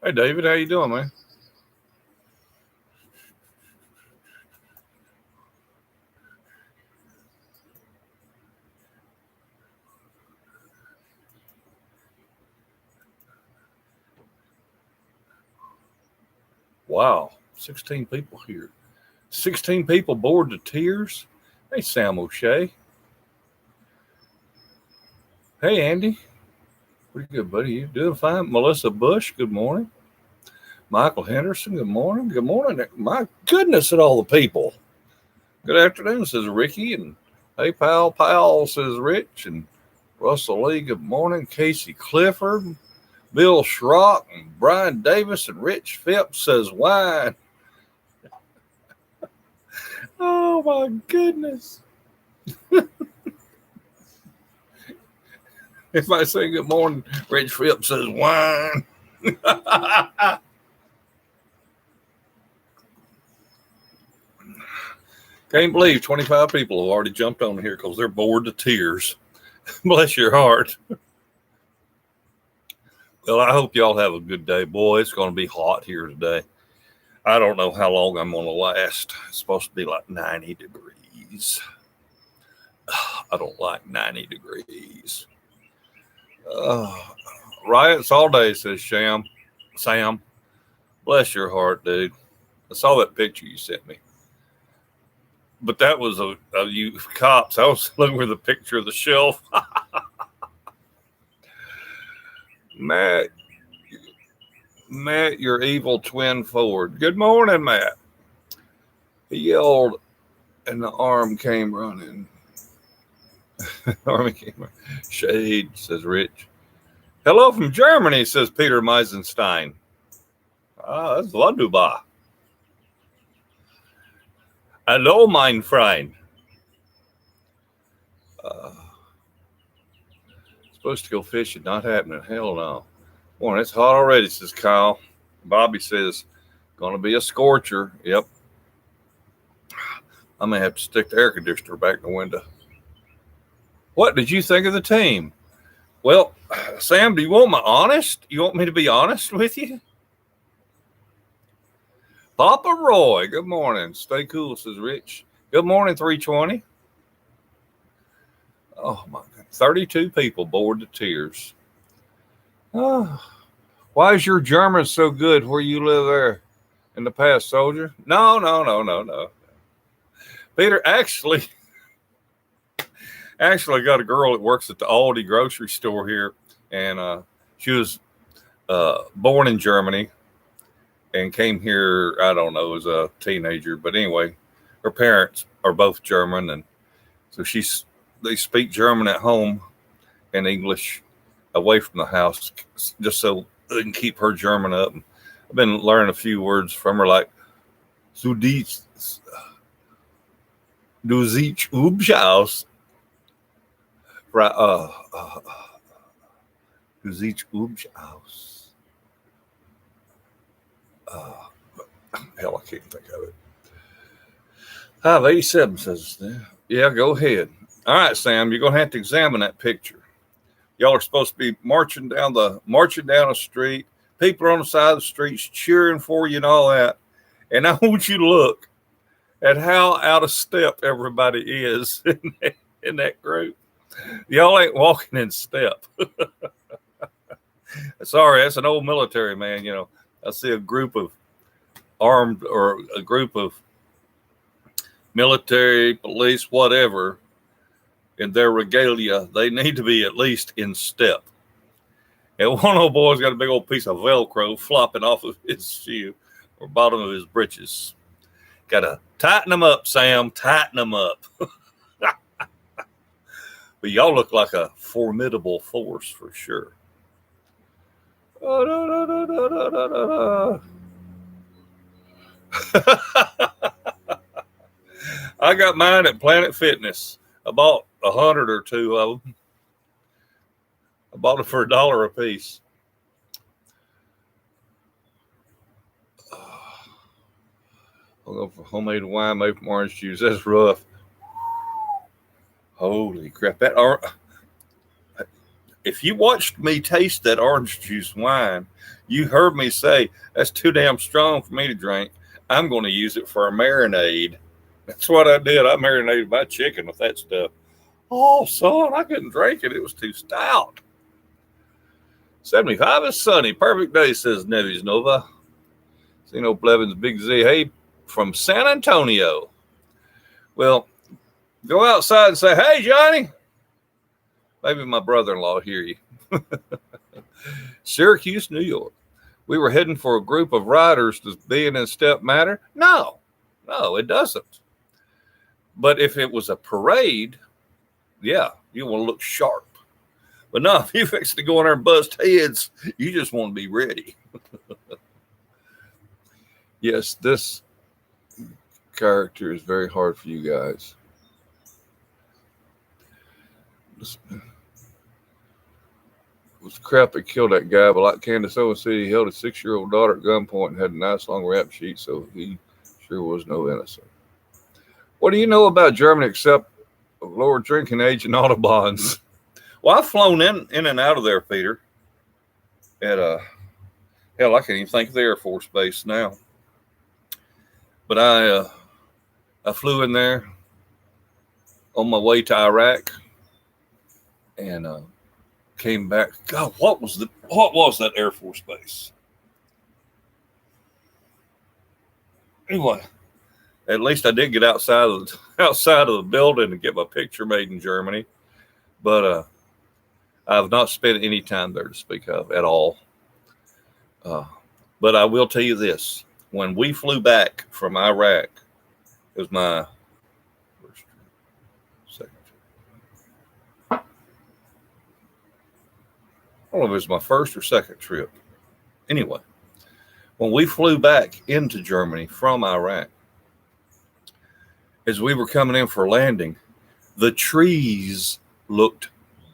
Hey, David, how you doing, man? Wow, 16 people here. 16 people bored to tears. Hey, Sam O'Shea. Hey, Andy. Pretty good, buddy. You doing fine? Melissa Bush, good morning. Michael Henderson, good morning. Good morning. My goodness, at all the people. Good afternoon, says Ricky. And hey, pal, says Rich. And Russell Lee, good morning. Casey Clifford, Bill Schrock, and Brian Davis, and Rich Phipps says wine. Oh, my goodness. If I say good morning, Rich Phipps says wine. Can't believe 25 people have already jumped on here because they're bored to tears. Bless your heart. Well, I hope y'all have a good day. Boy, it's going to be hot here today. I don't know how long I'm going to last. It's supposed to be like 90 degrees. I don't like 90 degrees. Riots all day, says Sam. Bless your heart, dude. I saw that picture you sent me. But that was a you cops. I was looking for the picture of the shelf. Matt, your evil twin Ford. Good morning, Matt. He yelled, and the arm came running. Army came running. Shade, says Rich. Hello from Germany, says Peter Meisenstein. That's wunderbar. Hello, mein Freund. Supposed to go fishing, not happening. Hell no. Morning, it's hot already, says Kyle. Bobby says, gonna be a scorcher. Yep. I may have to stick the air conditioner back in the window. What did you think of the team? Well, Sam, do you want my honest? You want me to be honest with you? Papa Roy, good morning. Stay cool, says Rich. Good morning, 320. Oh, my God. 32 people bored to tears. Oh, why is your German so good where you live there in the past, soldier? No. Peter, actually got a girl that works at the Aldi grocery store here, and she was born in Germany and came here, I don't know, as a teenager. But anyway, her parents are both German, and so they speak German at home and English away from the house, just so they can keep her German up. And I've been learning a few words from her, like "Du siehst hübsch aus." Du siehst hübsch aus. Hell, I can't think of it. 87 says, yeah, go ahead. All right, Sam, you're going to have to examine that picture. Y'all are supposed to be marching down a street. People are on the side of the streets cheering for you and all that. And I want you to look at how out of step everybody is in that group. Y'all ain't walking in step. Sorry, that's an old military man. You know, I see a group of armed or a group of military, police, whatever, in their regalia. They need to be at least in step. And one old boy's got a big old piece of Velcro flopping off of his shoe or bottom of his breeches. Got to tighten them up, Sam. Tighten them up. But y'all look like a formidable force for sure. I got mine at Planet Fitness. I bought 100 or two of them. I bought them for $1 a piece. I'll go for homemade wine made from orange juice. That's rough. Holy crap! if you watched me taste that orange juice wine, you heard me say, that's too damn strong for me to drink. I'm going to use it for a marinade. That's what I did. I marinated my chicken with that stuff. Oh, son, I couldn't drink it. It was too stout. 75 is sunny. Perfect day, says Neves Nova. Zeno Blevins, Big Z. Hey, from San Antonio. Well, go outside and say, hey, Johnny. Maybe my brother-in-law will hear you. Syracuse, New York. We were heading for a group of riders. Does being in step matter? No, it doesn't. But if it was a parade, yeah, you want to look sharp. But no, if you fix to go in there and bust heads, you just want to be ready. Yes, this character is very hard for you guys. It was crap that killed that guy, but like Candace Owens said, he held a 6-year-old daughter at gunpoint and had a nice long rap sheet, so he sure was no innocent. What do you know about Germany except lower drinking age and autobahns? Well, I've flown in and out of there, Peter. At hell, I can't even think of the Air Force Base now. But I flew in there on my way to Iraq and came back. God, what was that Air Force Base? Anyway, at least I did get outside of the building and get my picture made in Germany. But I've not spent any time there to speak of at all. But I will tell you this. When we flew back from Iraq, it was my first trip, second trip. I don't know if it was my first or second trip. Anyway, when we flew back into Germany from Iraq, as we were coming in for landing, the trees looked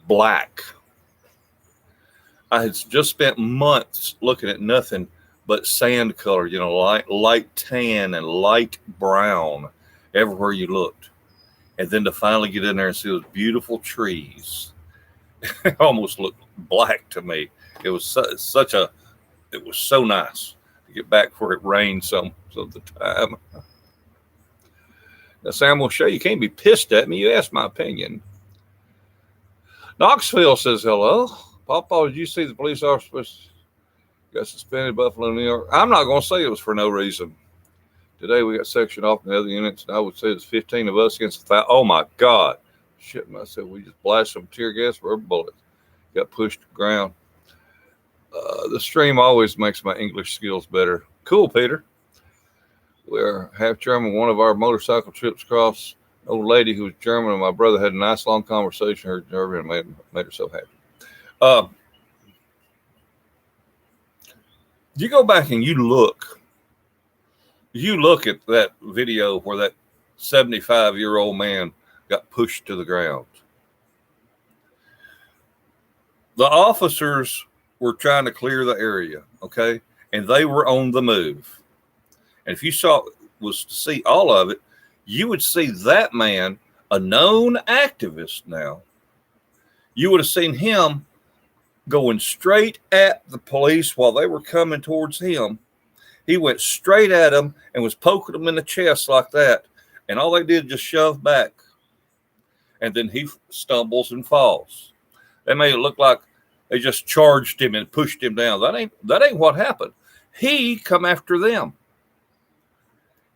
black. I had just spent months looking at nothing but sand color, light tan and light brown everywhere you looked. And then to finally get in there and see those beautiful trees, it almost looked black to me. It was it was so nice to get back where it rained some of the time. Now, Sam will show you can't be pissed at me. You asked my opinion. Knoxville says hello. PawPaw, did you see the police officer got suspended in Buffalo, New York? I'm not going to say it was for no reason. Today we got sectioned off in the other units, and I would say it's 15 of us against 1,000. Oh, my God. Shit, myself. We just blasted some tear gas rubber bullets. Got pushed to the ground. The stream always makes my English skills better. Cool, Peter. We're half German. One of our motorcycle trips across, an old lady who was German, and my brother had a nice long conversation. Her German and made her so happy. You go back and you look at that video where that 75-year-old man got pushed to the ground. The officers were trying to clear the area, okay? And they were on the move. And if you was to see all of it, you would see that man, a known activist now, you would have seen him going straight at the police while they were coming towards him. He went straight at them and was poking them in the chest like that. And all they did was just shove back. And then he stumbles and falls. They made it look like they just charged him and pushed him down. That ain't what happened. He come after them.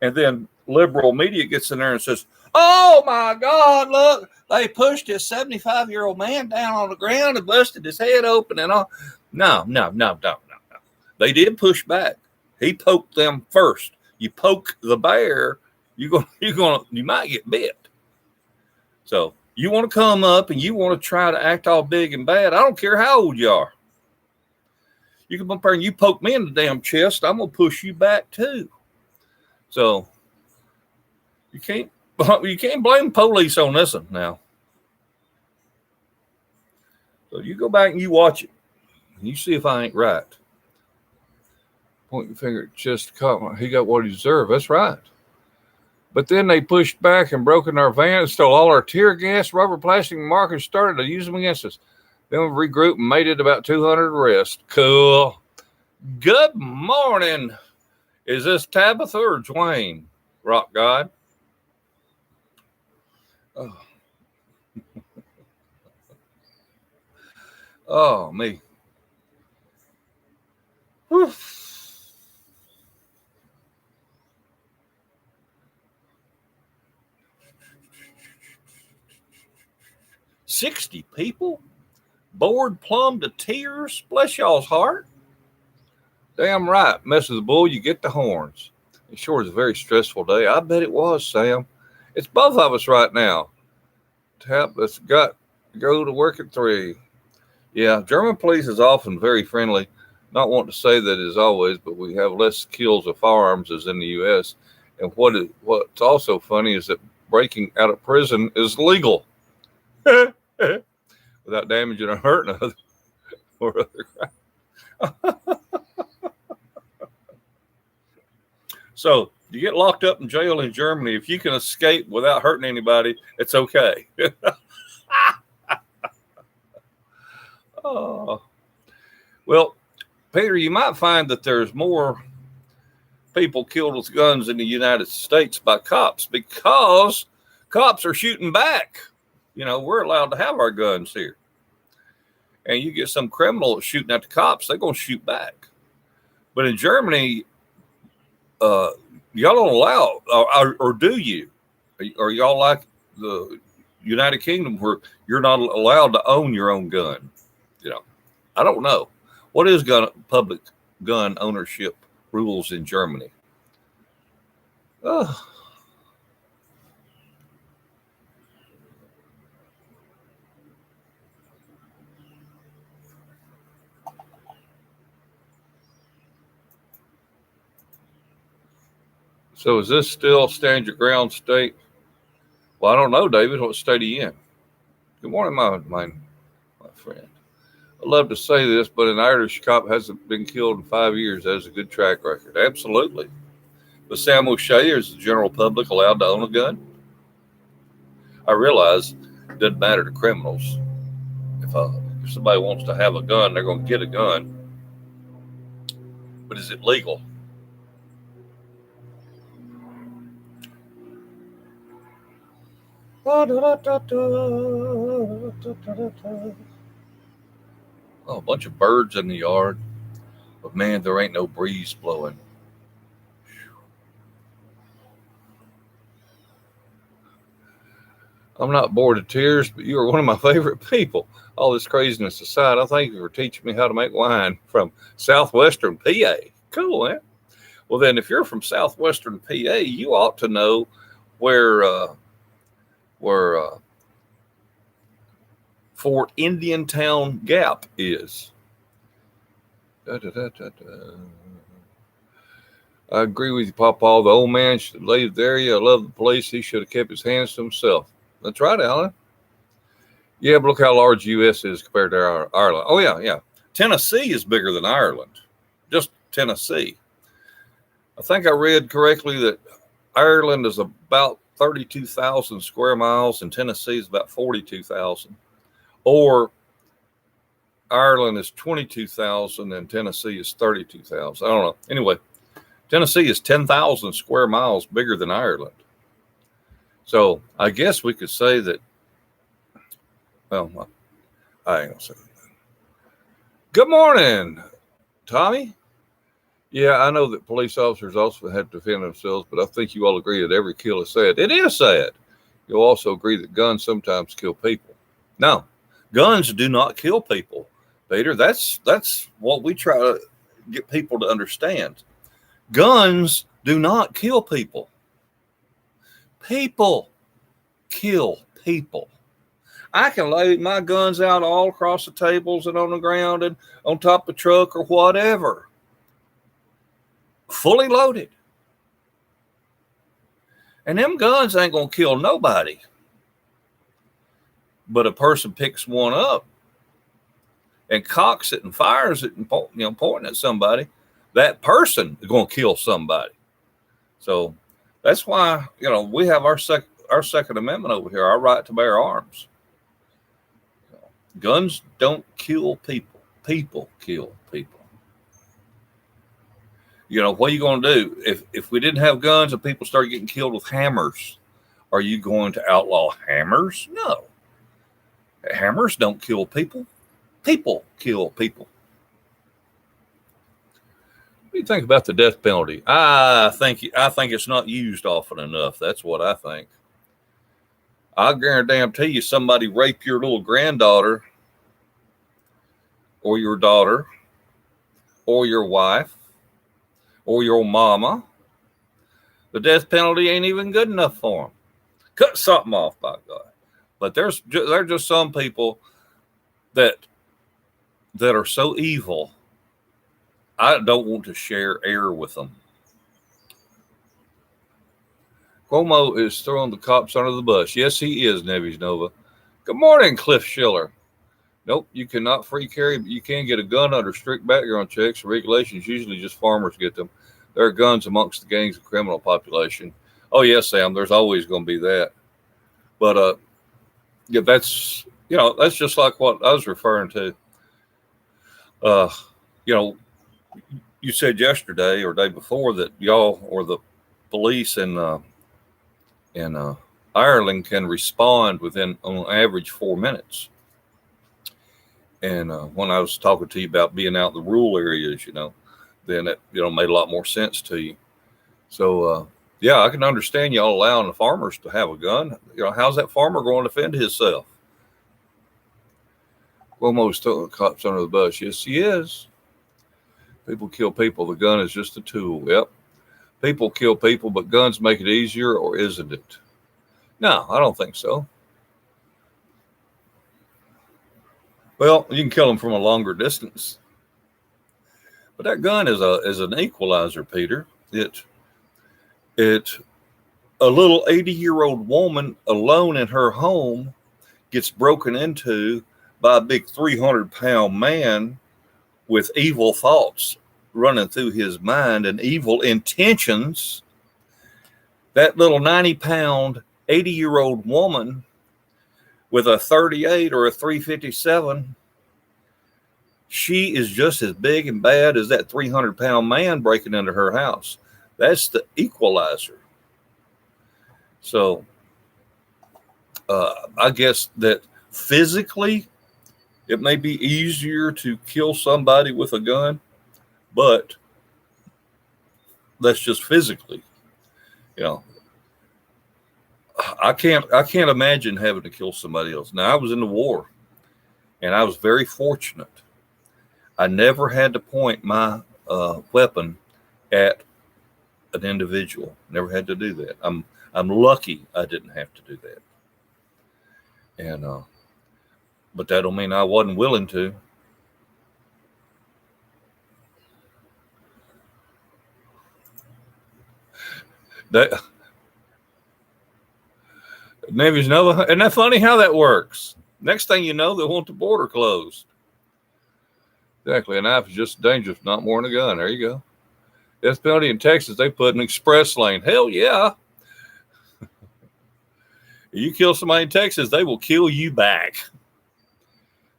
And then liberal media gets in there and says, oh, my God, look, they pushed this 75-year-old man down on the ground and busted his head open and all. No. They did push back. He poked them first. You poke the bear, you might get bit. So you want to come up and you want to try to act all big and bad. I don't care how old you are. You come up there and you poke me in the damn chest, I'm going to push you back too. So you can't blame police on this one now. So you go back and you watch it and you see if I ain't right. Point your finger at chest. He got what he deserved. That's right. But then they pushed back and broke in our van and stole all our tear gas, rubber, plastic, and markers, started to use them against us. Then we regrouped and made it about 200 rest. Cool. Good morning. Is this Tabitha or Dwayne? Rock God. Oh, oh me. Whew. 60 people? Bored plumb to tears? Bless y'all's heart. Damn right, messes the bull, you get the horns. It sure is a very stressful day. I bet it was, Sam. It's both of us right now. Tabitha's got to go to work at 3. Yeah, German police is often very friendly. Not want to say that as always, but we have less kills of firearms as in the U.S. And what's also funny is that breaking out of prison is legal without damaging or hurting others or other. So you get locked up in jail in Germany. If you can escape without hurting anybody, it's okay. Oh. Well, Peter, you might find that there's more people killed with guns in the United States by cops because cops are shooting back. You know, we're allowed to have our guns here. And you get some criminal shooting at the cops, they're going to shoot back. But in Germany, y'all don't allow, or do you? Are y'all like the United Kingdom where you're not allowed to own your own gun? You know, I don't know. What is public gun ownership rules in Germany? Oh. So is this still stand your ground state? Well, I don't know, David. What state are you in? Good morning, my friend. I love to say this, but an Irish cop hasn't been killed in 5 years. That is a good track record. Absolutely. But Sam O'Shea, is the general public allowed to own a gun? I realize it doesn't matter to criminals. If somebody wants to have a gun, they're going to get a gun. But is it legal? Oh, a bunch of birds in the yard. But man, there ain't no breeze blowing. I'm not bored of tears, but you are one of my favorite people. All this craziness aside, I thank you for teaching me how to make wine from southwestern PA. Cool, man. Well, then, if you're from southwestern PA, you ought to know where Fort Indiantown Gap is. I agree with you, PawPaw. The old man should leave the area. I love the police. He should have kept his hands to himself. That's right, Alan. Yeah, but look how large the U.S. is compared to Ireland. Oh, yeah. Tennessee is bigger than Ireland. Just Tennessee. I think I read correctly that Ireland is about 32,000 square miles and Tennessee is about 42,000. Or Ireland is 22,000 and Tennessee is 32,000. I don't know. Anyway, Tennessee is 10,000 square miles bigger than Ireland. So I guess we could say that, well, I ain't going to say that. Good morning, Tommy. Yeah, I know that police officers also have to defend themselves, but I think you all agree that every kill is sad. It is sad. You'll also agree that guns sometimes kill people. No, guns do not kill people, Peter. That's what we try to get people to understand. Guns do not kill people. People kill people. I can lay my guns out all across the tables and on the ground and on top of the truck or whatever. Fully loaded. And them guns ain't going to kill nobody. But a person picks one up and cocks it and fires it and pointing at somebody, that person is going to kill somebody. So that's why, we have our Second Amendment over here, our right to bear arms. Guns don't kill people. People kill people. What are you going to do? If we didn't have guns and people started getting killed with hammers, are you going to outlaw hammers? No. Hammers don't kill people. People kill people. What do you think about the death penalty? I think it's not used often enough. That's what I think. I guarantee you, somebody rape your little granddaughter, or your daughter, or your wife, or your mama. The death penalty ain't even good enough for them. Cut something off, by God. But there's just some people that are so evil, I don't want to share air with them. Cuomo is throwing the cops under the bus. Yes, he is, Neves Nova. Good morning, Cliff Schiller. Nope, you cannot free carry, but you can get a gun under strict background checks. Regulations, usually just farmers get them. There are guns amongst the gangs of criminal population. Oh, yes, Sam, there's always going to be that. But, yeah, that's just like what I was referring to. You said yesterday or day before that y'all or the police in Ireland can respond within, on average, 4 minutes. And when I was talking to you about being out in the rural areas, then it made a lot more sense to you. So yeah, I can understand y'all allowing the farmers to have a gun. How's that farmer going to defend himself? Cuomo's throwing the cops under the bus. Yes, he is. People kill people. The gun is just a tool. Yep. People kill people, but guns make it easier, or isn't it? No, I don't think so. Well, you can kill them from a longer distance. But that gun is an equalizer, Peter. A little 80-year-old woman alone in her home gets broken into by a big 300-pound man with evil thoughts running through his mind and evil intentions. That little 90-pound, 80-year-old woman with a 38 or a 357, she is just as big and bad as that 300-pound man breaking into her house. That's the equalizer. So I guess that physically it may be easier to kill somebody with a gun, but that's just physically. I can't imagine having to kill somebody else. Now, I was in the war, and I was very fortunate. I never had to point my weapon at an individual. Never had to do that. I'm lucky I didn't have to do that. And but that don't mean I wasn't willing to. That Navy's Nova, isn't that funny how that works? Next thing you know, they want the border closed. Exactly. A knife is just dangerous, not more than a gun. There you go. Death penalty in Texas, they put an express lane. Hell yeah. You kill somebody in Texas, they will kill you back.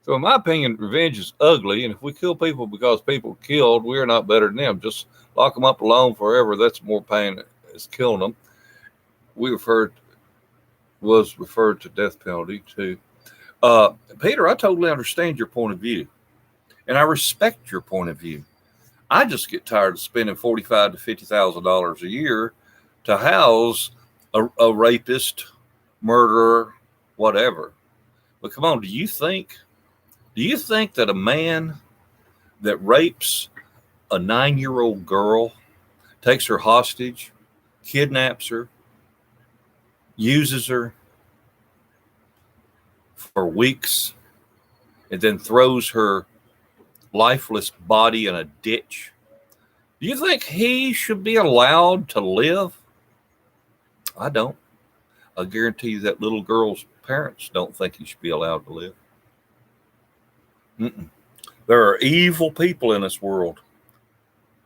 So in my opinion, revenge is ugly. And if we kill people because people killed, we're not better than them. Just lock them up alone forever. That's more pain as killing them. Was referred to death penalty too. Peter, I totally understand your point of view. And I respect your point of view. I just get tired of spending $45,000 to $50,000 a year to house a rapist, murderer, whatever. But come on, do you think that a man that rapes a 9-year-old girl, takes her hostage, kidnaps her, uses her for weeks, and then throws her lifeless body in a ditch, do you think he should be allowed to live? I don't. I guarantee you that little girl's parents don't think he should be allowed to live. There are evil people in this world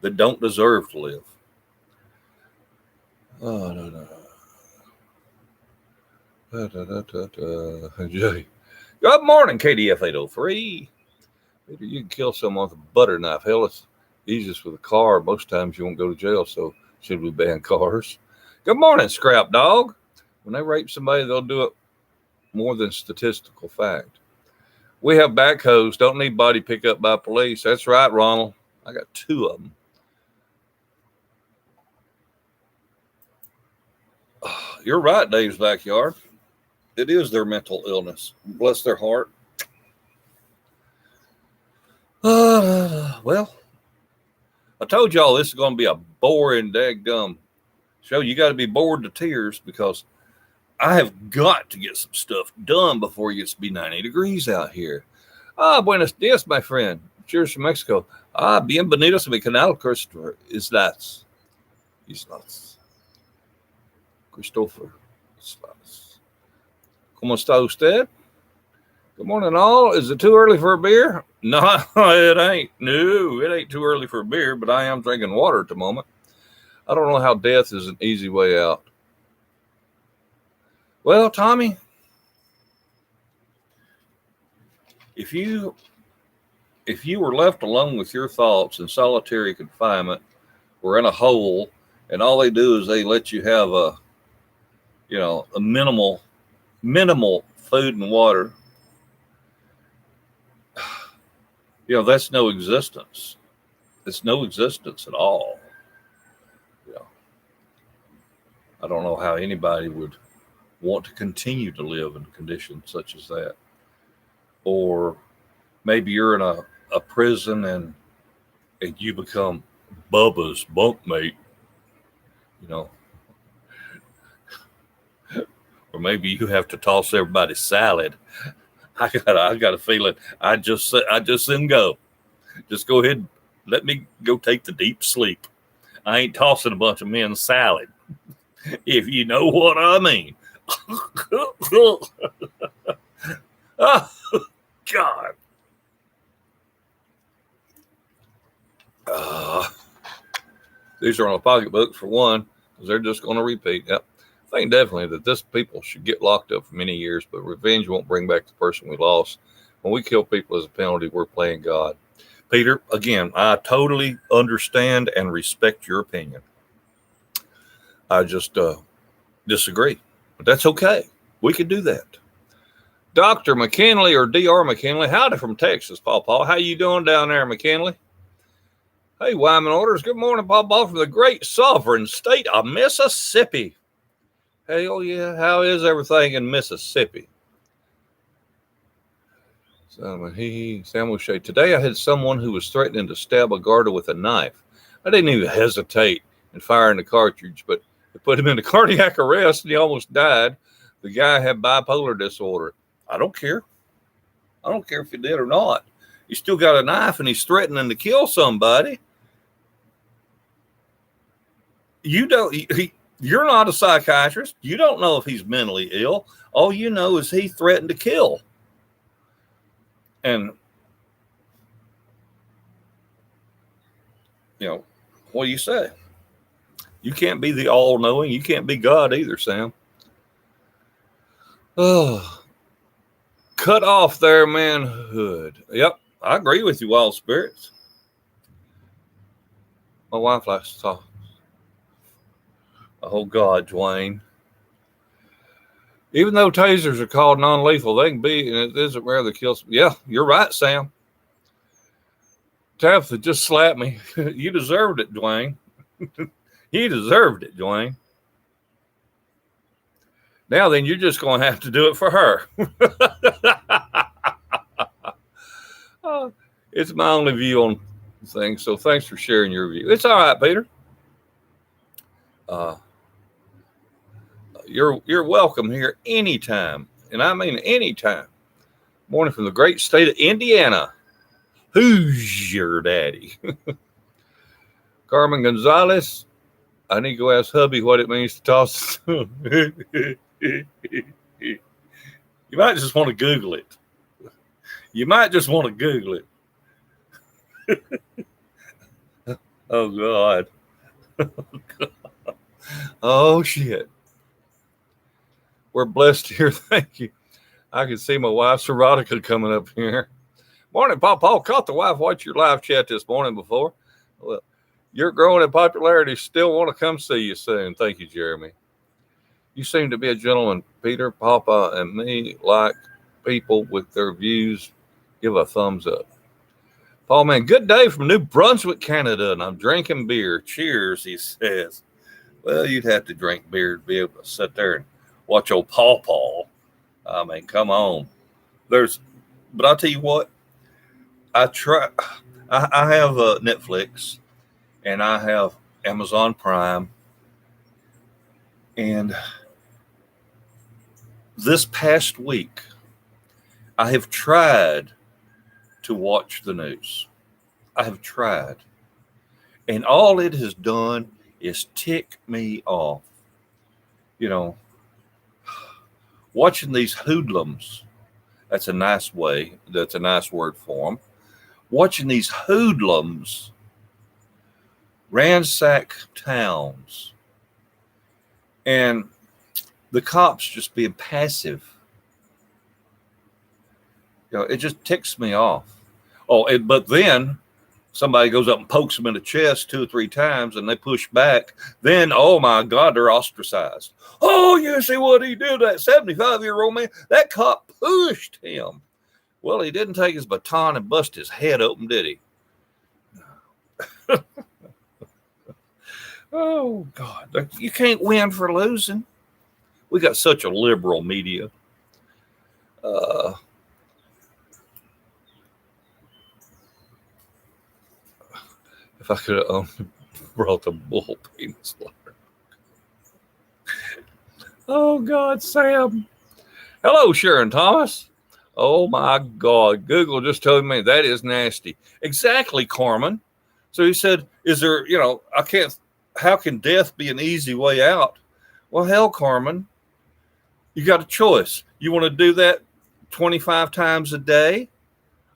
that don't deserve to live. Oh, no. Good morning, KDF 803. Maybe you can kill someone with a butter knife. Hell, it's easiest with a car. Most times you won't go to jail, so should we ban cars? Good morning, Scrap Dog. When they rape somebody, they'll do it more than statistical fact. We have backhoes. Don't need body pickup by police. That's right, Ronald. I got 2 of them. You're right, Dave's backyard. It is their mental illness. Bless their heart. Well, I told y'all this is going to be a boring, daggum show. You got to be bored to tears because I have got to get some stuff done before it gets to be 90 degrees out here. Buenos dias, my friend. Cheers from Mexico. Bienvenidos a mi canal, Christopher. Islas. Christopher Islas. ¿Cómo está usted? Good morning, all. Is it too early for a beer? No, it ain't. No, it ain't too early for a beer, but I am drinking water at the moment. I don't know how death is an easy way out. Well, Tommy, if you were left alone with your thoughts in solitary confinement or in a hole, and all they do is they let you have a minimal food and water, that's no existence. It's no existence at all. I don't know how anybody would want to continue to live in conditions such as that. Or maybe you're in a prison and you become Bubba's bunkmate, or maybe you have to toss everybody salad. I got a feeling I just didn't go. Just go ahead and let me go take the deep sleep. I ain't tossing a bunch of men salad, if you know what I mean. Oh, God. These are on a pocketbook for one, because they're just going to repeat. Yep. I think definitely that this people should get locked up for many years, but revenge won't bring back the person we lost. When we kill people as a penalty, we're playing God. Peter, again, I totally understand and respect your opinion. I just disagree, but that's okay. We can do that. Dr. McKinley or Dr. McKinley, howdy from Texas, PawPaw. How you doing down there, McKinley? Hey, Wyman Orders. Good morning, PawPaw, from the great sovereign state of Mississippi. Hell yeah, how is everything in Mississippi? Sam O'Shea. Today I had someone who was threatening to stab a guard with a knife. I didn't even hesitate in firing the cartridge, but it put him into cardiac arrest and he almost died. The guy had bipolar disorder. I don't care. I don't care if he did or not. He still got a knife and he's threatening to kill somebody. You're not a psychiatrist. You don't know if he's mentally ill. All you know is he threatened to kill. And, what do you say? You can't be the all-knowing. You can't be God either, Sam. Oh, cut off their manhood. Yep, I agree with you, wild spirits. My wife likes to talk. Oh, God, Dwayne. Even though tasers are called non-lethal, they can be, and it isn't rare to kill. Yeah, you're right, Sam. Tabitha just slapped me. You deserved it, Dwayne. You deserved it, Dwayne. Now then, you're just going to have to do it for her. It's my only view on things, so thanks for sharing your view. It's all right, Peter. You're welcome here anytime, and I mean anytime. Morning from the great state of Indiana. Who's your daddy? Carmen Gonzalez. I need to go ask hubby what it means to toss. You might just want to Google it. Oh, God. Oh, shit. We're blessed here. Thank you. I can see my wife's erotica coming up here. Morning, PawPaw. Caught the wife watch your live chat this morning before. Well, you're growing in popularity. Still want to come see you soon. Thank you, Jeremy. You seem to be a gentleman, Peter. Papa and me like people with their views. Give a thumbs up. Paul, man, good day from New Brunswick, Canada, and I'm drinking beer. Cheers, he says. Well, you'd have to drink beer to be able to sit there and watch old PawPaw. I mean, come on. But I'll tell you what, I have Netflix and I have Amazon Prime. And this past week, I have tried to watch the news. I have tried. And all it has done is tick me off. You know, watching these hoodlums, that's a nice word for them. Watching these hoodlums ransack towns and the cops just being passive. You know, it just ticks me off. But then somebody goes up and pokes them in the chest 2 or 3 times and they push back. Then, oh my God, they're ostracized. Oh, you see what he did, that 75-year-old man? That cop pushed him. Well, he didn't take his baton and bust his head open, did he? Oh, God. You can't win for losing. We got such a liberal media. If I could have only brought the bull penis slaughter. Oh, God, Sam. Hello, Sharon Thomas. Oh, my God. Google just told me that is nasty. Exactly, Carmen. So he said, how can death be an easy way out? Well, hell, Carmen, you got a choice. You want to do that 25 times a day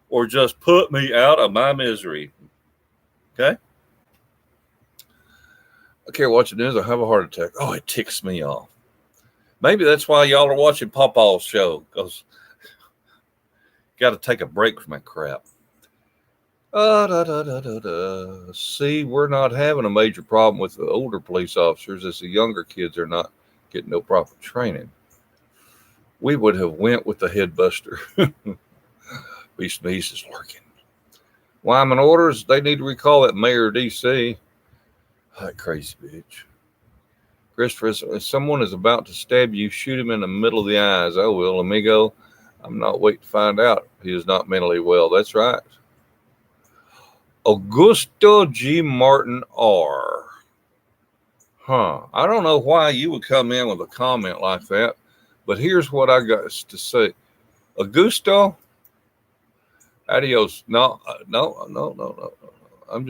or just put me out of my misery? Okay? I can't watch the news. I have a heart attack. Oh, it ticks me off. Maybe that's why y'all are watching PawPaw's show, because got to take a break from that crap. See, we're not having a major problem with the older police officers as the younger kids are not getting no proper training. We would have went with the headbuster. Beast is lurking. Wyman orders, they need to recall that mayor of D.C. That crazy bitch. Christopher, if someone is about to stab you, shoot him in the middle of the eyes. I will, amigo. I'm not waiting to find out. He is not mentally well. That's right. Augusto G. Martin R. I don't know why you would come in with a comment like that, but here's what I got to say. Augusto, adios. No. I'm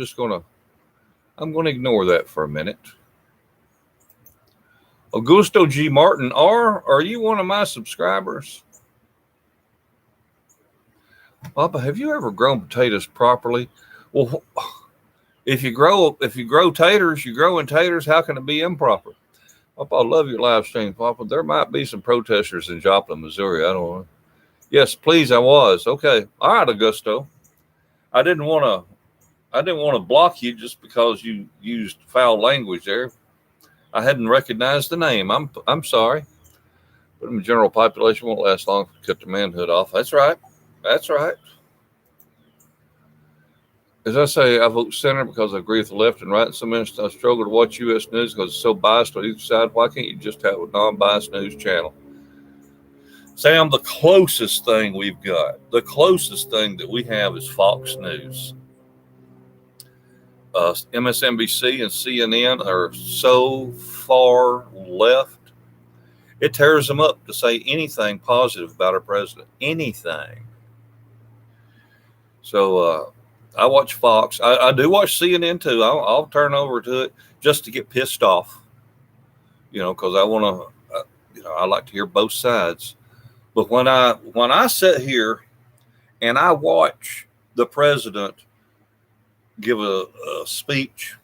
going to ignore that for a minute. Augusto G. Martin R., are you one of my subscribers? Papa, have you ever grown potatoes properly? Well, if you grow taters, you grow in taters. How can it be improper? Papa, I love your live stream, Papa. There might be some protesters in Joplin, Missouri. I don't know. Yes, please, I was. Okay. All right, Augusto. I didn't want to block you just because you used foul language there. I hadn't recognized the name. I'm sorry. But the general population won't last long to cut the manhood off. That's right. That's right. As I say, I vote center because I agree with the left and right. In some instances, I struggle to watch U.S. news because it's so biased on either side. Why can't you just have a non-biased news channel? Sam, the closest thing we've got, the closest thing that we have is Fox News. MSNBC and CNN are so far left, it tears them up to say anything positive about our president. Anything. So I watch Fox. I do watch CNN too. I'll turn over to it just to get pissed off, because I want to, I like to hear both sides. But when I sit here and I watch the president give a speech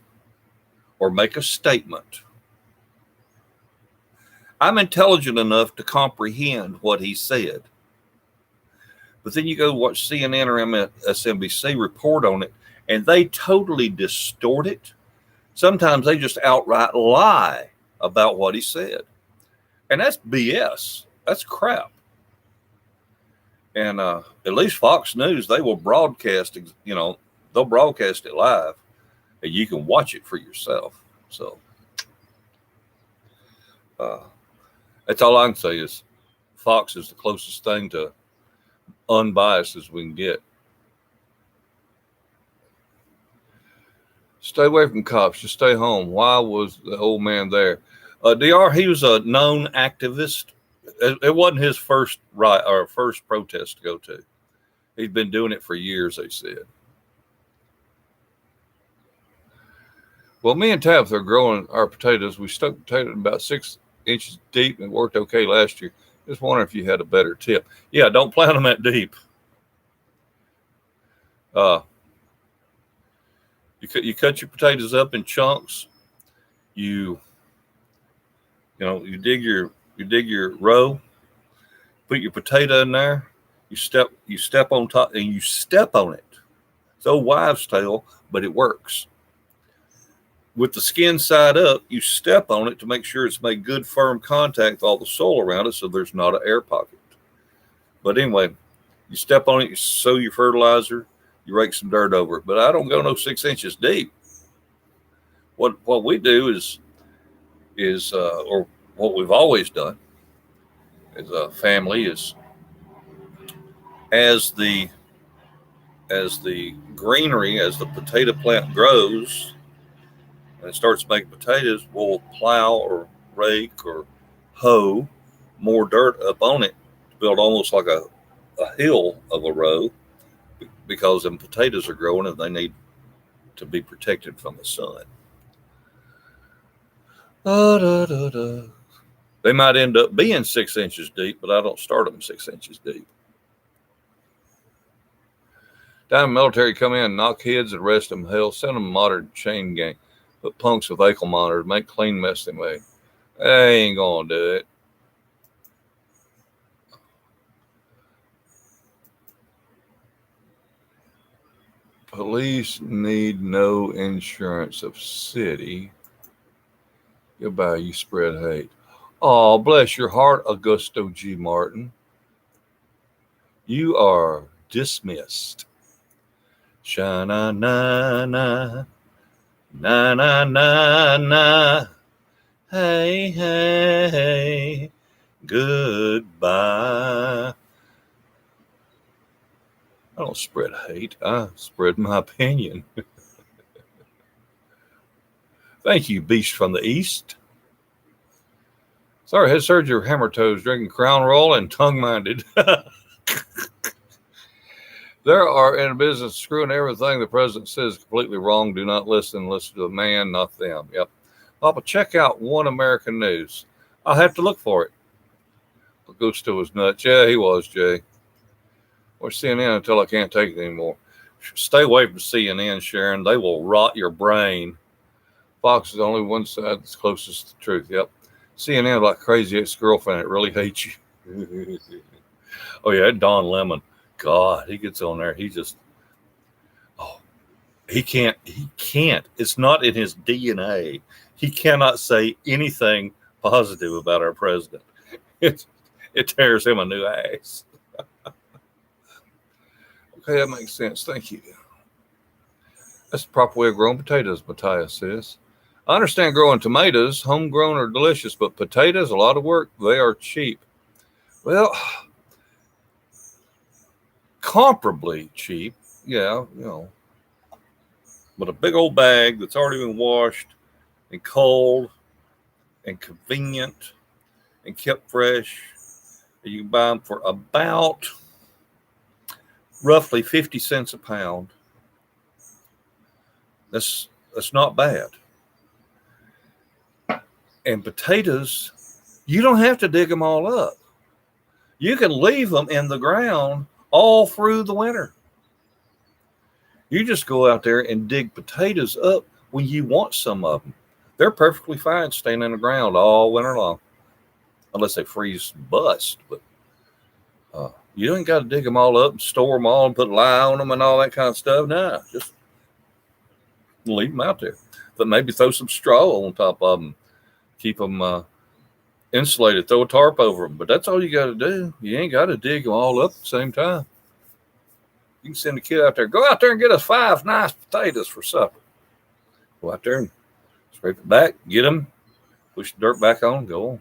or make a statement, I'm intelligent enough to comprehend what he said. But then you go watch CNN or MSNBC report on it, and they totally distort it. Sometimes they just outright lie about what he said. And that's BS. That's crap. And at least Fox News, they will broadcast, they'll broadcast it live, and you can watch it for yourself. So that's all I can say is Fox is the closest thing to unbiased as we can get. Stay away from cops. Just stay home. Why was the old man there? DR, he was a known activist. It wasn't his first protest to go to. He'd been doing it for years, they said. Well, me and Tabitha are growing our potatoes. We stuck potatoes about 6 inches deep and it worked okay last year. Just wondering if you had a better tip. Yeah, don't plant them that deep. You cut your potatoes up in chunks. You dig your row, put your potato in there. You step on top, and you step on it. It's old wives' tale, but it works. With the skin side up, you step on it to make sure it's made good, firm contact with all the soil around it, so there's not an air pocket. But anyway, you step on it, you sow your fertilizer, you rake some dirt over it. But I don't go no 6 inches deep. What we do is or what we've always done as a family is, as the greenery, as the potato plant grows and it starts making potatoes, we'll plow or rake or hoe more dirt up on it to build almost like a hill of a row, because them potatoes are growing and they need to be protected from the sun. They might end up being 6 inches deep, but I don't start them 6 inches deep. Diamond military come in, knock heads, and arrest them. Hell, send them a modern chain gang. Put punks with ankle monitors, make clean mess they make. They ain't gonna do it. Police need no insurance of city. Goodbye, you spread hate. Oh, bless your heart, Augusto G. Martin. You are dismissed. Sha-na-na-na. Na-na-na-na. Hey, hey. Goodbye. I don't spread hate. I spread my opinion. Thank you, beast from the east. Sorry, head surgery, hammer toes, drinking Crown Roll, and tongue-minded. There are in a business screwing everything the president says completely wrong. Do not listen. Listen to the man, not them. Yep. Papa, check out One American News. I'll have to look for it. Augusto was nuts. Yeah, he was, Jay. Watch CNN until I can't take it anymore. Stay away from CNN, Sharon. They will rot your brain. Fox is only one side that's closest to the truth. Yep. CNN like crazy ex-girlfriend that really hates you. Oh, yeah, Don Lemon. God, he gets on there. He just, he can't. It's not in his DNA. He cannot say anything positive about our president. It tears him a new ass. Okay, that makes sense. Thank you. That's the proper way of growing potatoes, Matthias says. I understand growing tomatoes. Homegrown are delicious, but potatoes, a lot of work. They are cheap. Well, comparably cheap. Yeah, But a big old bag that's already been washed and cold and convenient and kept fresh. You can buy them for about roughly 50 cents a pound. That's not bad. And potatoes, you don't have to dig them all up. You can leave them in the ground all through the winter. You just go out there and dig potatoes up when you want some of them. They're perfectly fine staying in the ground all winter long, unless they freeze and bust. But You ain't got to dig them all up and store them all and put lye on them and all that kind of stuff. Nah, just leave them out there. But maybe throw some straw on top of them, keep them insulated, throw a tarp over them. But that's all you got to do. You ain't got to dig them all up at the same time. You can send a kid out there, go out there and get us 5 nice potatoes for supper. Go out there and scrape it back, get them, push the dirt back on, go on.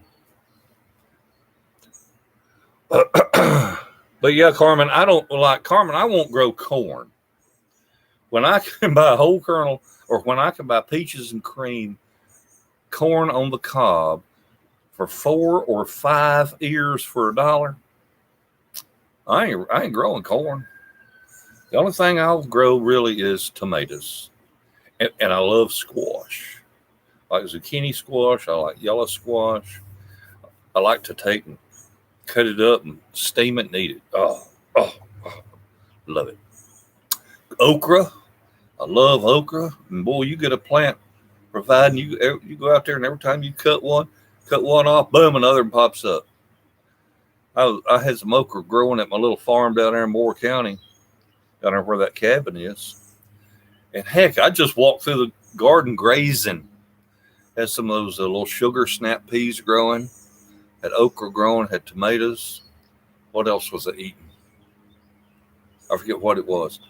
But yeah, Carmen, I won't grow corn. When I can buy a whole kernel, or when I can buy peaches and cream, corn on the cob for 4 or 5 ears for $1, I ain't growing corn. The only thing I'll grow really is tomatoes. And I love squash. I like zucchini squash. I like yellow squash. I like to take and cut it up and steam it and eat it. Oh, love it. Okra. I love okra. And boy, you get a plant, providing you go out there and every time you cut one off, boom, another one pops up. I had some okra growing at my little farm down there in Moore County, down there where that cabin is. And heck, I just walked through the garden grazing. Had some of those little sugar snap peas growing. Had okra growing. Had tomatoes. What else was I eating? I forget what it was.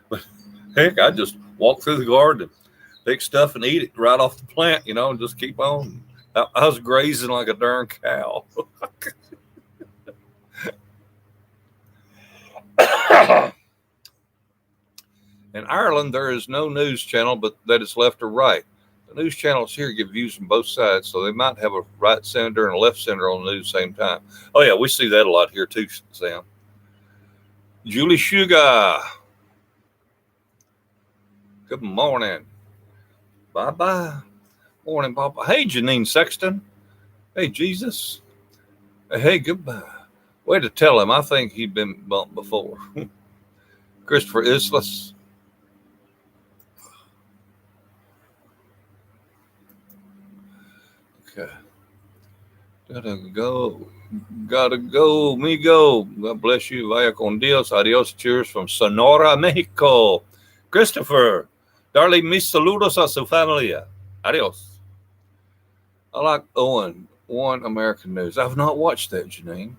But heck, I just walked through the garden, pick stuff and eat it right off the plant, and just keep on. I was grazing like a darn cow. In Ireland, there is no news channel, but that is left or right. The news channels here give views from both sides, so they might have a right senator and a left senator on the news same time. Oh, yeah, we see that a lot here too, Sam. Julie Sugar. Good morning. Bye-bye. Morning, Papa. Hey, Janine Sexton. Hey, Jesus. Hey, goodbye. Way to tell him. I think he'd been bumped before. Christopher Islas. Okay. Gotta go, amigo. God bless you. Vaya con Dios. Adios. Cheers from Sonora, Mexico. Christopher, darle mis saludos a su familia. Adios. I like Owen, One American News. I've not watched that, Janine.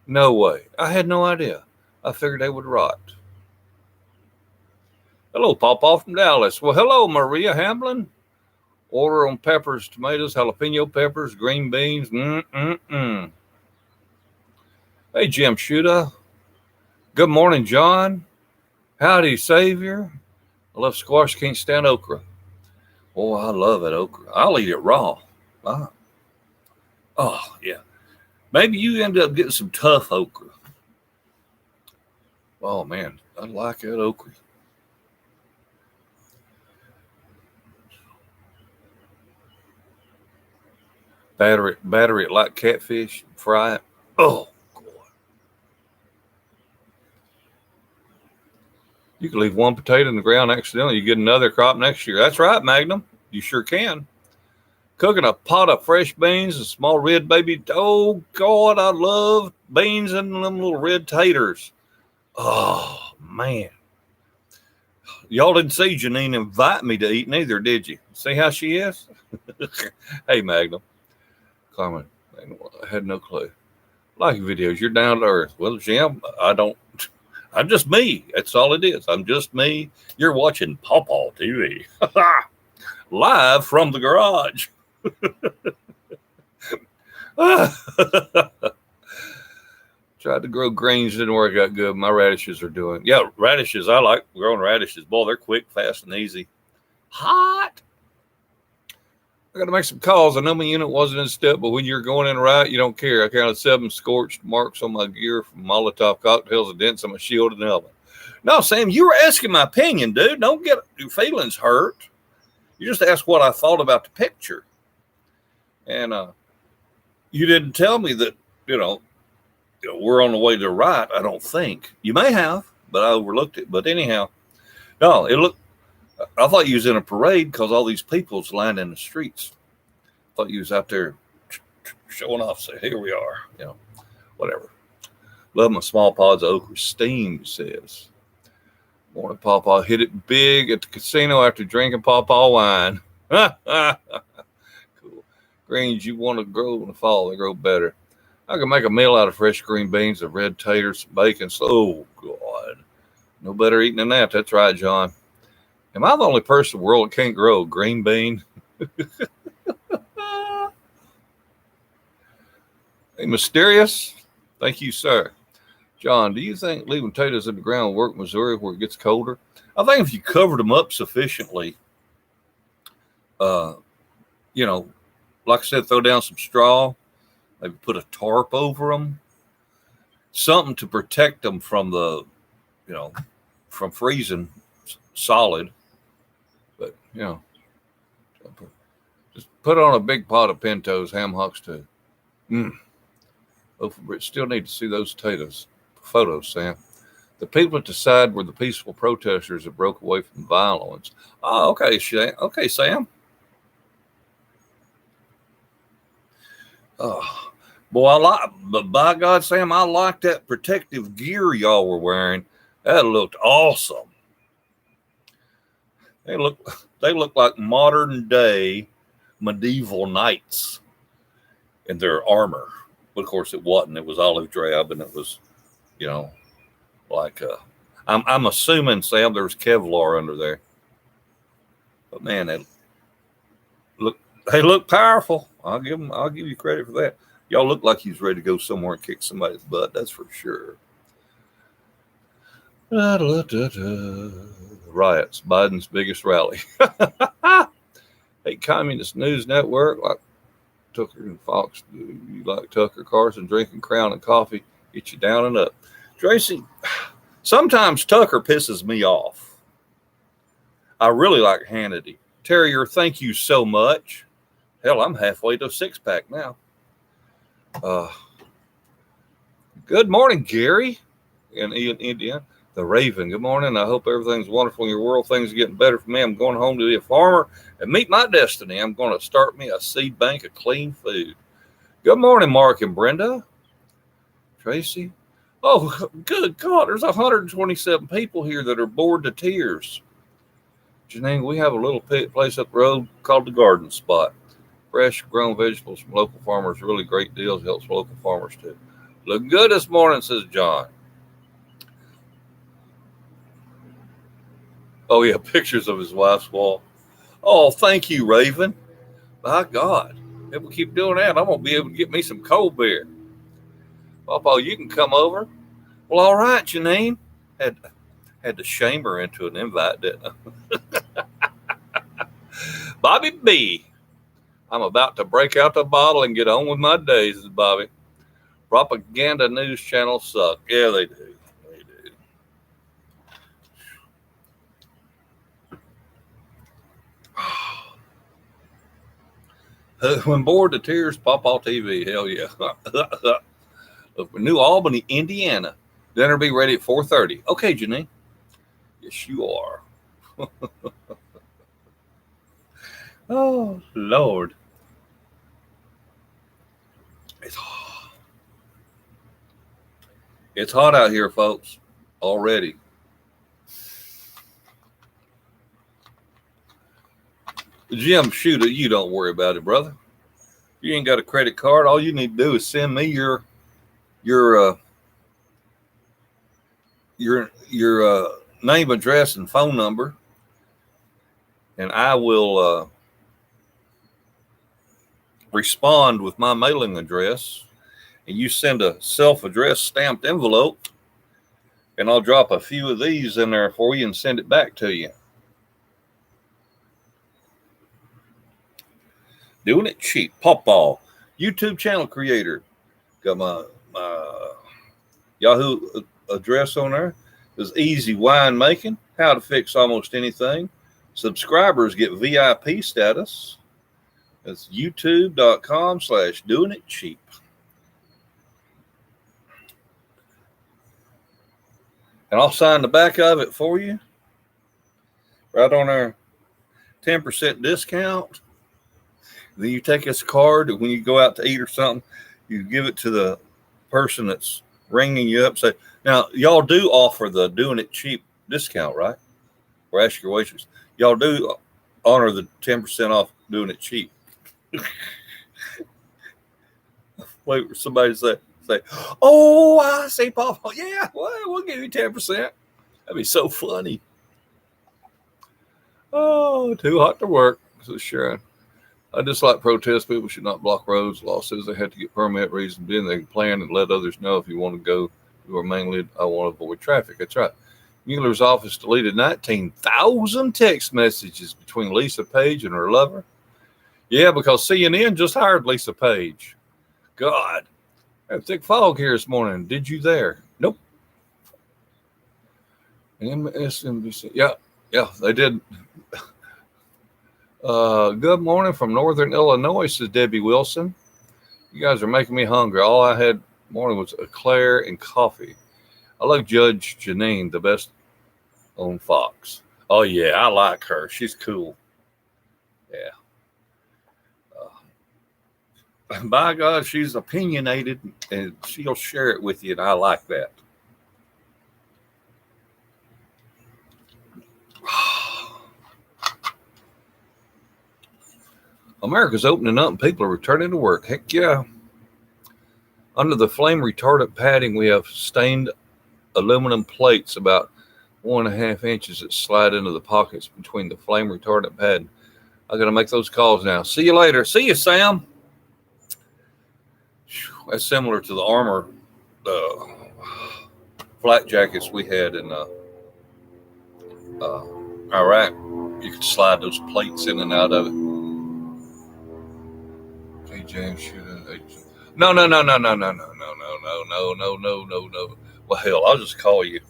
No way. I had no idea. I figured they would rot. Hello, PawPaw from Dallas. Well, hello, Maria Hamblin. Order on peppers, tomatoes, jalapeno peppers, green beans. Hey, Jim Shuda. Good morning, John. Howdy, Savior. I love squash, can't stand okra. Oh, I love it, okra. I'll eat it raw. Oh, yeah. Maybe you end up getting some tough okra. Oh, man, I like that okra. Batter it like catfish, fry it. Oh, God. You can leave one potato in the ground accidentally. You get another crop next year. That's right, Magnum. You sure can. Cooking a pot of fresh beans, a small red baby. Oh, God, I love beans and them little red taters. Oh, man. Y'all didn't see Janine invite me to eat neither, did you? See how she is? Hey, Magnum. Comment. I had no clue. Like videos. You're down to earth. Well, Jim, I'm just me. That's all it is. I'm just me. You're watching PawPaw TV. Live from the garage. Tried to grow greens, didn't work out good. My radishes are doing. Yeah, radishes. I like growing radishes. Boy, they're quick, fast, and easy. Hot. I got to make some calls. I know my unit wasn't in step, but when you're going in right, you don't care. I counted 7 scorched marks on my gear from Molotov cocktails and dents on my shield and helmet. No, Sam, you were asking my opinion, dude. Don't get your feelings hurt. You just asked what I thought about the picture. And you didn't tell me that, we're on the way to the right, I don't think. You may have, but I overlooked it. But anyhow, no, I thought you was in a parade because all these people's lined in the streets. I thought you was out there showing off, say, here we are, whatever. Love my small pods of okra steam, he says. Morning, PawPaw. Hit it big at the casino after drinking PawPaw wine. Cool. Greens you want to grow in the fall, they grow better. I can make a meal out of fresh green beans, of red taters, some bacon. Oh, God. No better eating than that. That's right, John. Am I the only person in the world that can't grow a green bean? Hey, Mysterious. Thank you, sir. John, do you think leaving potatoes in the ground will work in Missouri where it gets colder? I think if you covered them up sufficiently, you know, like I said, throw down some straw, maybe put a tarp over them, something to protect them from the, from freezing solid. But, just put on a big pot of pintos, ham hocks too. Still need to see those photos, Sam. The people at the side were the peaceful protesters that broke away from the violent ones. Oh, okay, okay, Sam. Oh, boy, but by God, Sam, I like that protective gear y'all were wearing. That looked awesome. They look like modern day medieval knights in their armor. But of course, it wasn't. It was olive drab, and it was, like I'm assuming, Sam, there was Kevlar under there. But man, they look powerful. I'll give you credit for that. Y'all look like he's ready to go somewhere and kick somebody's butt. That's for sure. Riots, Biden's biggest rally. Hey, Communist News Network, like Tucker and Fox, you like Tucker Carlson drinking Crown and coffee, get you down and up. Tracy, sometimes Tucker pisses me off. I really like Hannity. Terrier, thank you so much. Hell, I'm halfway to a six-pack now. Good morning, Gary in Indiana. The Raven, good morning. I hope everything's wonderful in your world. Things are getting better for me. I'm going home to be a farmer and meet my destiny. I'm going to start me a seed bank of clean food. Good morning, Mark and Brenda. Tracy. Oh, good God, there's 127 people here that are bored to tears. Janine, we have a little place up the road called the Garden Spot. Fresh grown vegetables from local farmers, really great deals. Helps local farmers too. Look good this morning, says John. Oh, yeah, pictures of his wife's wall. Oh, thank you, Raven. My God, if we keep doing that, I'm going to be able to get me some cold beer. PawPaw, you can come over. Well, all right, Janine. Had to shame her into an invite, didn't I? Bobby B. I'm about to break out the bottle and get on with my days, says Bobby. Propaganda news channels suck. Yeah, they do. When bored to tears, PawPaw TV. Hell yeah. New Albany, Indiana. Dinner be ready at 4:30. Okay, Janine. Yes, you are. Oh, Lord. It's hot out here, folks, already. Jim, shoot it. You don't worry about it, brother. If you ain't got a credit card, all you need to do is send me your name, address, and phone number, and I will respond with my mailing address, and you send a self-addressed stamped envelope, and I'll drop a few of these in there for you and send it back to you. Doing it cheap. PawPaw, YouTube channel creator. Got my Yahoo address on there. There's easy wine making, how to fix almost anything. Subscribers get VIP status. It's youtube.com/doingitcheap. And I'll sign the back of it for you. Right on there, 10% discount. Then you take this card when you go out to eat or something, you give it to the person that's ringing you up. Say, now, y'all do offer the doing it cheap discount, right? Or ask your waitress. Y'all do honor the 10% off doing it cheap. Wait for somebody to say, oh, I say, PawPaw. Yeah, well, we'll give you 10%. That'd be so funny. Oh, too hot to work, says Sharon. I dislike protests. People should not block roads. Law says they have to get permit reason. Then they can plan and let others know if you want to go. You are mainly, I want to avoid traffic. That's right. Mueller's office deleted 19,000 text messages between Lisa Page and her lover. Yeah, because CNN just hired Lisa Page. God, I had a thick fog here this morning. Did you there? Nope. MSNBC. Yeah, they did. Good morning from Northern Illinois, says Debbie Wilson. You guys are making me hungry. All I had morning was eclair and coffee. I like Judge Janine, the best on Fox. Oh, yeah, I like her. She's cool. Yeah. By God, she's opinionated, and she'll share it with you, and I like that. America's opening up, and people are returning to work. Heck yeah. Under the flame retardant padding, we have stained aluminum plates about 1.5 inches that slide into the pockets between the flame retardant padding. I got to make those calls now. See you later. See you, Sam. That's similar to the armor flak jackets we had in Iraq. You could slide those plates in and out of it. Hey, James, no. Well, hell, I'll just call you.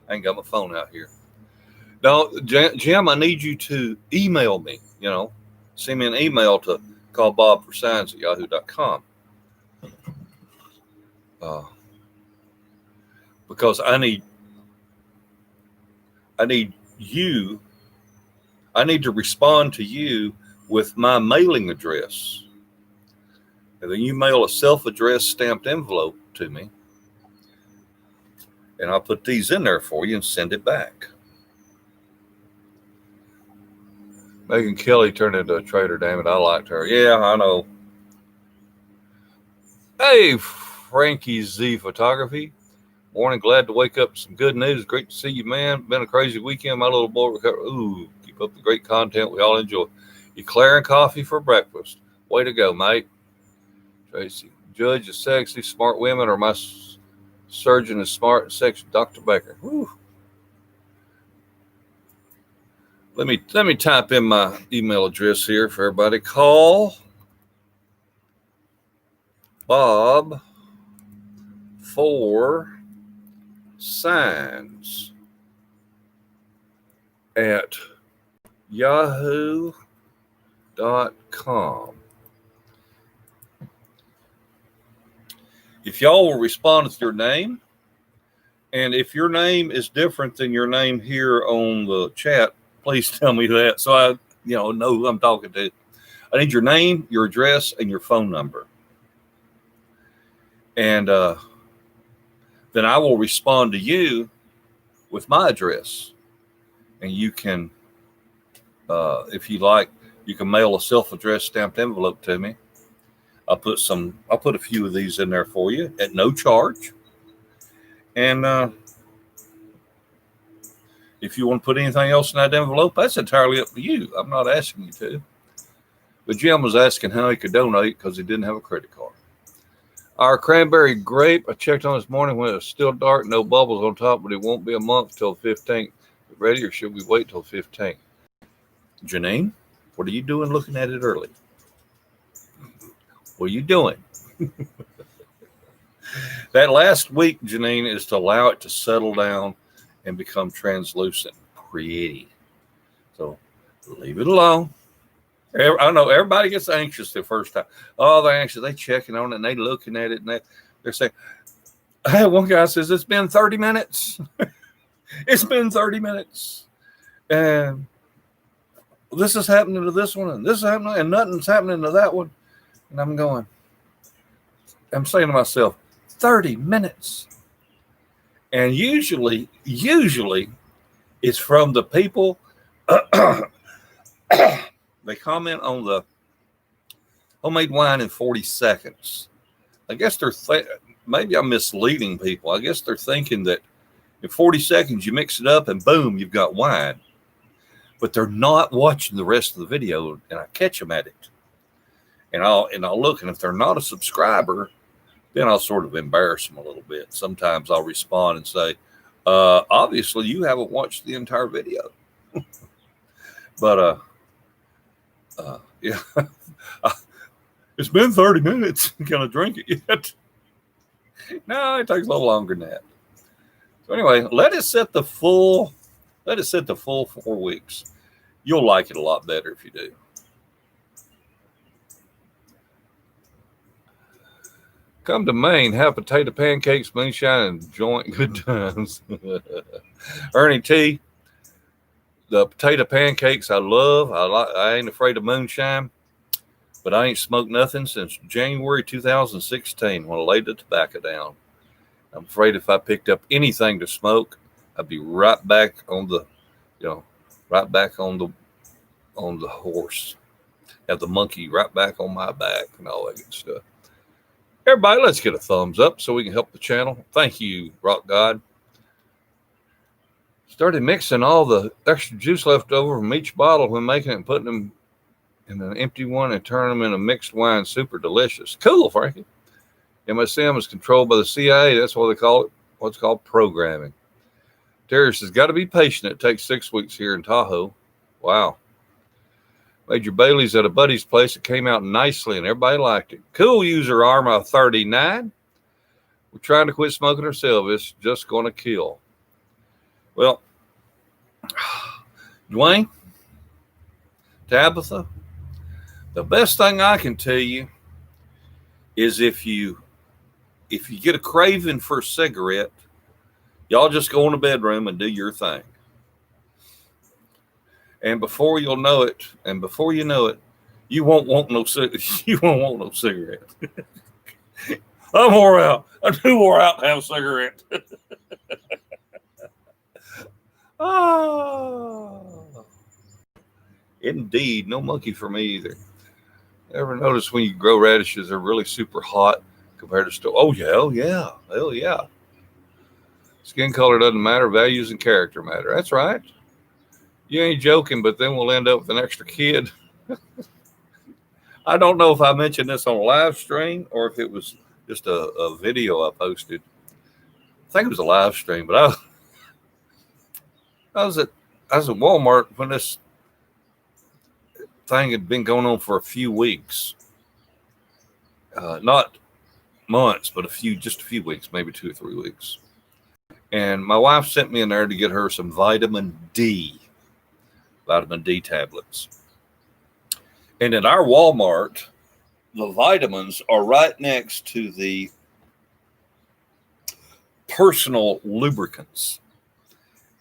I ain't got my phone out here. No, Jim, I need you to email me. Send me an email to CallBobForSigns@yahoo.com. Because I need to respond to you with my mailing address. And then you mail a self-addressed stamped envelope to me. And I'll put these in there for you and send it back. Megan Kelly turned into a traitor, damn it. I liked her. Yeah, I know. Hey, Frankie Z Photography. Morning, glad to wake up to some good news. Great to see you, man. Been a crazy weekend. My little boy recovered. Ooh, keep up the great content we all enjoy. Eclair and coffee for breakfast. Way to go, mate. Tracy. Judge is sexy, smart women, or my surgeon is smart and sexy. Dr. Becker. Woo. Let me type in my email address here for everybody. Call Bob for Signs at yahoo.com. If y'all will respond with your name, and if your name is different than your name here on the chat, please tell me that so I know who I'm talking to. I need your name, your address, and your phone number. And then I will respond to you with my address. And you can, if you like, you can mail a self-addressed stamped envelope to me. I'll put a few of these in there for you at no charge. And if you want to put anything else in that envelope, that's entirely up to you. I'm not asking you to. But Jim was asking how he could donate because he didn't have a credit card. Our cranberry grape, I checked on this morning when it was still dark, no bubbles on top, but it won't be a month till 15th. Ready, or should we wait till 15th? Janine, what are you doing looking at it early? What are you doing? That last week, Janine, is to allow it to settle down and become translucent, pretty. So leave it alone. I know everybody gets anxious the first time. Oh, they're anxious. They checking on it and they looking at it and they're saying, hey, one guy says, it's been 30 minutes. It's been 30 minutes. And this is happening to this one and this is happening and nothing's happening to that one. And I'm saying to myself, 30 minutes. And usually it's from the people. They comment on the homemade wine in 40 seconds. I guess maybe I'm misleading people. I guess they're thinking that in 40 seconds you mix it up and boom, you've got wine. But they're not watching the rest of the video, and I catch them at it. And I'll look, and if they're not a subscriber, then I'll sort of embarrass them a little bit. Sometimes I'll respond and say, obviously you haven't watched the entire video. But yeah, it's been 30 minutes. Can I drink it yet? No, it takes a little longer than that. So anyway, let it set the full 4 weeks. You'll like it a lot better if you do. Come to Maine, have potato pancakes, moonshine, and joint good times. Ernie T, the potato pancakes I love. I ain't afraid of moonshine, but I ain't smoked nothing since January 2016 when I laid the tobacco down. I'm afraid if I picked up anything to smoke, I'd be right back on the, on the horse. Have the monkey right back on my back and all that good stuff. Everybody, let's get a thumbs up so we can help the channel. Thank you, Rock God. Started mixing all the extra juice left over from each bottle when making it and putting them in an empty one and turning them into mixed wine. Super delicious. Cool, Frankie. MSM is controlled by the CIA. That's what they call it. What's called programming. Terrence has got to be patient. It takes 6 weeks here in Tahoe. Wow. Made your Baileys at a buddy's place. It came out nicely and everybody liked it. Cool user Arma 39. We're trying to quit smoking ourselves. It's just going to kill. Well, Dwayne, Tabitha, the best thing I can tell you is if you get a craving for a cigarette, y'all just go in the bedroom and do your thing. And before you know it, you won't want no cigarette. I'm wore out. I'm too wore out to have a cigarette. Indeed, no monkey for me either. Ever notice when you grow radishes, they're really super hot compared to stove? Oh yeah, hell yeah. Skin color doesn't matter. Values and character matter. That's right. You ain't joking, but then we'll end up with an extra kid. I don't know if I mentioned this on a live stream or if it was just a video I posted. I think it was a live stream, but I was at Walmart when this thing had been going on for a few weeks. Not months, but just a few weeks, maybe 2 or 3 weeks. And my wife sent me in there to get her some vitamin D tablets. And at our Walmart, the vitamins are right next to the personal lubricants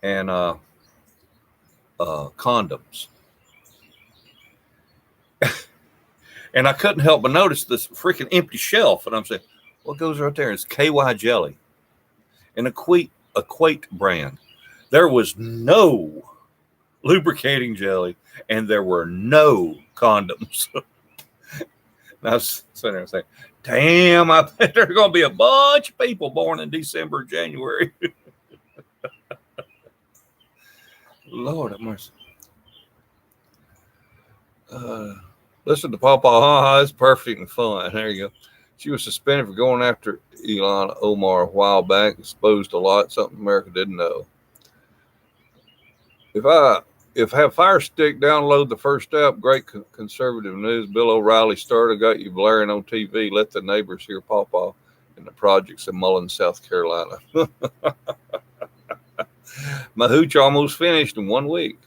and condoms. And I couldn't help but notice this freaking empty shelf. And I'm saying, what goes right there? It's KY jelly, an Equate brand. There was no lubricating jelly, and there were no condoms. And I was sitting there saying, damn, I bet there are going to be a bunch of people born in December, January. Lord have mercy. Listen to PawPaw. It's perfect and fun. There you go. She was suspended for going after Ilhan Omar a while back, exposed a lot, something America didn't know. If have Fire Stick download the first step, great conservative news. Bill O'Reilly started, got you blaring on TV. Let the neighbors hear PawPaw in the projects in Mullins, South Carolina. My hooch almost finished in 1 week.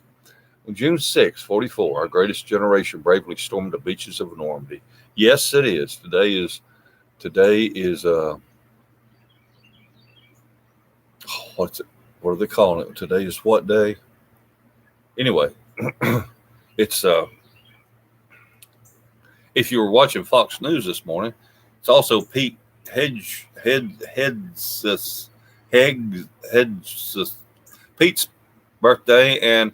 On June 6, 44, our greatest generation bravely stormed the beaches of Normandy. Yes, it is. Today is what's it? What are they calling it? Today is what day? Anyway, it's if you were watching Fox News this morning, it's also Pete Hedges Pete's birthday, and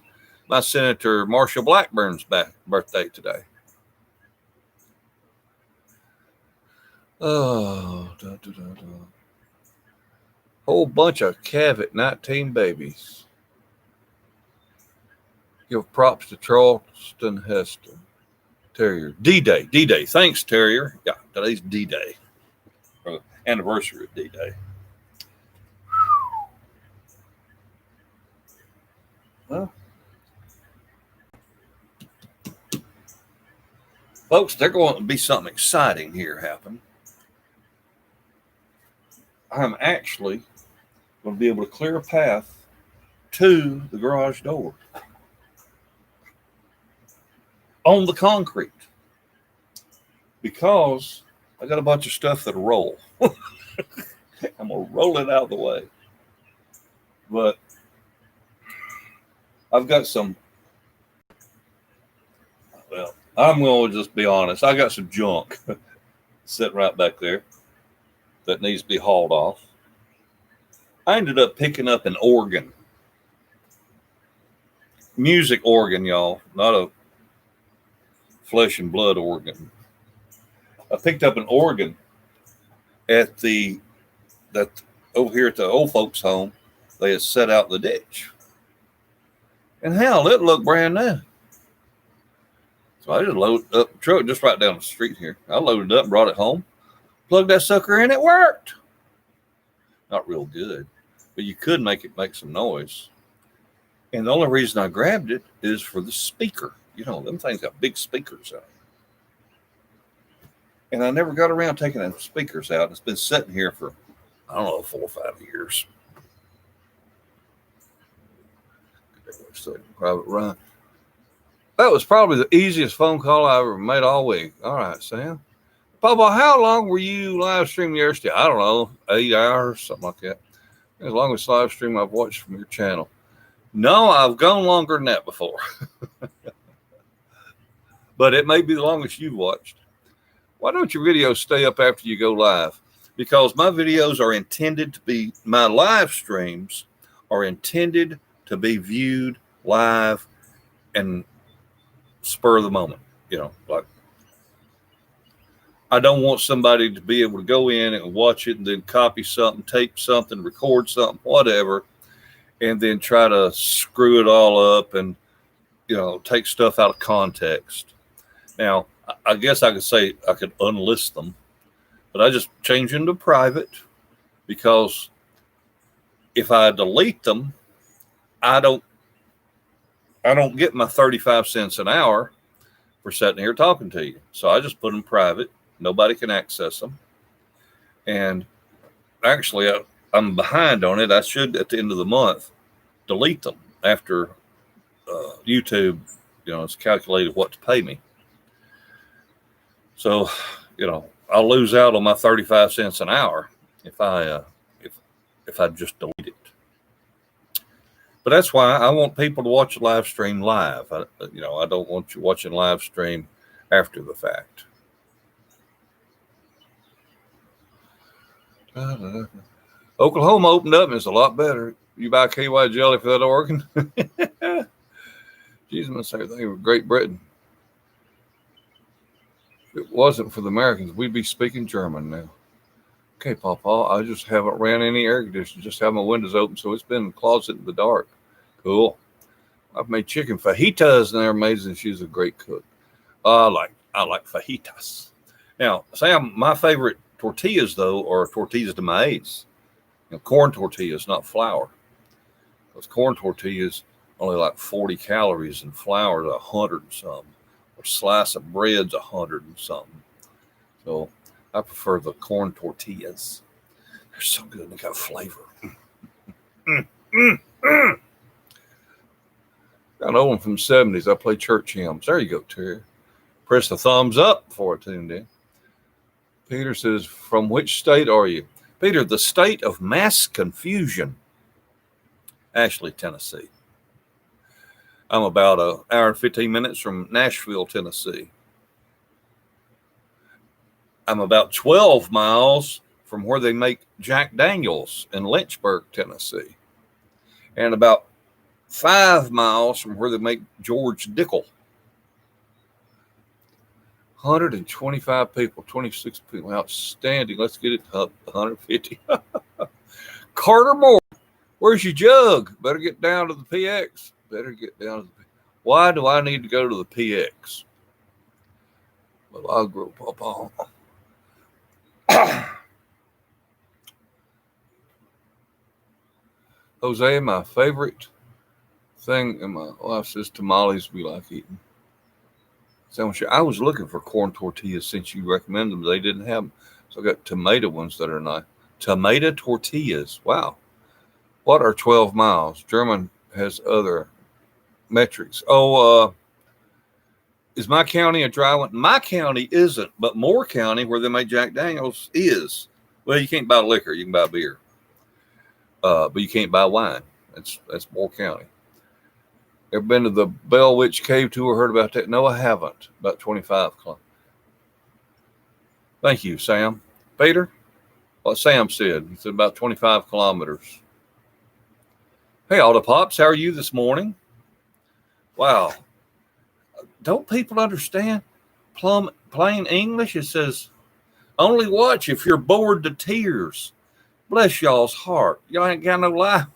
my Senator Marsha Blackburn's birthday today. Oh, whole bunch of Cavett 19 babies. Give props to Charleston Heston. Terrier. D-Day. D-Day. Thanks, Terrier. Yeah, today's D-Day. Anniversary of D-Day. Well, folks, there's going to be something exciting here happen. I'm actually going to be able to clear a path to the garage door on the concrete because I got a bunch of stuff that'll roll. I'm going to roll it out of the way. But I've got some, well, I'm going to just be honest. I got some junk sitting right back there that needs to be hauled off. I ended up picking up an organ. Music organ, y'all, not a flesh and blood organ. I picked up an organ at over here at the old folks' home. They had set out in the ditch. And hell, it looked brand new. So I just loaded up the truck just right down the street here. I loaded it up, brought it home, plugged that sucker in, it worked. Not real good, but you could make it make some noise. And the only reason I grabbed it is for the speaker. You know, them things got big speakers out. And I never got around taking the speakers out. It's been sitting here for, I don't know, 4 or 5 years. Private run. That was probably the easiest phone call I ever made all week. All right, Sam. PawPaw, how long were you live streaming yesterday? I don't know, 8 hours, something like that. As long as live stream I've watched from your channel. No, I've gone longer than that before. But it may be the longest you've watched. Why don't your videos stay up after you go live? Because my videos are intended to be, my live streams are intended to be viewed live and spur of the moment. You know, like, I don't want somebody to be able to go in and watch it and then copy something, tape something, record something, whatever, and then try to screw it all up and, you know, take stuff out of context. Now, I guess I could say I could unlist them, but I just change them to private because if I delete them, I don't get my 35 cents an hour for sitting here talking to you. So I just put them private. Nobody can access them. And actually, I'm behind on it. I should, at the end of the month, delete them after YouTube, you know, it's calculated what to pay me. So, you know, I'll lose out on my 35 cents an hour if I just delete it. But that's why I want people to watch the live stream live. I don't want you watching live stream after the fact. Oklahoma opened up and it's a lot better. You buy KY jelly for that organ? Jesus, I'm going to say everything with Great Britain. If it wasn't for the Americans, we'd be speaking German now. Okay, PawPaw, I just haven't ran any air conditioning. Just have my windows open, so it's been in the closet in the dark. Cool. I've made chicken fajitas, and they're amazing. She's a great cook. I like fajitas. Now, Sam, my favorite tortillas, though, are tortillas de maíz. You know, corn tortillas, not flour. Those corn tortillas only like 40 calories, and flour is 100 and something. Or slice of bread's 100 and something. So I prefer the corn tortillas. They're so good. They got flavor. Got an old one from the 70s. I play church hymns. There you go, Terry. Press the thumbs up before I tuned in. Peter says, from which state are you? Peter, the state of mass confusion. Asheville, Tennessee. I'm about an hour and 15 minutes from Nashville, Tennessee. I'm about 12 miles from where they make Jack Daniels in Lynchburg, Tennessee, and about 5 miles from where they make George Dickel. 125 people, 26 people, outstanding. Let's get it up 150. Carter Moore, where's your jug? Better get down to the PX. Better get down to the PX. Why do I need to go to the PX? Well, I'll grow PawPaw. Jose, my favorite thing in my life says tamales we like eating. Sandwich. I was looking for corn tortillas since you recommended them. They didn't have them. So I got tomato ones that are nice. Tomato tortillas. Wow. What are 12 miles? German has other metrics. Oh, is my county a dry one? My county isn't, but Moore County, where they make Jack Daniels, is. Well, you can't buy liquor. You can buy beer. But you can't buy wine. That's Moore County. Ever been to the Bell Witch Cave tour? Heard about that? No, I haven't. About 25 kilometers. Thank you, Sam. Peter? What Sam said. He said about 25 kilometers. Hey, Autopops, how are you this morning? Wow. Don't people understand plain English? It says, only watch if you're bored to tears. Bless y'all's heart. Y'all ain't got no life.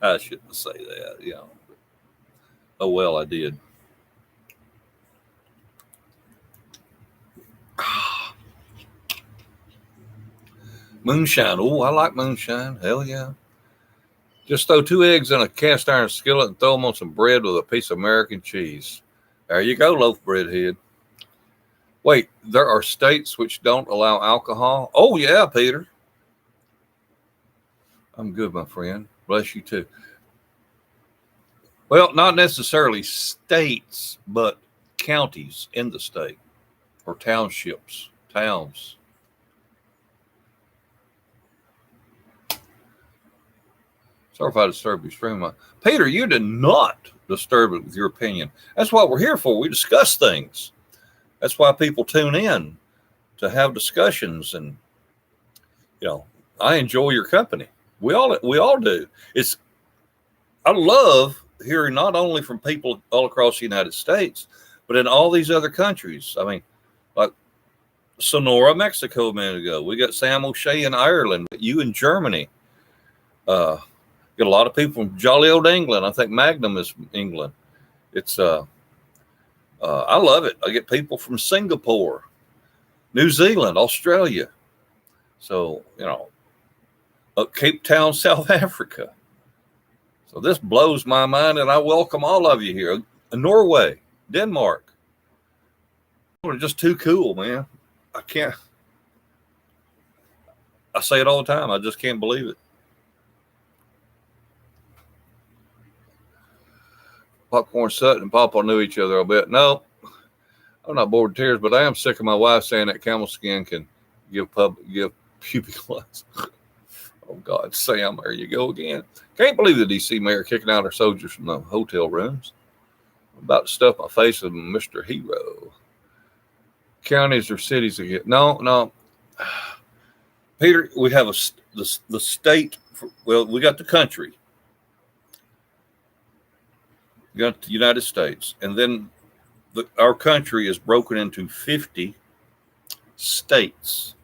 I shouldn't say that, you know. Oh, well, I did. Moonshine. Oh, I like moonshine. Hell yeah. Just throw 2 eggs in a cast iron skillet and throw them on some bread with a piece of American cheese. There you go, loaf bread head. Wait, there are states which don't allow alcohol? Oh, yeah, Peter. I'm good, my friend. Bless you, too. Well, not necessarily states, but counties in the state or townships, towns. Sorry if I disturbed your stream. Peter, you did not disturb it with your opinion. That's what we're here for. We discuss things. That's why people tune in to have discussions. And, you know, I enjoy your company. We all do. I love hearing not only from people all across the United States, but in all these other countries. I mean, like Sonora, Mexico a minute ago. We got Sam O'Shea in Ireland, you in Germany. Get a lot of people from jolly old England. I think Magnum is from England. It's I love it. I get people from Singapore, New Zealand, Australia. So, you know, Cape Town, South Africa. So this blows my mind, and I welcome all of you here. Norway, Denmark. They're just too cool, man. I say it all the time. I just can't believe it. Popcorn Sutton and PawPaw knew each other, I'll bet. No, I'm not bored to tears, but I am sick of my wife saying that camel skin can give pubic lice. Oh, God, Sam, there you go again. Can't believe the D.C. mayor kicking out our soldiers from the hotel rooms. I'm about to stuff my face with Mr. Hero. Counties or cities again. No. Peter, we have the state. We got the country. We got the United States. And then our country is broken into 50 states.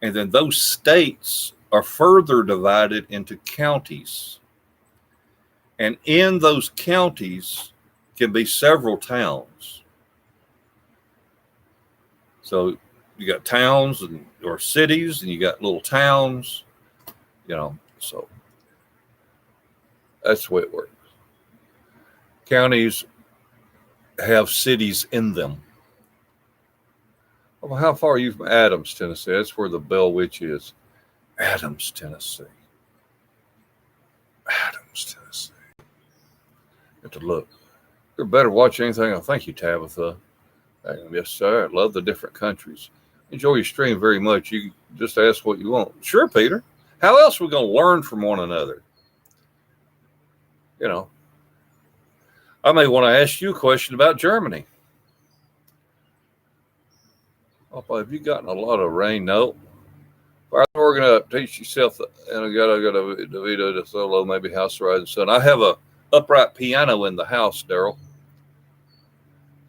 And then those states are further divided into counties. And in those counties can be several towns. So you got towns or cities, and you got little towns, you know, so that's the way it works. Counties have cities in them. Well, how far are you from Adams, Tennessee? That's where the Bell Witch is. Adams, Tennessee. Adams, Tennessee. Have to look. You're better watch anything. Oh, thank you, Tabitha. Yes, sir. I love the different countries. Enjoy your stream very much. You just ask what you want. Sure, Peter. How else are we going to learn from one another? You know, I may want to ask you a question about Germany. Papa, have you gotten a lot of rain? No. Fire the organ up, teach yourself, and I got a DeVito to solo, maybe house riding son. I have a upright piano in the house, Daryl.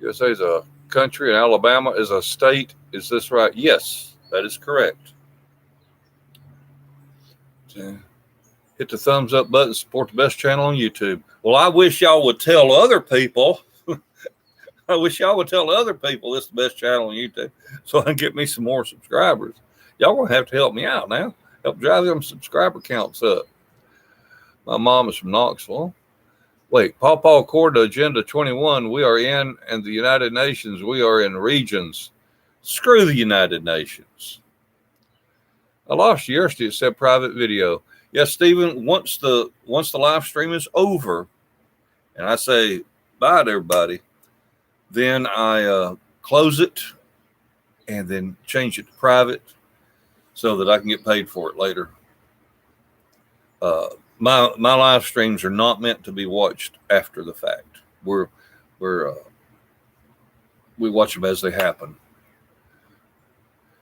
USA is a country and Alabama is a state. Is this right? Yes, that is correct. Hit the thumbs up button, support the best channel on YouTube. Well, I wish y'all would tell other people. I wish y'all would tell other people this is the best channel on YouTube so I can get me some more subscribers. Y'all going to have to help me out now. Help drive them subscriber counts up. My mom is from Knoxville. Wait, PawPaw Accord to Agenda 21, we are in, and the United Nations, we are in regions. Screw the United Nations. I lost you yesterday. It said private video. Yes, Stephen, once the live stream is over, and I say bye to everybody, then I close it and then change it to private so that I can get paid for it later. My live streams are not meant to be watched after the fact. We watch them as they happen.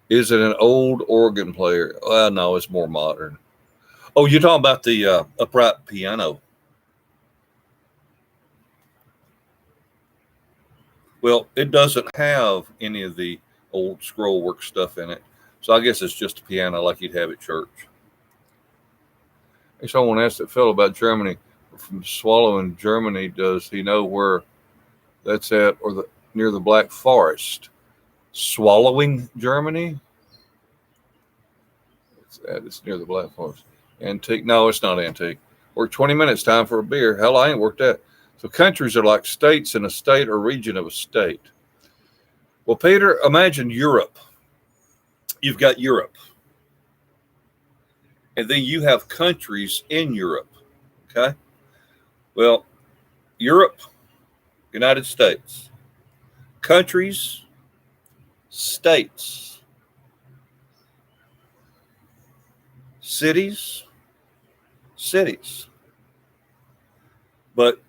Is it an old organ player? No, it's more modern. Oh, you're talking about the upright piano. Well, it doesn't have any of the old scroll work stuff in it. So I guess it's just a piano like you'd have at church. Someone asked that fellow about Germany. From Swallowing Germany, does he know where that's at or near the Black Forest? Swallowing Germany? It's near the Black Forest. Antique? No, it's not antique. Work 20 minutes, time for a beer. Hell, I ain't worked that. So countries are like states in a state or region of a state. Well, Peter, imagine Europe. You've got Europe. And then you have countries in Europe. Okay? Well, Europe, United States. Countries, states. Cities. But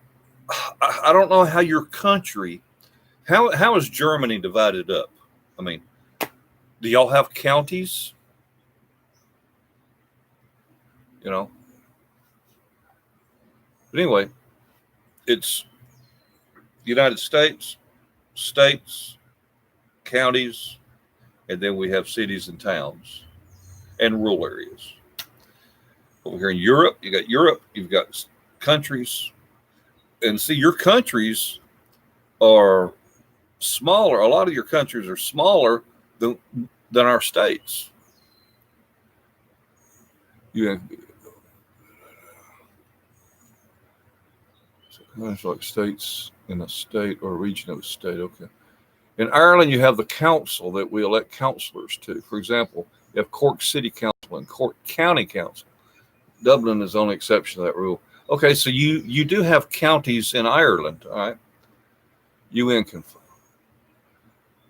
I don't know how your country, how is Germany divided up? I mean, do y'all have counties? You know? But anyway, it's United States, states, counties, and then we have cities and towns and rural areas. Over here in Europe, you've got countries. And see, your countries are smaller. A lot of your countries are smaller than our states. You have like states in a state or a region of a state. Okay. In Ireland, you have the council that we elect councillors to. For example, you have Cork City Council and Cork County Council. Dublin is the only exception to that rule. Okay, so you do have counties in Ireland, all right? UN confirm.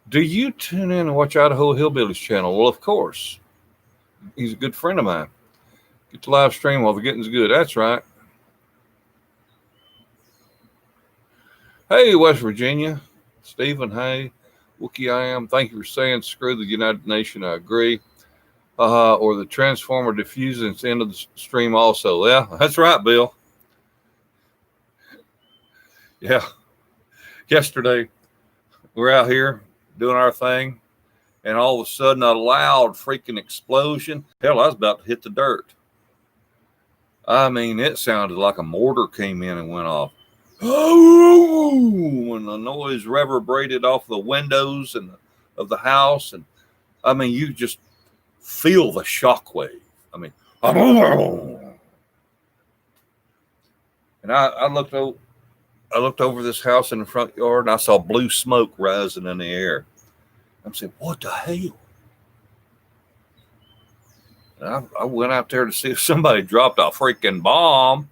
Do you tune in and watch Idaho Hillbillies channel? Well, of course. He's a good friend of mine. Get the live stream while the getting's good. That's right. Hey, West Virginia. Stephen, hey. Wookie I am. Thank you for saying screw the United Nations. I agree. Or the transformer diffusing its end of the stream also. Yeah, that's right, Bill. Yeah. Yesterday, we're out here doing our thing, and all of a sudden, a loud freaking explosion. Hell, I was about to hit the dirt. I mean, it sounded like a mortar came in and went off. Oh, when the noise reverberated off the windows and of the house, and I mean, you just feel the shockwave. I mean, and I looked over this house in the front yard, and I saw blue smoke rising in the air. I'm saying, what the hell? And I went out there to see if somebody dropped a freaking bomb.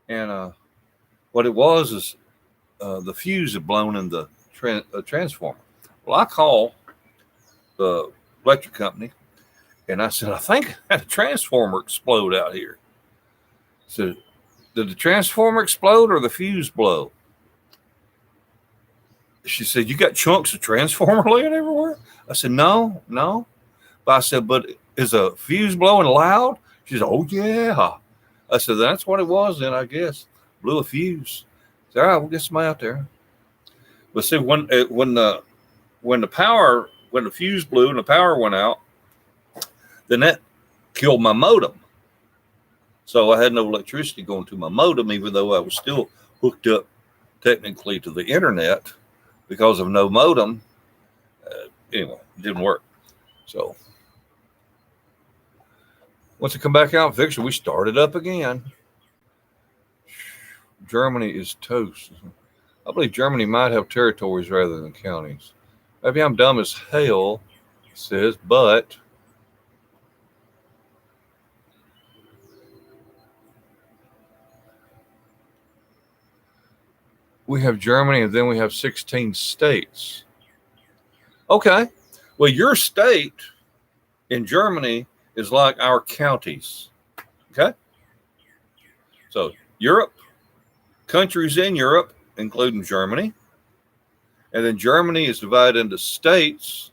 And what it was is the fuse had blown in the transformer. Well, I called the electric company, and I said, I think I had a transformer explode out here. So, did the transformer explode or the fuse blow? She said, you got chunks of transformer laying everywhere? I said, no, no. But I said, but is a fuse blowing loud? She said, oh, yeah. I said, that's what it was then, I guess. Blew a fuse. I said, all right, we'll get somebody out there. But see, when the fuse blew and the power went out, then that killed my modem. So I had no electricity going to my modem, even though I was still hooked up technically to the internet because of no modem. Anyway, it didn't work. So once it come back out and fixed it, we started up again. Germany is toast. I believe Germany might have territories rather than counties. Maybe I'm dumb as hell, it says, but we have Germany and then we have 16 states. Okay. Well, your state in Germany is like our counties. Okay. So Europe, countries in Europe, including Germany. And then Germany is divided into states.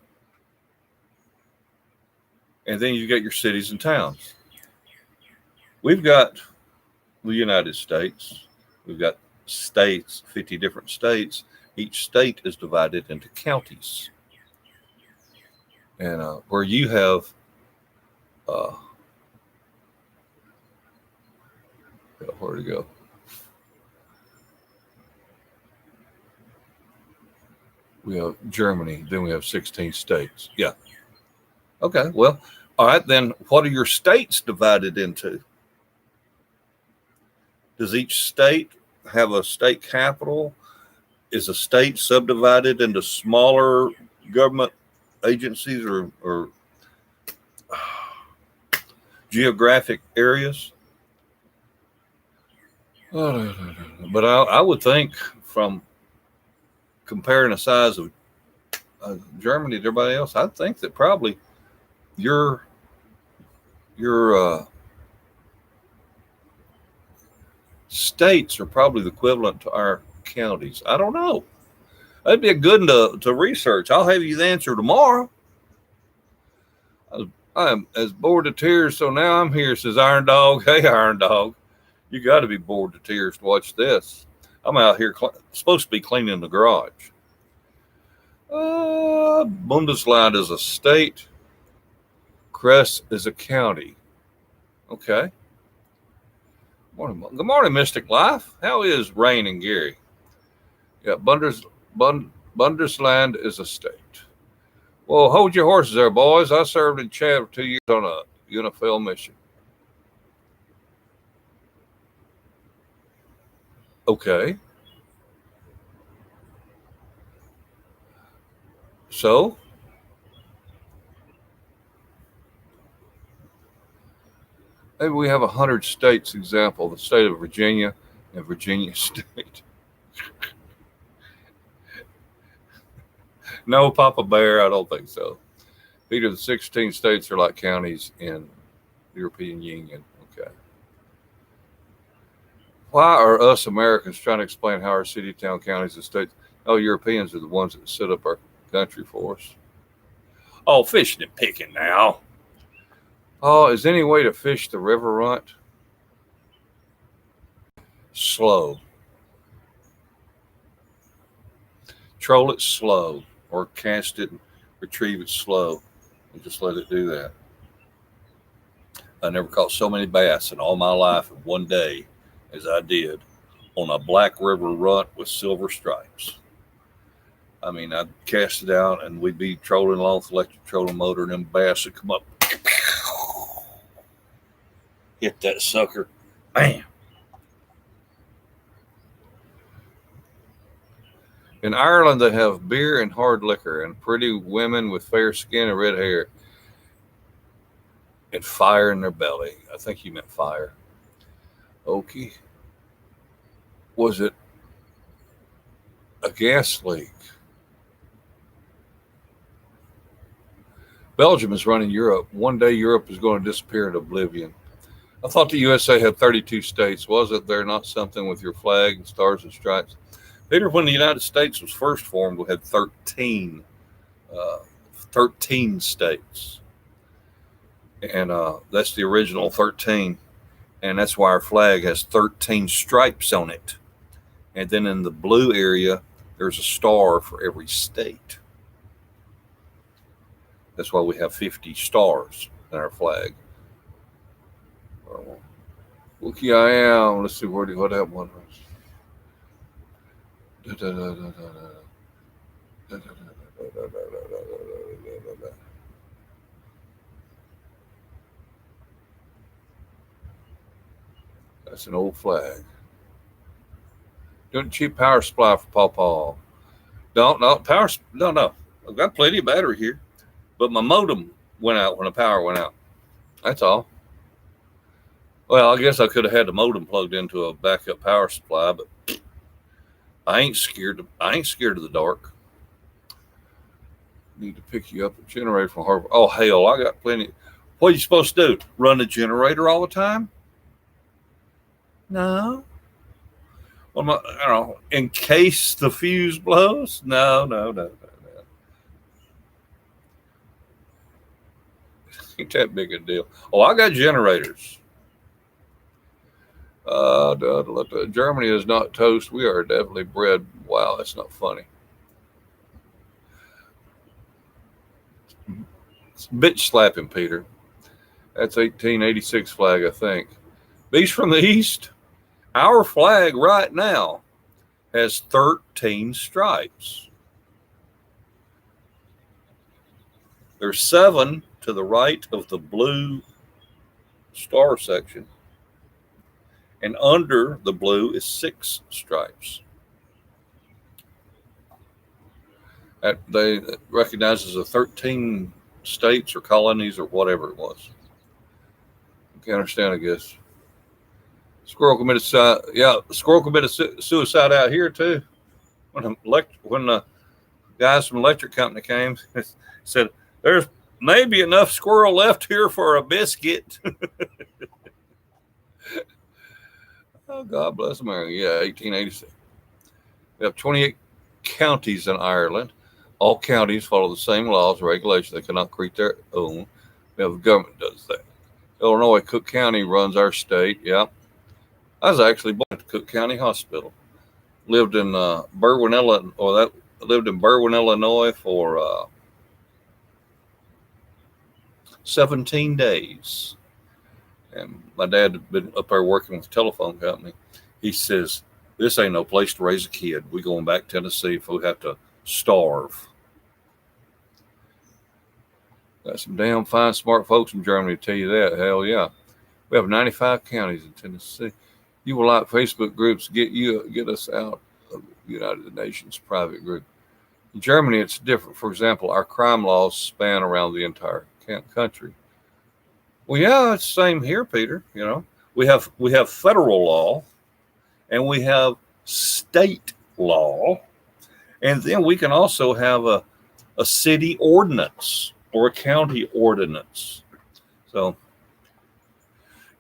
And then you get your cities and towns. We've got the United States. We've got states, 50 different states. Each state is divided into counties. And where you have where to go? We have Germany, then we have 16 states. Yeah. Okay, well, all right, then what are your states divided into? Does each state have a state capital? Is a state subdivided into smaller government agencies or geographic areas? But I would think from comparing the size of Germany to everybody else, I think that probably your states are probably the equivalent to our counties. I don't know. That'd be a good one to research. I'll have you the answer tomorrow. I'm as bored to tears, so now I'm here, says Iron Dog. Hey, Iron Dog, you got to be bored to tears to watch this. I'm out here supposed to be cleaning the garage. Bundesland is a state. Kress is a county. Okay. Good morning, Mystic Life. How is Rain and Gary? Yeah, Bundesland is a state. Well, hold your horses there, boys. I served in Chad for 2 years on a UNIFIL mission. Okay. So, maybe we have 100 states example, the state of Virginia and Virginia State. No, Papa Bear, I don't think so. Peter, the 16 states are like counties in the European Union. Okay. Why are us Americans trying to explain how our city, town, counties, and states? Oh, Europeans are the ones that set up our country for us. Oh, fishing and picking now. Oh, is there any way to fish the river runt? Slow. Troll it slow, or cast it and retrieve it slow, and just let it do that. I never caught so many bass in all my life in one day as I did on a black river runt with silver stripes. I mean, I'd cast it out and we'd be trolling along with the electric trolling motor, and then bass would come up, hit that sucker, bam. In Ireland, they have beer and hard liquor and pretty women with fair skin and red hair and fire in their belly. I think you meant fire. Okay. Was it a gas leak? Belgium is running Europe. One day Europe is going to disappear into oblivion. I thought the USA had 32 states. Wasn't there not something with your flag and stars and stripes? Peter, when the United States was first formed, we had 13 13 states. And that's the original 13. And that's why our flag has 13 stripes on it. And then in the blue area, there's a star for every state. That's why we have 50 stars in our flag. Okay, I am. Let's see what that one was. That's an old flag. Doing a cheap power supply for PawPaw. No. I've got plenty of battery here, but my modem went out when the power went out. That's all. Well, I guess I could have had the modem plugged into a backup power supply, but I ain't scared. I ain't scared of the dark. Need to pick you up a generator from Harvard. Oh hell, I got plenty. What are you supposed to do? Run a generator all the time? No. Well, in case the fuse blows? No. Ain't that big a deal. Oh, I got generators. Germany is not toast. We are definitely bread. Wow, that's not funny. It's bitch slapping, Peter. That's 1886 flag, I think. Beast from the East. Our flag right now has 13 stripes. There's 7 to the right of the blue star section. And under the blue is 6 stripes. They recognize as a 13 states or colonies or whatever it was. You can understand, I guess. Squirrel committed suicide out here too. When the guys from electric company came, said there's maybe enough squirrel left here for a biscuit. Oh, God bless America. Yeah, 1886. We have 28 counties in Ireland. All counties follow the same laws and regulations. They cannot create their own. We have a government that does that. Illinois, Cook County runs our state. Yeah. I was actually born at Cook County Hospital. Lived in Berwyn, Illinois for 17 days. And my dad had been up there working with a telephone company. He says, this ain't no place to raise a kid. We going back to Tennessee if we have to starve. Got some damn fine, smart folks in Germany to tell you that. Hell yeah. We have 95 counties in Tennessee. You will like Facebook groups get us out of the United Nations private group. In Germany, it's different. For example, our crime laws span around the entire country. Well, yeah, it's the same here, Peter. You know, we have federal law, and we have state law, and then we can also have a city ordinance or a county ordinance. So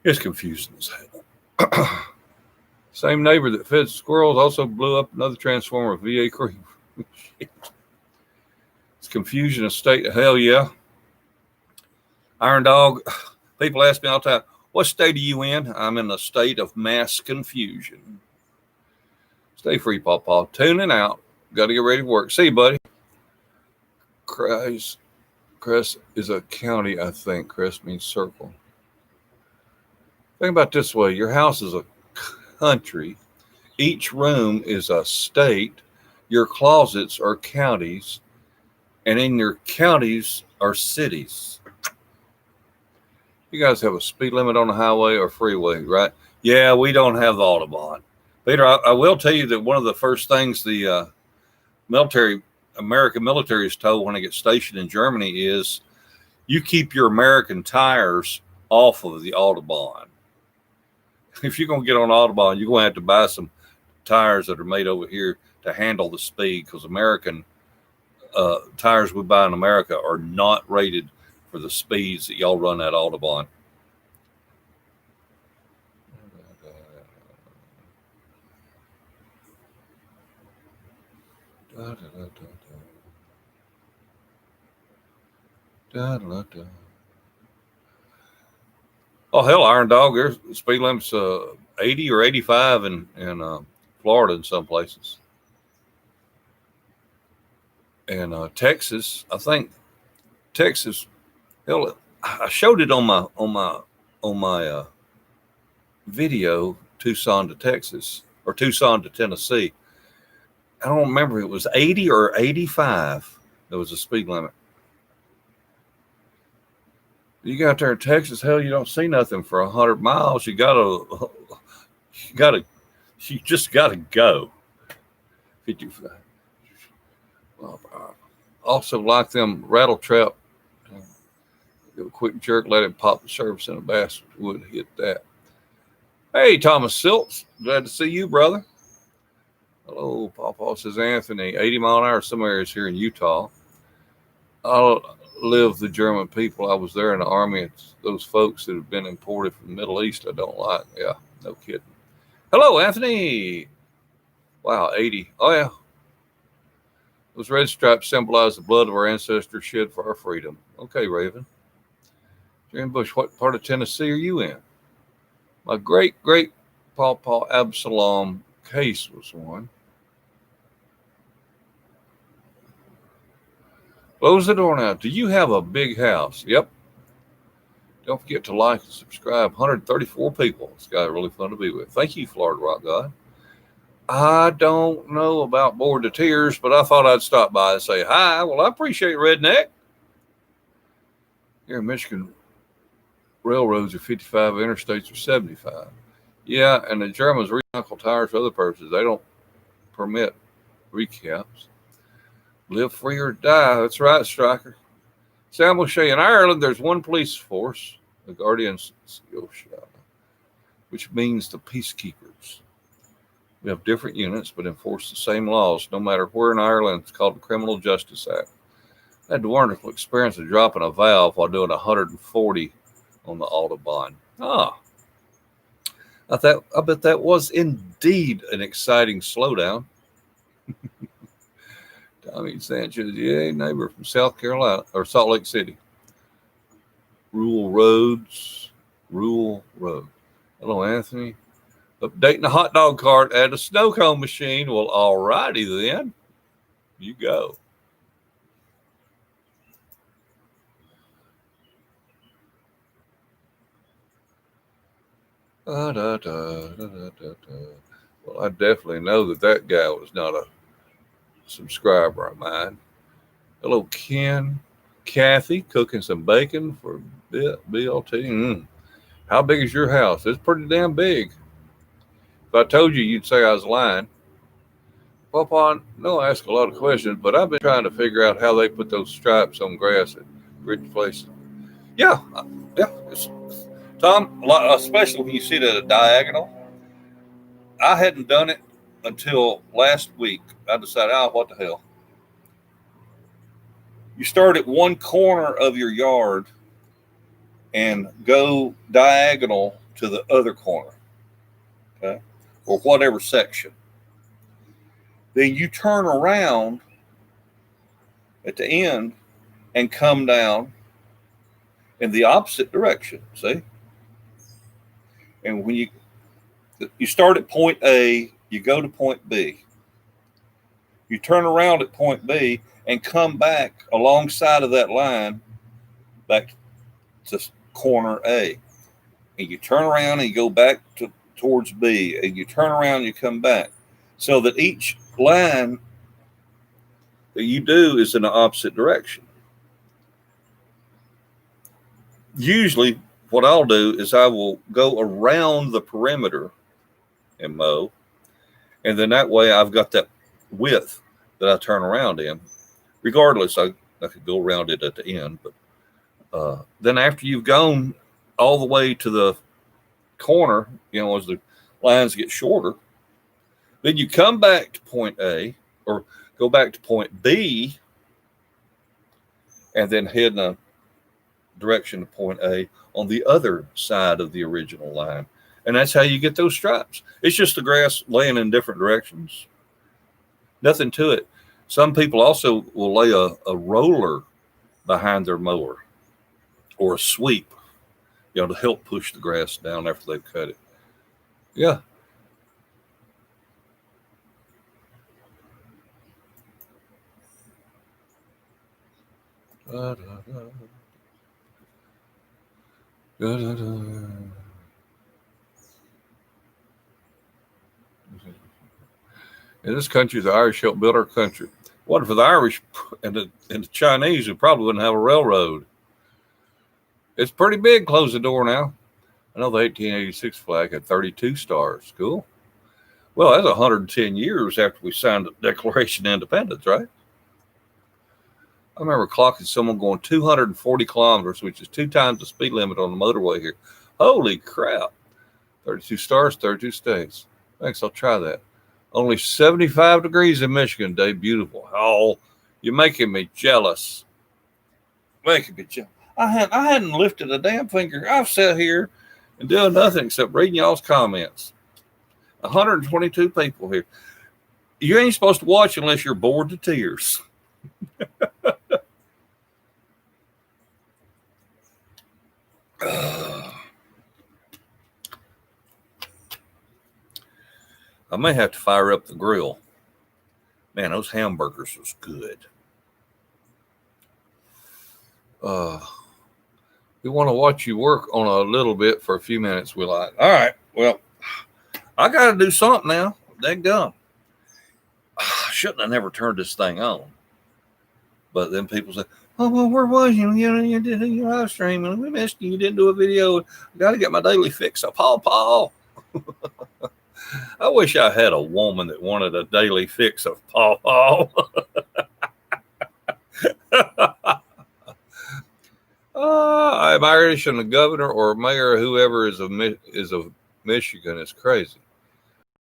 it's confusing as hell. Same neighbor that fed squirrels also blew up another transformer of VA cream. It's confusion of state. Hell yeah. Iron Dog. People ask me all the time, what state are you in? I'm in a state of mass confusion. Stay free, PawPaw. Tuning out. Got to get ready to work. See you, buddy. Crest is a county, I think. Crest means circle. Think about it this way. Your house is a country. Each room is a state. Your closets are counties. And in your counties are cities. You guys have a speed limit on the highway or freeway, right? Yeah, we don't have the Autobahn. Peter, I will tell you that one of the first things the American military is told when they get stationed in Germany is you keep your American tires off of the Autobahn. If you're going to get on Autobahn, you're going to have to buy some tires that are made over here to handle the speed, because American tires we buy in America are not rated for the speeds that y'all run that Autobahn. Da, da, da. Oh hell, Iron Dog. There's speed limits 80 or 85 in Florida in some places, and Texas. I think Texas. Hell, I showed it on my video. Tucson to Texas or Tucson to Tennessee. I don't remember if it was 80 or 85. There was a speed limit. You got there in Texas, hell, you don't see nothing for 100 miles. You just gotta go. 55. Also, like them rattle trap, do a quick jerk, let it pop the surface in a basket. Would hit that. Hey, Thomas Silts, glad to see you, brother. Hello, PawPaw, says Anthony. 80 mile an hour some areas here in Utah. I live the German people. I was there in the army. It's those folks that have been imported from the Middle East I don't like. Yeah, no kidding. Hello, Anthony. Wow, 80. Oh, yeah. Those red stripes symbolize the blood of our ancestors shed for our freedom. Okay, Raven. Jim Bush, what part of Tennessee are you in? My great PawPaw Absalom Case was one. Close the door now. Do you have a big house? Yep. Don't forget to like and subscribe. 134 people. This guy really fun to be with. Thank you, Florida Rock God. I don't know about Bored to Tears, but I thought I'd stop by and say hi. Well, I appreciate Redneck. Here in Michigan, railroads are 55, interstates are 75. Yeah, and the Germans recycle tires for other purposes. They don't permit recaps. Live free or die. That's right, Striker. Sam O'Shea, in Ireland, there's one police force, the Guardians, which means the peacekeepers. We have different units, but enforce the same laws, no matter where in Ireland. It's called the Criminal Justice Act. I had the wonderful experience of dropping a valve while doing 140 on the Autobahn. I bet that was indeed an exciting slowdown. Tommy Sanchez, yeah, neighbor from South Carolina or Salt Lake City. Rural road. Hello, Anthony. Updating the hot dog cart at a snow cone machine. Well, all righty then. You go. Well, I definitely know that guy was not a subscriber of mine. Hello, Ken. Kathy, cooking some bacon for BLT. How big is your house? It's pretty damn big. If I told you, you'd say I was lying. PawPaw, no, I ask a lot of questions, but I've been trying to figure out how they put those stripes on grass at rich places. Yeah. Tom, especially when you see it at a diagonal. I hadn't done it until last week. I decided, what the hell. You start at one corner of your yard and go diagonal to the other corner, okay, or whatever section. Then you turn around at the end and come down in the opposite direction, see? And when you start at point A, you go to point B. You turn around at point B and come back alongside of that line back to corner A. And you turn around and you go back towards B. And you turn around and you come back. So that each line that you do is in the opposite direction. Usually what I'll do is I will go around the perimeter and mow. And then that way I've got that width that I turn around in. Regardless, I could go around it at the end. But then after you've gone all the way to the corner, as the lines get shorter, then you come back to point A or go back to point B and then head in a direction to point A on the other side of the original line. And that's how you get those stripes. It's just the grass laying in different directions. Nothing to it. Some people also will lay a roller behind their mower, or a sweep, to help push the grass down after they've cut it. Yeah. Da, da, da. Da, da, da. In this country, the Irish helped build our country. What for the Irish and the Chinese, who probably wouldn't have a railroad? It's pretty big. Close the door now. I know the 1886 flag had 32 stars. Cool. Well, that's 110 years after we signed the Declaration of Independence, right? I remember clocking someone going 240 kilometers, which is 2 times the speed limit on the motorway here. Holy crap. 32 stars, 32 states. Thanks, I'll try that. Only 75 degrees in Michigan today. Beautiful. Oh, you're making me jealous. Making me jealous. I hadn't lifted a damn finger. I've sat here and done nothing except reading y'all's comments. 122 people here. You ain't supposed to watch unless you're bored to tears. I may have to fire up the grill. Man, those hamburgers was good. We want to watch you work on a little bit for a few minutes, will I? All right. Well, I got to do something now. Dadgum. Shouldn't have never turned this thing on. But then people say, oh, well, where was you? You did your live stream and we missed you. You didn't do a video. I got to get my daily fix of PawPaw. I wish I had a woman that wanted a daily fix of PawPaw. I'm Irish, and the governor or mayor or whoever is of Michigan is crazy.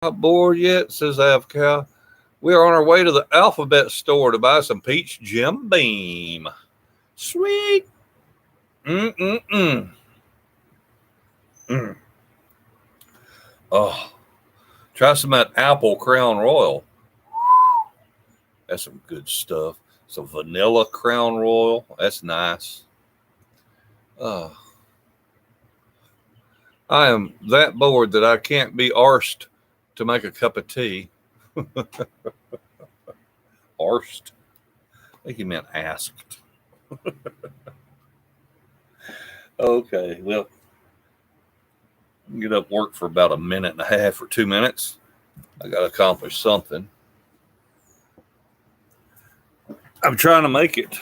Not bored yet, says Avcow. We are on our way to the Alphabet store to buy some peach Jim Beam. Sweet. Oh, try some of that apple Crown Royal. That's some good stuff. Some vanilla Crown Royal. That's nice. I am that bored that I can't be arsed to make a cup of tea. Arsed? I think he meant asked. Okay, well, get up work for about a minute and a half or 2 minutes. I got to accomplish something. I'm trying to make it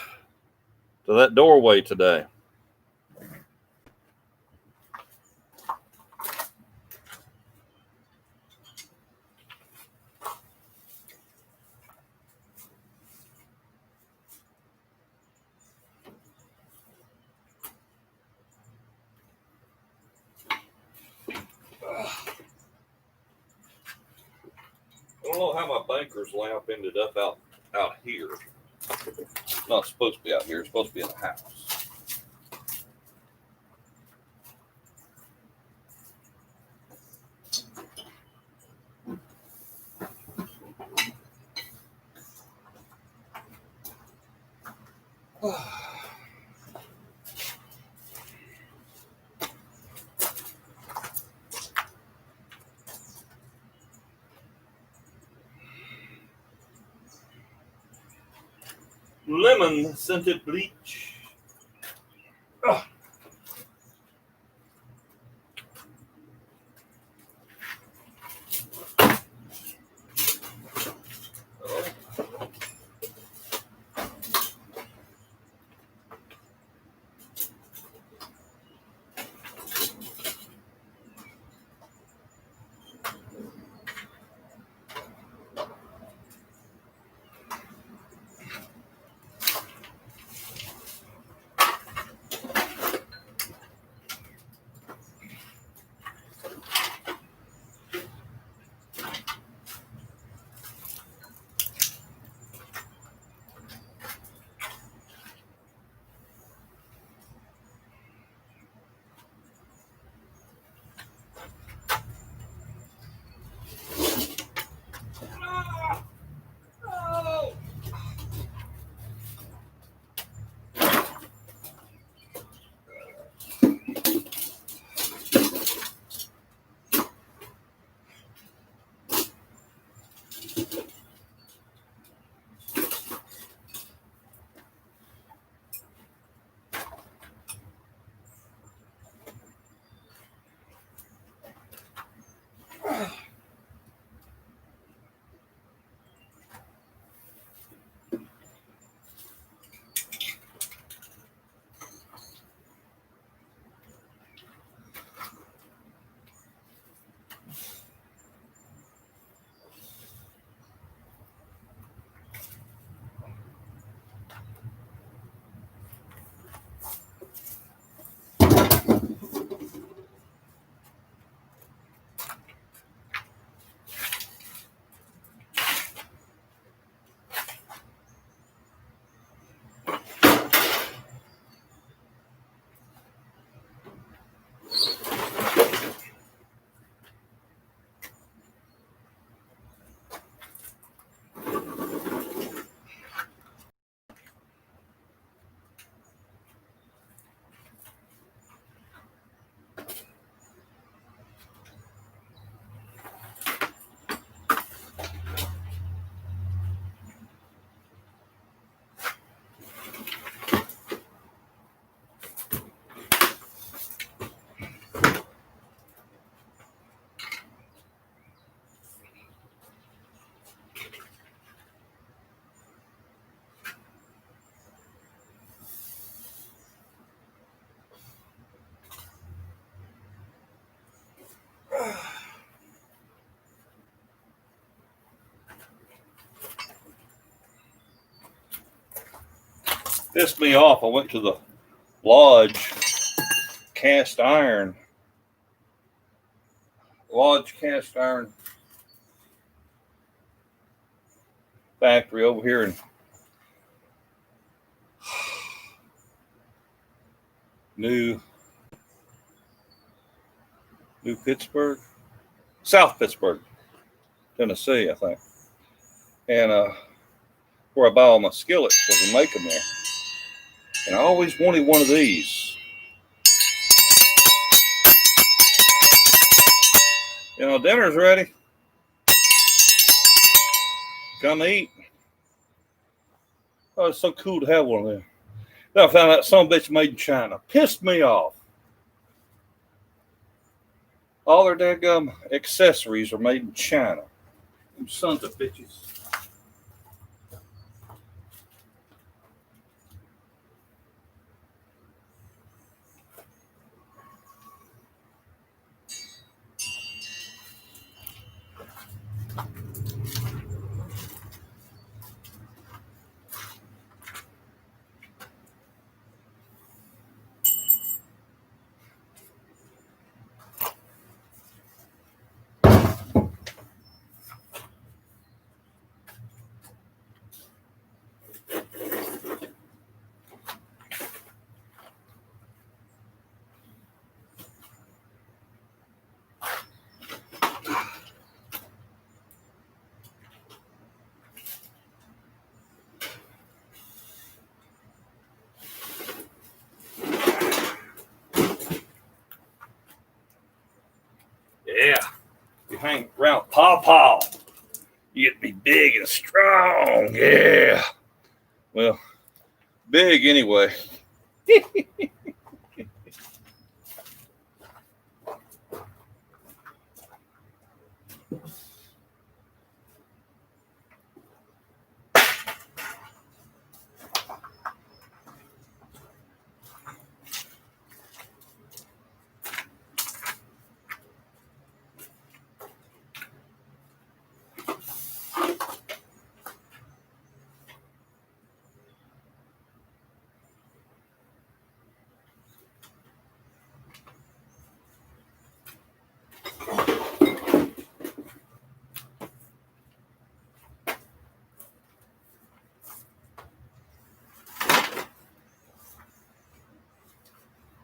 to that doorway today. I don't know how my banker's lamp ended up out here. It's not supposed to be out here. It's supposed to be in the house. Lemon scented bleach. Oh. Pissed me off. I went to the Lodge cast iron factory over here in New Pittsburgh, South Pittsburgh, Tennessee, I think. And where I buy all my skillets because we make them there. And I always wanted one of these. You know, dinner's ready. Come eat. Oh, it's so cool to have one of them. Then I found out some bitch made in China. Pissed me off. All their daggum accessories are made in China. Them sons of bitches. Yeah, you hang around PawPaw, you get to be big and strong. Yeah. Well, big anyway.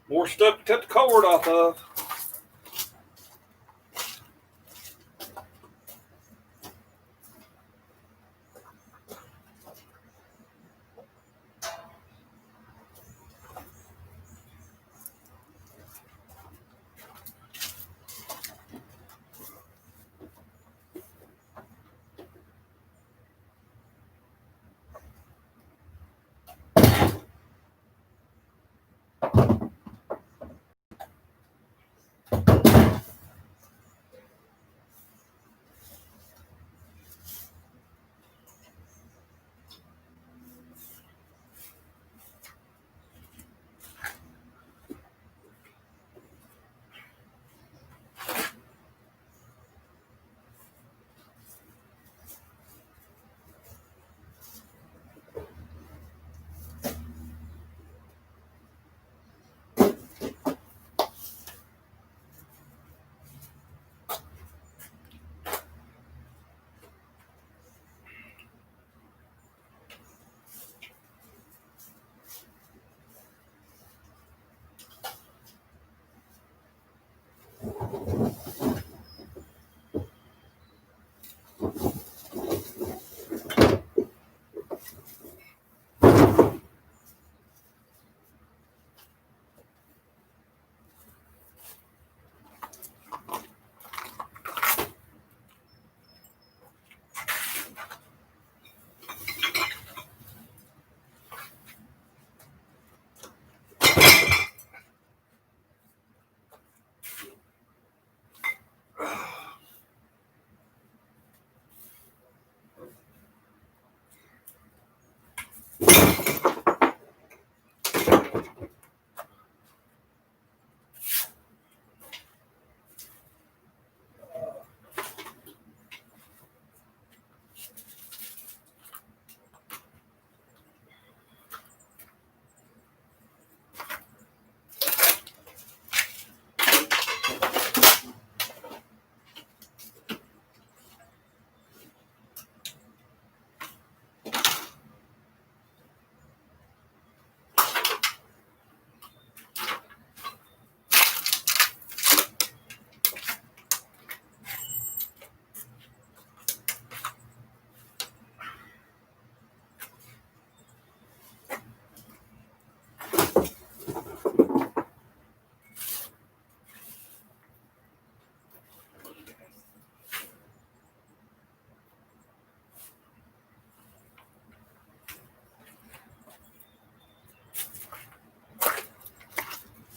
More stuff to cut the cord off of.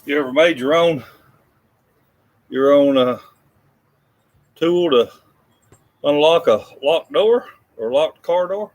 You ever made your own tool to unlock a locked door or locked car door?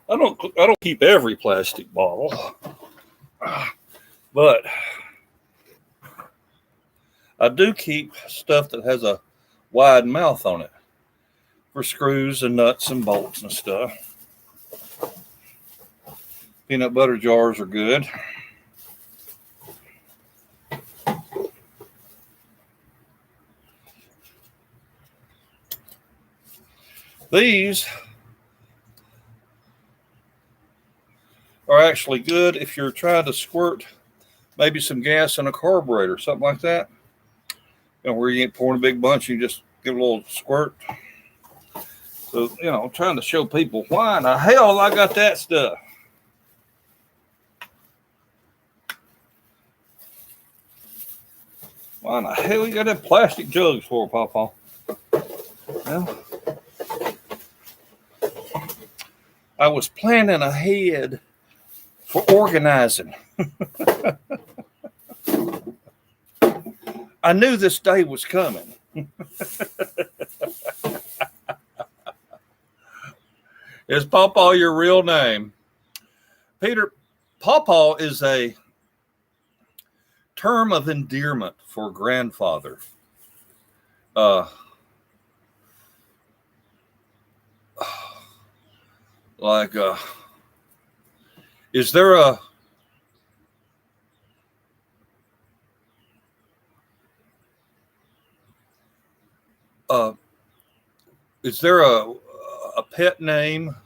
I don't keep every plastic bottle, but I do keep stuff that has a wide mouth on it for screws and nuts and bolts and stuff. Peanut butter jars are good. These are actually good if you're trying to squirt maybe some gas in a carburetor, something like that. Where you ain't pouring a big bunch, you just give a little squirt. So, I'm trying to show people why in the hell I got that stuff. Why in the hell you got that plastic jugs for, PawPaw? Well, I was planning ahead for organizing. I knew this day was coming. Is PawPaw your real name? Peter, PawPaw is a term of endearment for grandfather. Is there Is there a pet name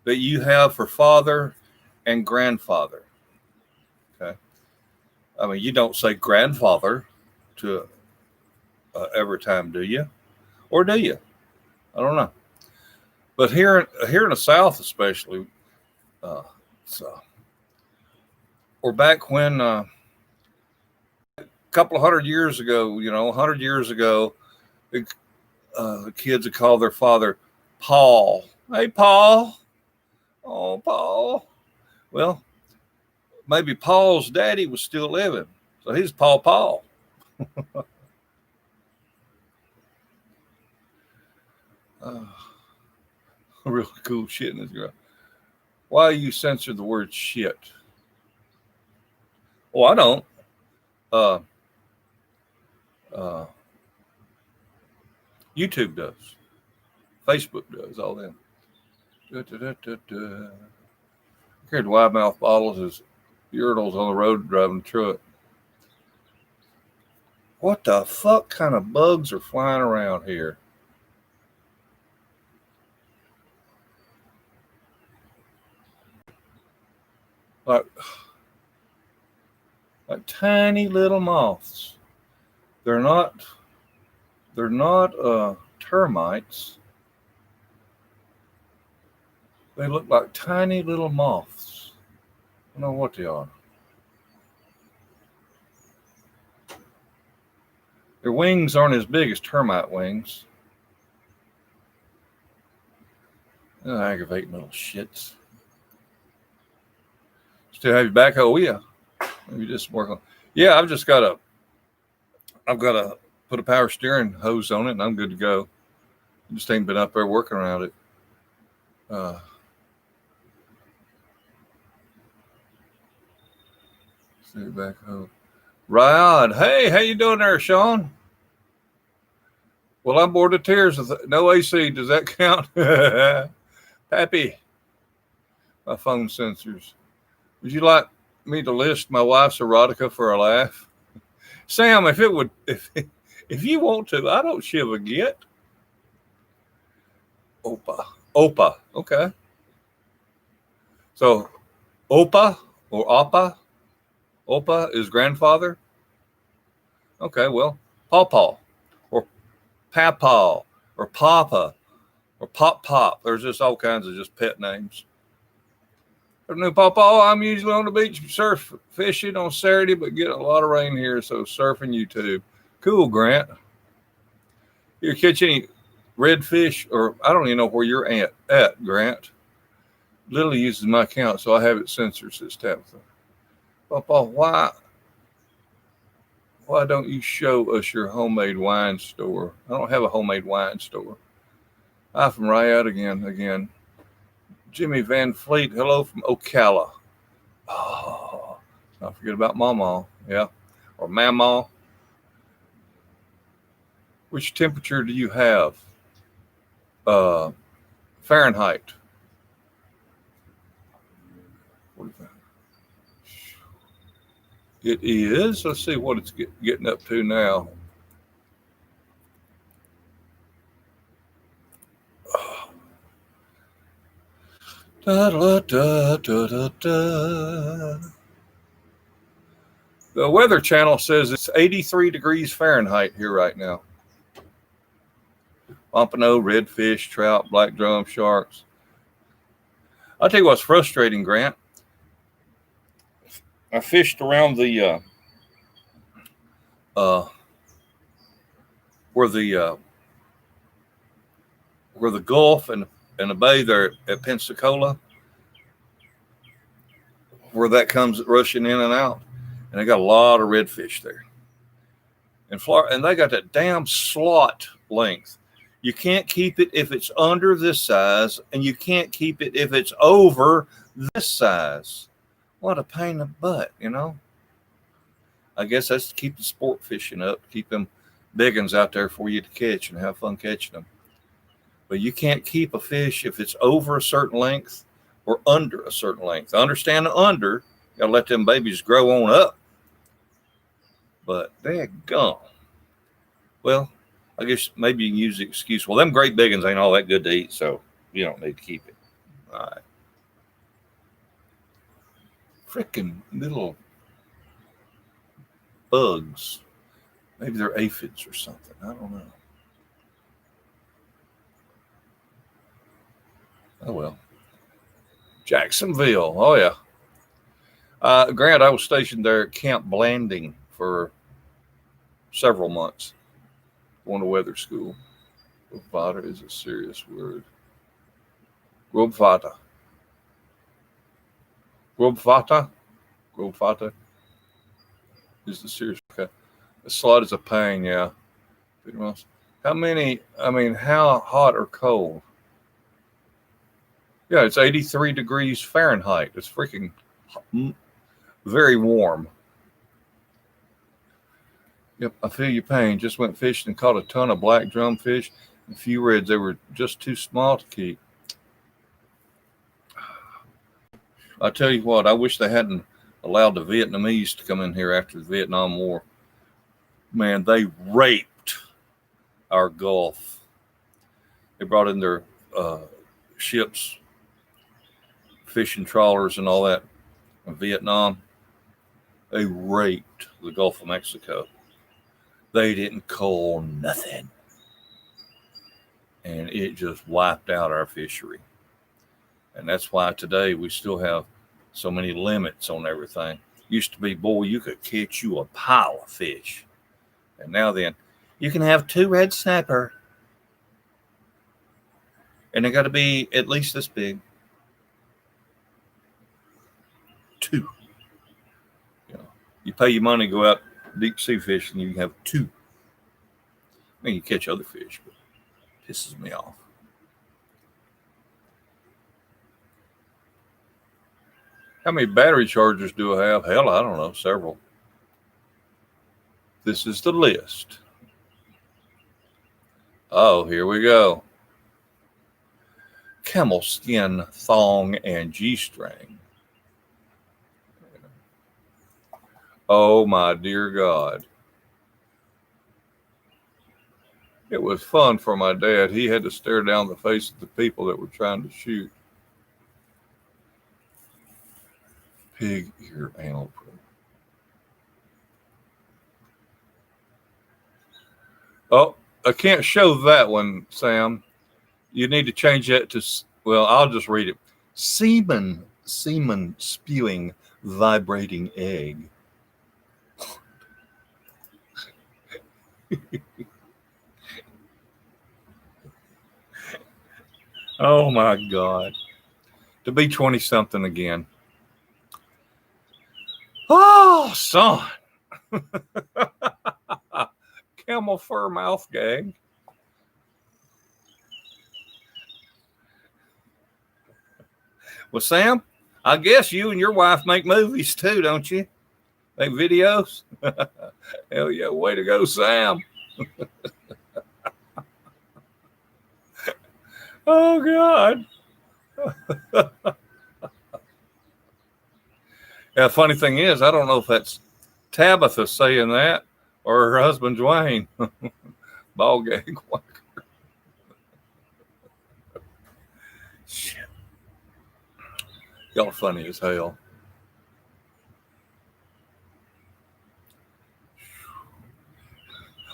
that you have for father and grandfather? Okay. I mean, you don't say grandfather to every time, do you? Or do you? I don't know. But here in the South, especially, so, or back when a couple of 100 years ago, 100 years ago, the kids would call their father Paul. Hey, Paul. Oh, Paul. Well, maybe Paul's daddy was still living, so he's PawPaw. Really cool shit in this girl. Why you censor the word shit? Well, I don't. YouTube does. Facebook does. All them. Carried wide mouth bottles as urinals on the road driving a truck. What the fuck kind of bugs are flying around here? Like tiny little moths. They're not termites. They look like tiny little moths. I don't know what they are. Their wings aren't as big as termite wings. Oh, aggravating little shits. Still have your backhoe? Yeah. Maybe just work on. Yeah, I've got to put a power steering hose on it, and I'm good to go. Just ain't been up there working around it. See backhoe. Ryan, hey, how you doing there, Sean? Well, I'm bored of tears. No AC. Does that count? Pappy, my phone sensors. Would you like me to list my wife's erotica for a laugh? Sam, if you want to, I don't shiv a git. Opa. Okay. So, Opa or Appa? Opa is grandfather. Okay, well, PawPaw or PawPaw or Papa or Pop. There's just all kinds of just pet names. New PawPaw, I'm usually on the beach surf fishing on Saturday, but get a lot of rain here, so surfing YouTube. Cool, Grant. You catch any redfish, or I don't even know where you're at Grant. Lily uses my account, so I have it censored, says Tabitha. PawPaw, why don't you show us your homemade wine store? I don't have a homemade wine store. Hi from Riot again. Jimmy Van Fleet, hello from Ocala. Oh, don't forget about Mama, yeah, or Mama. Which temperature do you have? Fahrenheit. What is that? It is. Let's see what it's getting up to now. Da, da, da, da, da, da. The Weather Channel says it's 83 degrees Fahrenheit here right now. Pompano, redfish, trout, black drum, sharks. I'll tell you what's frustrating, Grant. I fished around the where the Gulf and the bay there at Pensacola, where that comes rushing in and out, and they got a lot of redfish there. In Florida, and they got that damn slot length. You can't keep it if it's under this size, and you can't keep it if it's over this size. What a pain in the butt, you know? I guess that's to keep the sport fishing up, keep them big ones out there for you to catch and have fun catching them. But you can't keep a fish if it's over a certain length or under a certain length. I understand the under, you gotta let them babies grow on up. But they're gone. Well, I guess maybe you can use the excuse, well, them great big ones ain't all that good to eat, so you don't need to keep it. All right. Freaking little bugs. Maybe they're aphids or something. I don't know. Oh, well. Jacksonville. Oh, yeah. Grant, I was stationed there at Camp Blanding for several months, going to weather school. Grobvata is a serious word. Grobvata. Grobvata? Grobvata is the serious. Okay. The slot is a pain, yeah. How many, how hot or cold? Yeah, it's 83 degrees Fahrenheit. It's freaking very warm. Yep, I feel your pain. Just went fishing and caught a ton of black drumfish and a few reds. They were just too small to keep. I tell you what, I wish they hadn't allowed the Vietnamese to come in here after the Vietnam War. Man, they raped our Gulf. They brought in their ships, fishing trawlers and all that in Vietnam. They raped the Gulf of Mexico. They didn't coal nothing. And it just wiped out our fishery. And that's why today we still have so many limits on everything. Used to be, boy, you could catch you a pile of fish. And now then, you can have 2 red snapper. And they got to be at least this big. 2. You pay your money, go out deep sea fishing, you can have 2. I mean, you catch other fish, but it pisses me off. How many battery chargers do I have? Hell, I don't know, several. This is the list. Oh, here we go. Camel skin, thong, and G-string. Oh, my dear God. It was fun for my dad. He had to stare down the face of the people that were trying to shoot. Pig ear anal probe. Oh, I can't show that one, Sam. You need to change that to, well, I'll just read it. Semen spewing, vibrating egg. Oh my God. To be 20-something again. Oh, son. Camel fur mouth gag. Well, Sam, I guess you and your wife make movies too, don't you? Make videos? Hell yeah, way to go, Sam. Oh, God. Yeah, funny thing is, I don't know if that's Tabitha saying that or her husband, Dwayne. Ball gag whacker. Shit. Y'all are funny as hell.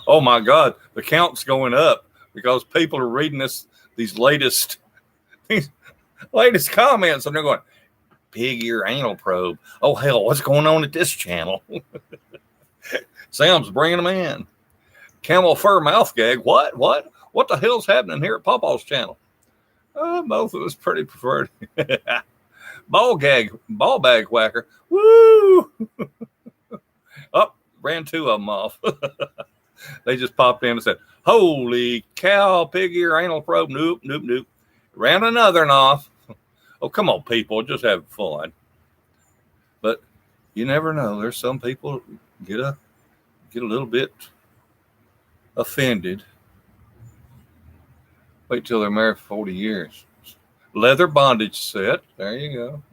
Oh, my God. The count's going up because people are reading these latest comments, and they're going, pig ear anal probe. Oh, hell, what's going on at this channel? Sam's bringing them in. Camel fur mouth gag. What? What the hell's happening here at PawPaw's channel? Both of us pretty preferred. Ball bag whacker. Woo! Oh, ran 2 of them off. They just popped in and said, holy cow, pig ear anal probe. Nope. Ran another one off. Oh, come on, people, just have fun. But you never know. There's some people get a little bit offended. Wait till they're married for 40 years. Leather bondage set. There you go.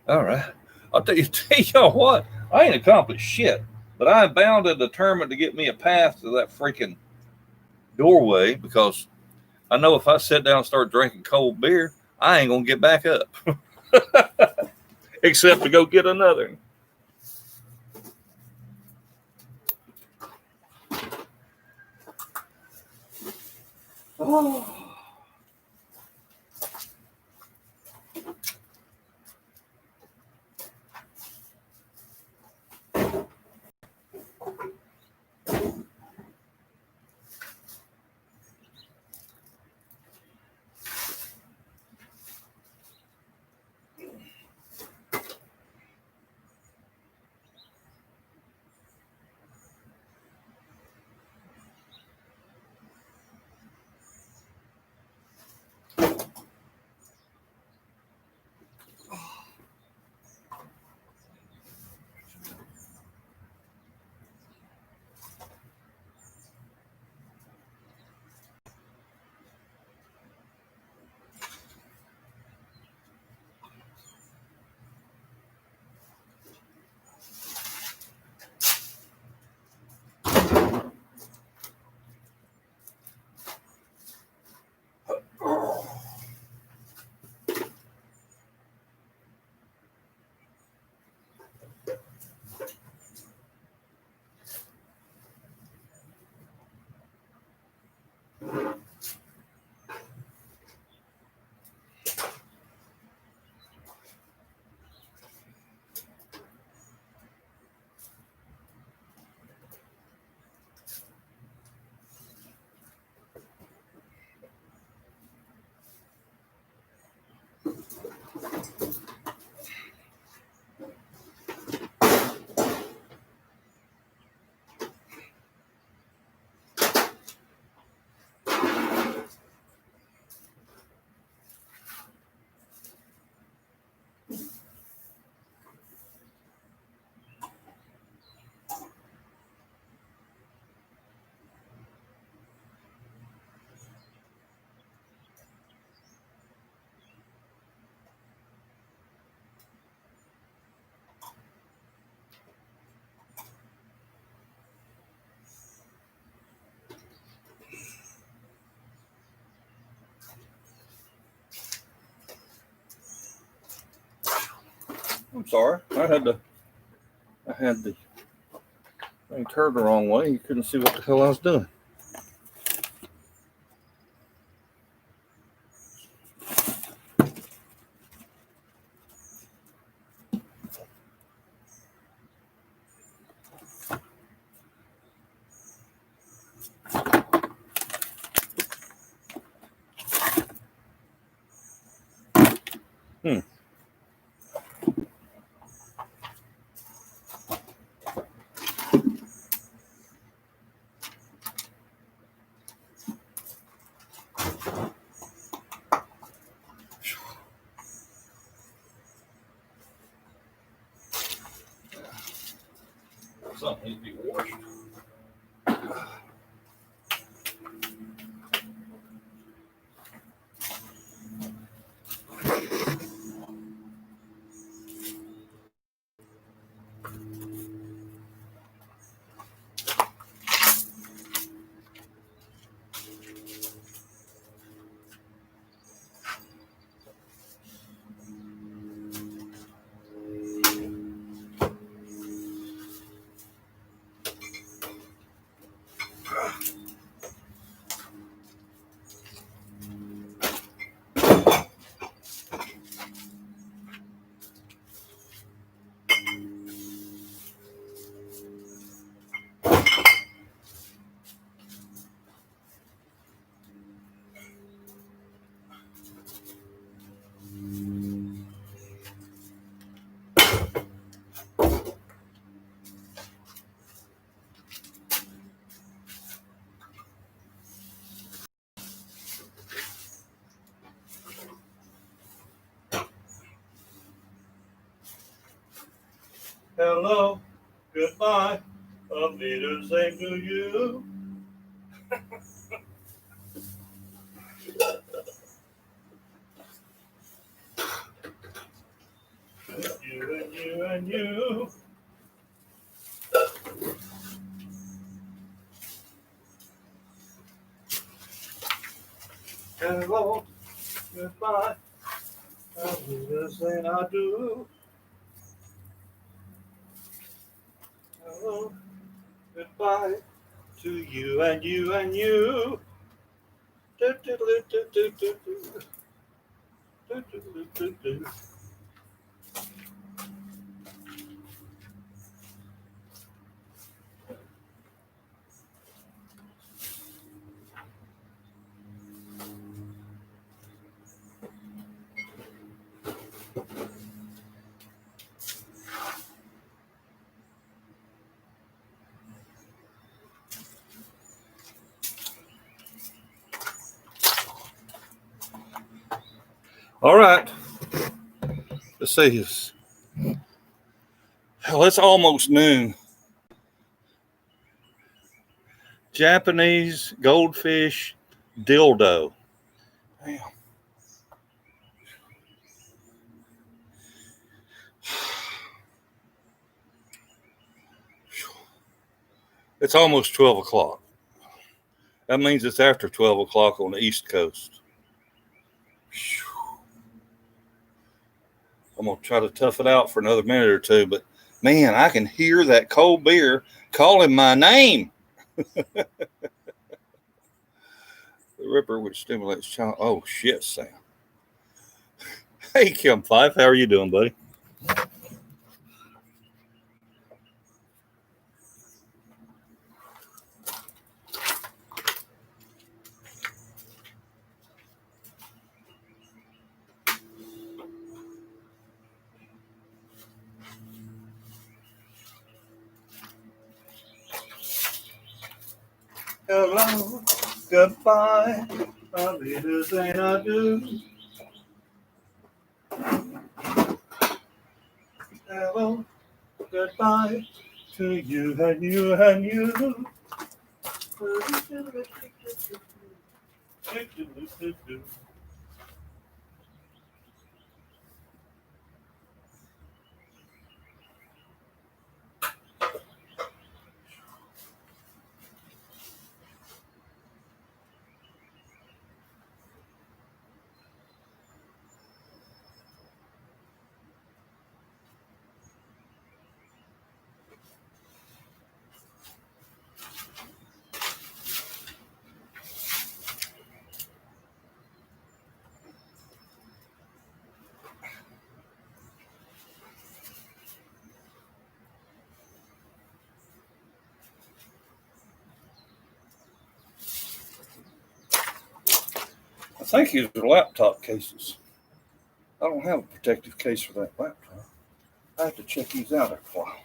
All right. I'll tell y'all what, I ain't accomplished shit, but I am bound and determined to get me a path to that freaking doorway because I know if I sit down and start drinking cold beer, I ain't gonna get back up, except to go get another. Oh. I'm sorry. I had the thing turned the wrong way. You couldn't see what the hell I was doing. Something needs to be washed. Hello, goodbye. I'll be the same to you. You and you and you. Hello, goodbye. I'll do the same I do. Hello, goodbye to you and you and you. Do, do, do, do, do, do, do. Do, do, do, do, do. All right. Let's see this. Hell, it's almost noon. Japanese goldfish dildo. Damn. It's almost 12 o'clock. That means it's after 12 o'clock on the East Coast. I'm going to try to tough it out for another minute or two, but man, I can hear that cold beer calling my name. The Ripper, which stimulates child. Oh, shit, Sam. Hey, Kim Fife, how are you doing, buddy? Hello, goodbye. I'll be the same I do. Hello, goodbye to you and you and you. I think these are laptop cases. I don't have a protective case for that laptop. I have to check these out after a while.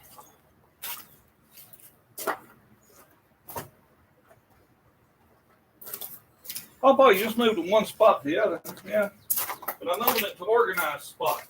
PawPaw, you just moved from one spot to the other. Yeah. But I know that to organize spots.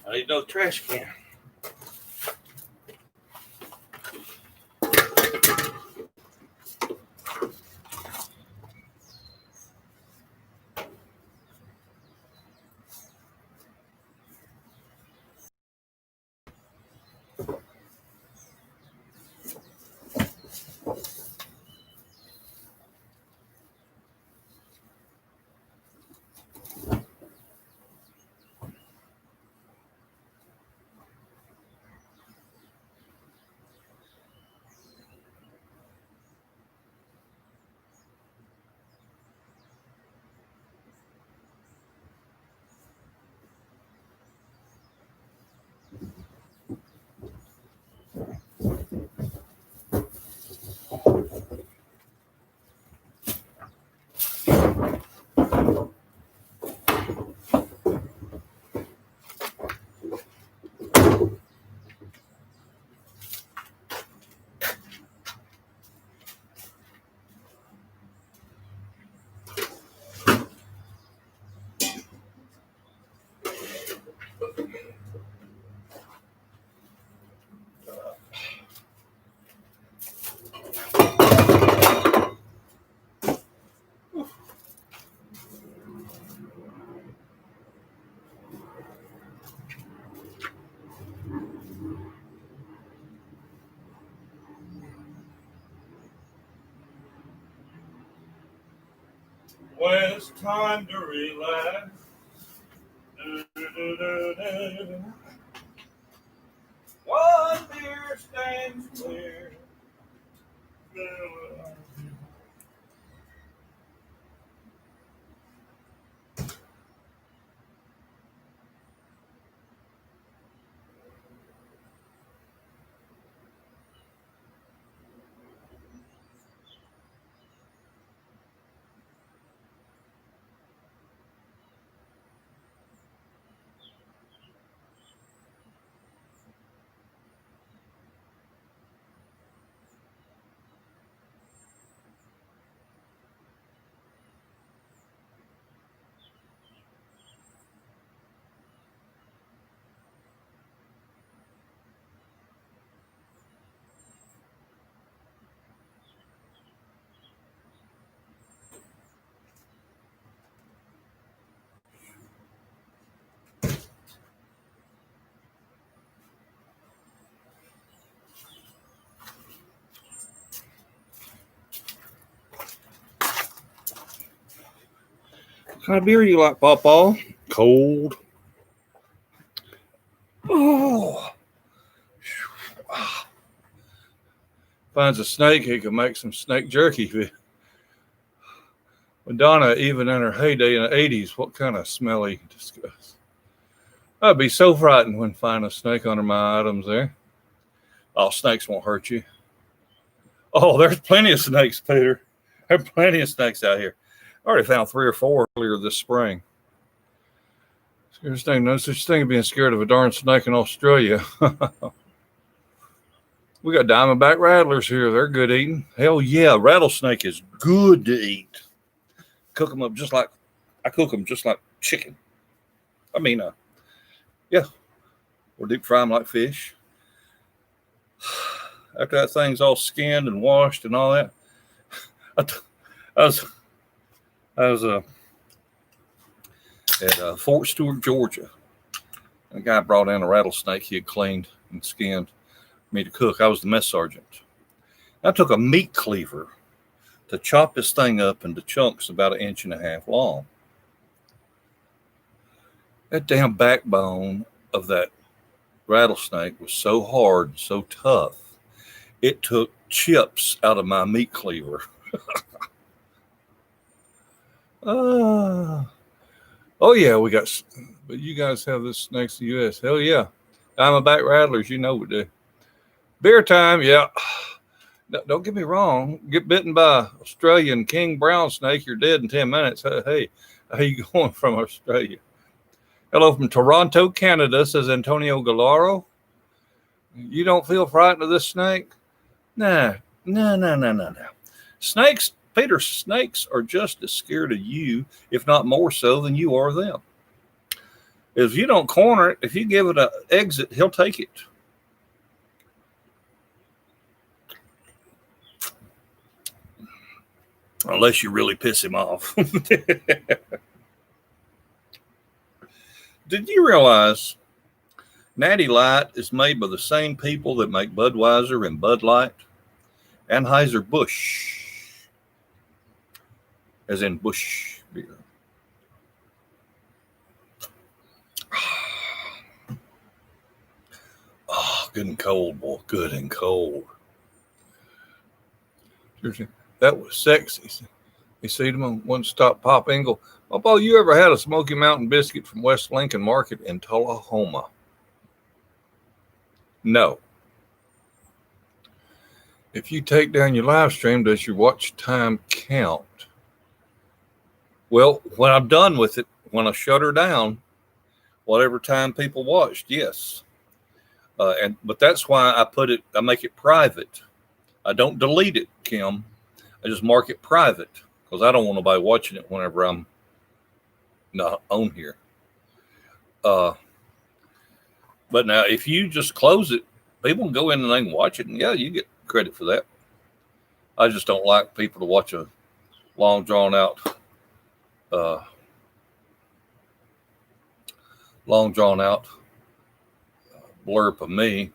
I need another trash can. when it's time to relax. One beer stands clear. What kind of beer you like, PawPaw? Cold. Oh. Finds a snake, he can make some snake jerky. Madonna, even in her heyday in the 80s, what kind of smelly disgust. I'd be so frightened when finding a snake under my items there. Oh, snakes won't hurt you. Oh, there's plenty of snakes, Peter. There are plenty of snakes out here. I already found 3 or 4 earlier this spring. No such thing as being scared of a darn snake in Australia. We got diamondback rattlers here. They're good eating. Hell yeah, rattlesnake is good to eat. Cook them up just like I cook them just like chicken. I mean, yeah, or deep fry them like fish. After that thing's all skinned and washed and all that, I was at Fort Stewart, Georgia. A guy brought in a rattlesnake he had cleaned and skinned me to cook. I was the mess sergeant. I took a meat cleaver to chop this thing up into chunks about 1.5 inches long. That damn backbone of that rattlesnake was so hard and so tough, it took chips out of my meat cleaver. Oh yeah, we got, but you guys have this snakes in the U.S. Hell yeah. Diamondback rattlers, you know we do. Beer time, yeah. Don't get me wrong. Get bitten by Australian king brown snake, you're dead in 10 minutes. Hey, how you going from Australia? Hello from Toronto, Canada, says Antonio Galaro. You don't feel frightened of this snake? Nah. Snakes, Peter, snakes are just as scared of you, if not more so, than you are them. If you don't corner it, if you give it an exit, he'll take it. Unless you really piss him off. Did you realize Natty Light is made by the same people that make Budweiser and Bud Light? Anheuser-Busch, as in Busch beer. Oh, good and cold, boy. Good and cold. That was sexy. You see them on One Stop Pop Engle. PawPaw, you ever had a Smoky Mountain biscuit from West Lincoln Market in Tullahoma? No. If you take down your live stream, does your watch time count? Well, when I'm done with it, when I shut her down, whatever time people watched, yes. But that's why I make it private. I don't delete it, Kim. I just mark it private because I don't want nobody watching it whenever I'm not on here. But now, if you just close it, people can go in and they can watch it, and yeah, you get credit for that. I just don't like people to watch a long, drawn out blurb of me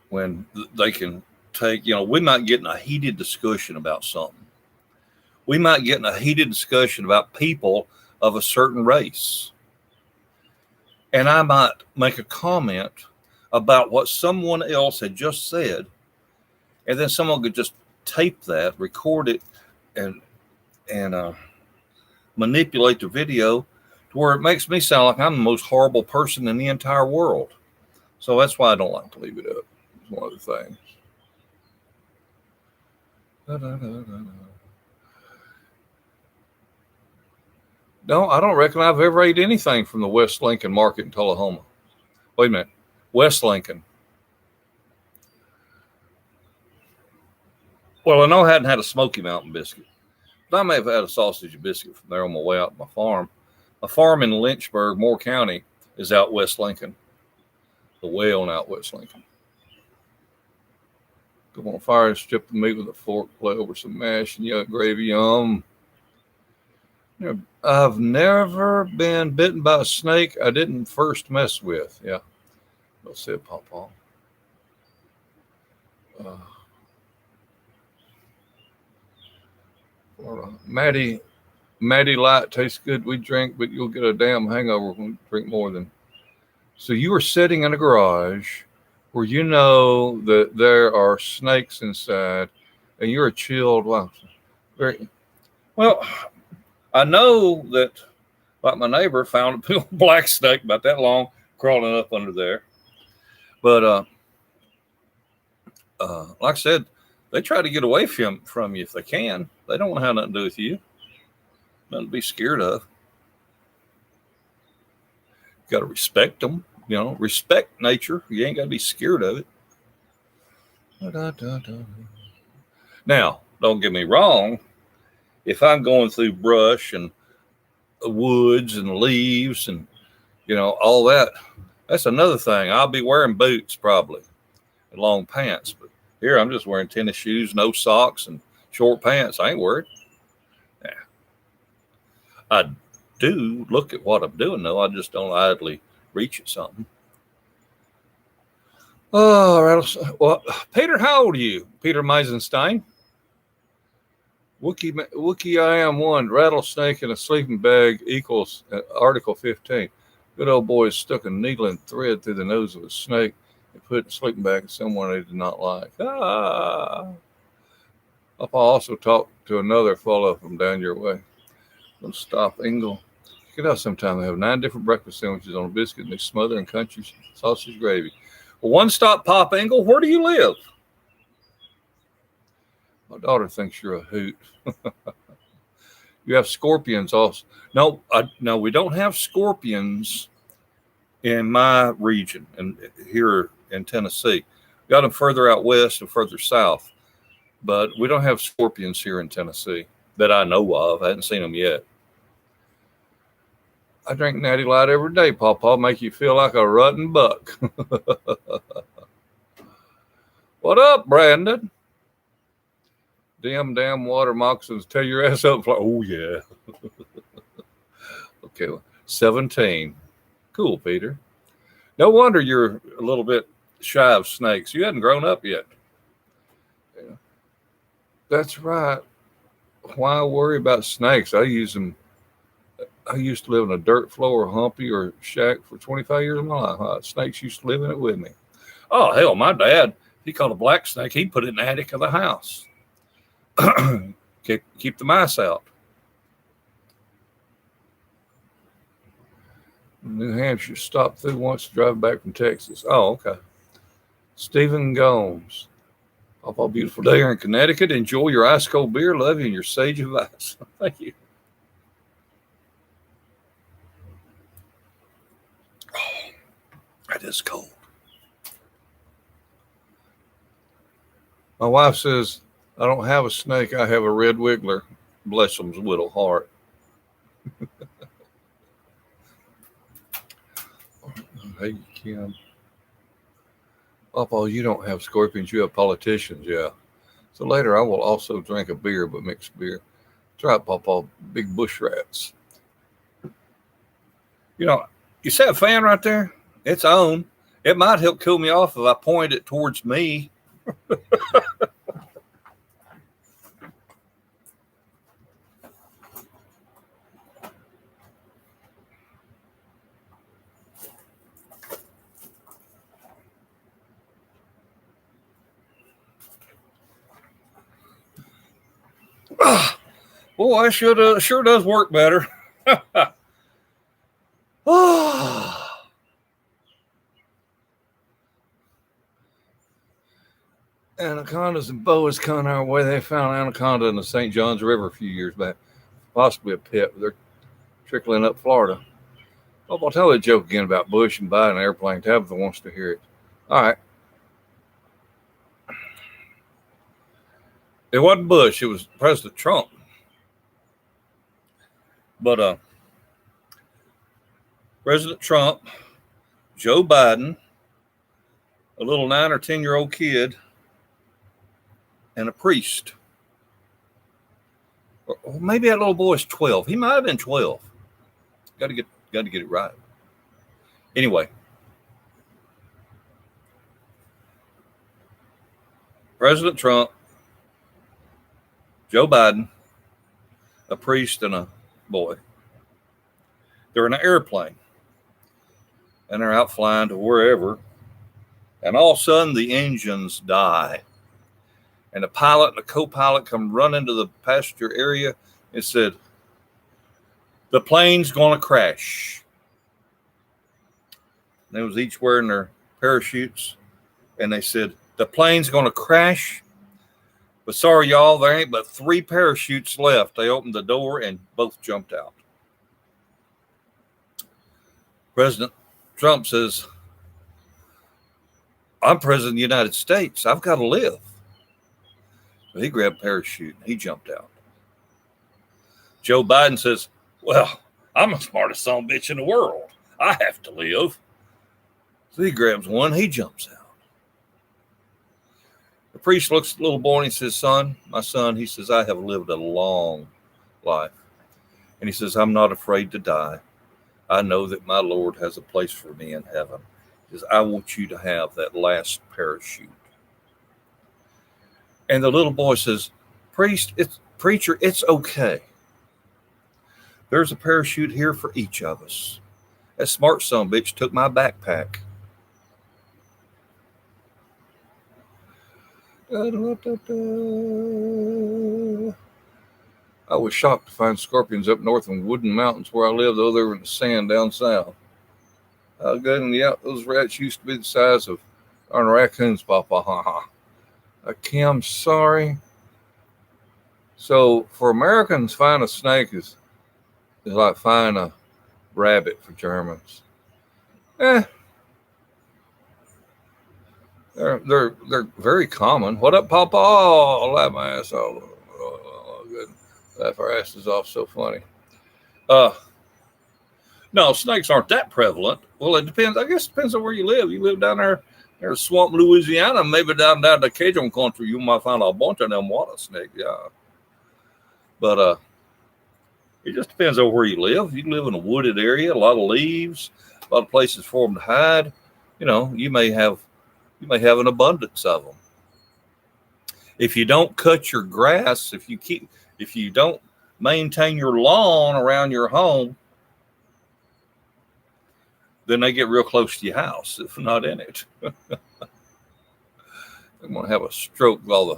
when they can take, we might get in a heated discussion about something. we might get in a heated discussion about people of a certain race. And I might make a comment about what someone else had just said. And then someone could just tape that, record it, and manipulate the video to where it makes me sound like I'm the most horrible person in the entire world. So that's why I don't like to leave it up. It's one of the things. No, I don't reckon I've ever ate anything from the West Lincoln Market in Tullahoma. Wait a minute. West Lincoln. Well, I know I hadn't had a Smoky Mountain biscuit, but I may have had a sausage biscuit from there on my way out to my farm. My farm in Lynchburg, Moore County, is out West Lincoln. The way on out West Lincoln. Go on fire and strip the meat with a fork, play over some mash and gravy. Yum. I've never been bitten by a snake I didn't first mess with. Yeah. We'll see it, PawPaw. Maddie Light tastes good. We drink, but you'll get a damn hangover when you drink more than. So you are sitting in a garage where you know that there are snakes inside, and you're chilled. Wow. Very well. I know that, like my neighbor found a black snake about that long crawling up under there. But like I said, they try to get away from you if they can. They don't want to have nothing to do with you. Nothing to be scared of. You got to respect them. Respect nature. You ain't got to be scared of it. Now, don't get me wrong. If I'm going through brush and woods and leaves and, all that, that's another thing. I'll be wearing boots probably and long pants. But here I'm just wearing tennis shoes, no socks, and short pants. I ain't worried. Yeah. I do look at what I'm doing, though. I just don't idly reach at something. Oh, well, Peter, how old are you? Peter Meisenstein? Wookie I am one. Rattlesnake in a sleeping bag equals Article 15. Good old boy stuck a needle and thread through the nose of a snake and put it in a sleeping bag of someone they did not like. I'll also talk to another fellow from down your way. Don't stop, Engel. Check it out sometime. They have 9 different breakfast sandwiches on a biscuit and they smother in country sausage gravy. Well, one stop, Pop Engel. Where do you live? My daughter thinks you're a hoot. You have scorpions also. No, we don't have scorpions in my region and here in Tennessee. We got them further out west and further south, but we don't have scorpions here in Tennessee that I know of. I haven't seen them yet. I drink Natty Light every day, PawPaw. Make you feel like a rotten buck. What up, Brandon? Damn water moccasins tear your ass up. Oh, yeah. Okay, 17. Cool, Peter. No wonder you're a little bit shy of snakes. You hadn't grown up yet. Yeah. That's right. Why worry about snakes? I use them. I used to live in a dirt floor, humpy, or shack for 25 years of my life. Snakes used to live in it with me. Oh, hell, my dad, he caught a black snake. He put it in the attic of the house. Keep the mice out. New Hampshire, stopped through once to drive back from Texas. Oh, okay. Stephen Gomes. PawPaw, beautiful day here in Connecticut. Enjoy your ice cold beer. Love you and your sage advice. Thank you. Oh, that is cold. My wife says, I don't have a snake. I have a red wiggler. Bless them's little heart. Hey, Kim. PawPaw, you don't have scorpions. You have politicians. Yeah. So later I will also drink a beer, but mixed beer. Try it, PawPaw. Big bush rats. You see that fan right there? It's on. It might help cool me off if I point it towards me. Boy, sure does work better. Anacondas and boas coming our way. They found an anaconda in the St. Johns River a few years back. Possibly a pit, but they're trickling up Florida. Oh, I'll tell that joke again about Bush and Biden airplane. Tabitha wants to hear it. All right. It wasn't Bush. It was President Trump. But President Trump, Joe Biden, a little 9 or 10-year-old kid, and a priest. Or maybe that little boy's 12. He might have been 12. Got to get it right. Anyway, President Trump, Joe Biden, a priest, and a boy. They're in an airplane, and they're out flying to wherever, and all of a sudden the engines die, and the pilot and the co-pilot come running to the passenger area and said, "The plane's going to crash." They was each wearing their parachutes, and they said, "The plane's going to crash, but sorry, y'all, there ain't but 3 parachutes left." They opened the door and both jumped out. President Trump says, "I'm president of the United States. I've got to live." So he grabbed a parachute and he jumped out. Joe Biden says, "Well, I'm the smartest son of a bitch in the world. I have to live." So he grabs one, he jumps out. The priest looks at the little boy and he says, "Son, my son," he says, "I have lived a long life." And he says, "I'm not afraid to die. I know that my Lord has a place for me in heaven." He says, "I want you to have that last parachute." And the little boy says, "Preacher, it's okay. There's a parachute here for each of us. That smart son of a bitch took my backpack." I was shocked to find scorpions up north in Woodland Mountains where I live, though they were in the sand down south. Good, and yeah, those rats used to be the size of raccoons, PawPaw. Kim, I'm sorry. So for Americans, find a snake is like find a rabbit for Germans. They're very common. What up, PawPaw? I'll laugh my ass off. Oh, good. Laugh our asses off. So funny. No, snakes aren't that prevalent. Well, it depends. I guess it depends on where you live. You live down there in Swamp, Louisiana, maybe down the Cajun country, you might find a bunch of them water snakes. Yeah. But it just depends on where you live. You live in a wooded area, a lot of leaves, a lot of places for them to hide. You may have an abundance of them. If you don't cut your grass, if you don't maintain your lawn around your home, then they get real close to your house if not in it. I'm going to have a stroke with all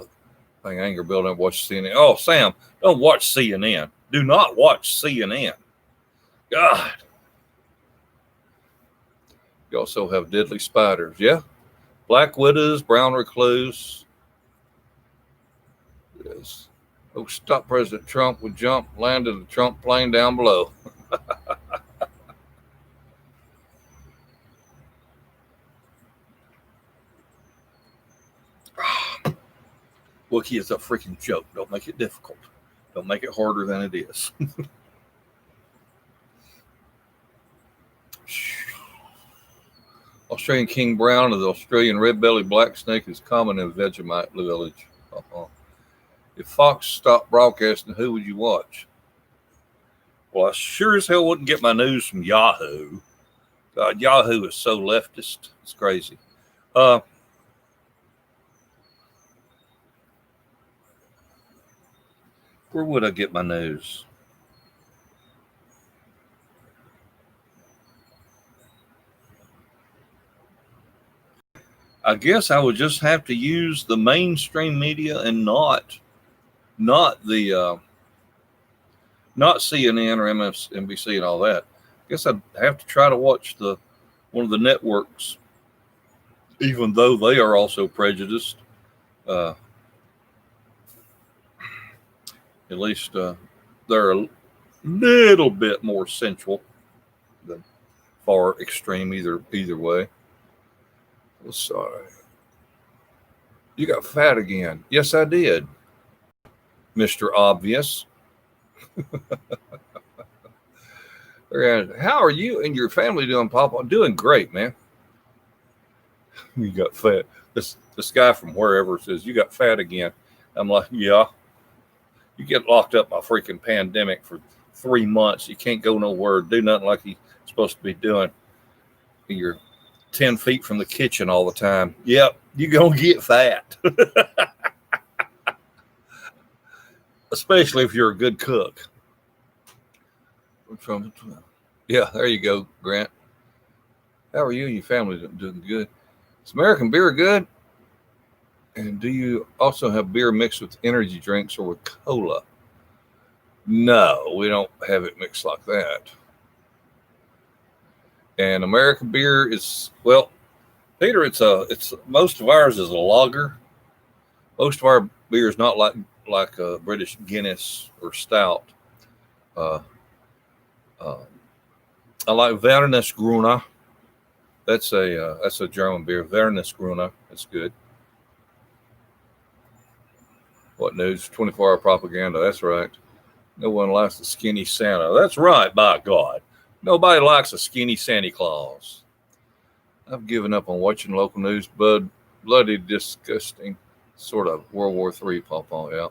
the anger building up, watch CNN. Oh, Sam, don't watch CNN. Do not watch CNN. God. You also have deadly spiders. Yeah. Black widows, brown recluse. Yes. Oh, stop President Trump would jump, landed the Trump plane down below. Wookie is a freaking joke. Don't make it difficult. Don't make it harder than it is. Australian king brown of the Australian red-bellied black snake is common in Vegemite village. If Fox stopped broadcasting, who would you watch? Well, I sure as hell wouldn't get my news from Yahoo. God, Yahoo is so leftist. It's crazy. Where would I get my news? I guess I would just have to use the mainstream media and not the not CNN or MSNBC and all that. I guess I'd have to try to watch one of the networks, even though they are also prejudiced. At least they're a little bit more central than far extreme either way. Sorry. You got fat again. Yes, I did, Mr. Obvious. How are you and your family doing, Papa? Doing great, man. You got fat. This guy from wherever says, you got fat again. I'm like, yeah. You get locked up by freaking pandemic for 3 months. You can't go nowhere, do nothing like you're supposed to be doing. You're 10 feet from the kitchen all the time. Yep, you're going to get fat. Especially if you're a good cook. Yeah, there you go, Grant. How are you and your family doing? Good. Is American beer good? And do you also have beer mixed with energy drinks or with cola? No, we don't have it mixed like that. And American beer is, well, Peter, it's most of ours is a lager. Most of our beer is not like a British Guinness or stout. I like Wernesgrüner. That's a German beer. Wernesgrüner. That's good. What news? 24-hour propaganda. That's right. No one likes a skinny Santa. That's right, by God. Nobody likes a skinny Santa Claus. I've given up on watching local news, bud. Bloody disgusting. Sort of World War III PawPaw, yeah.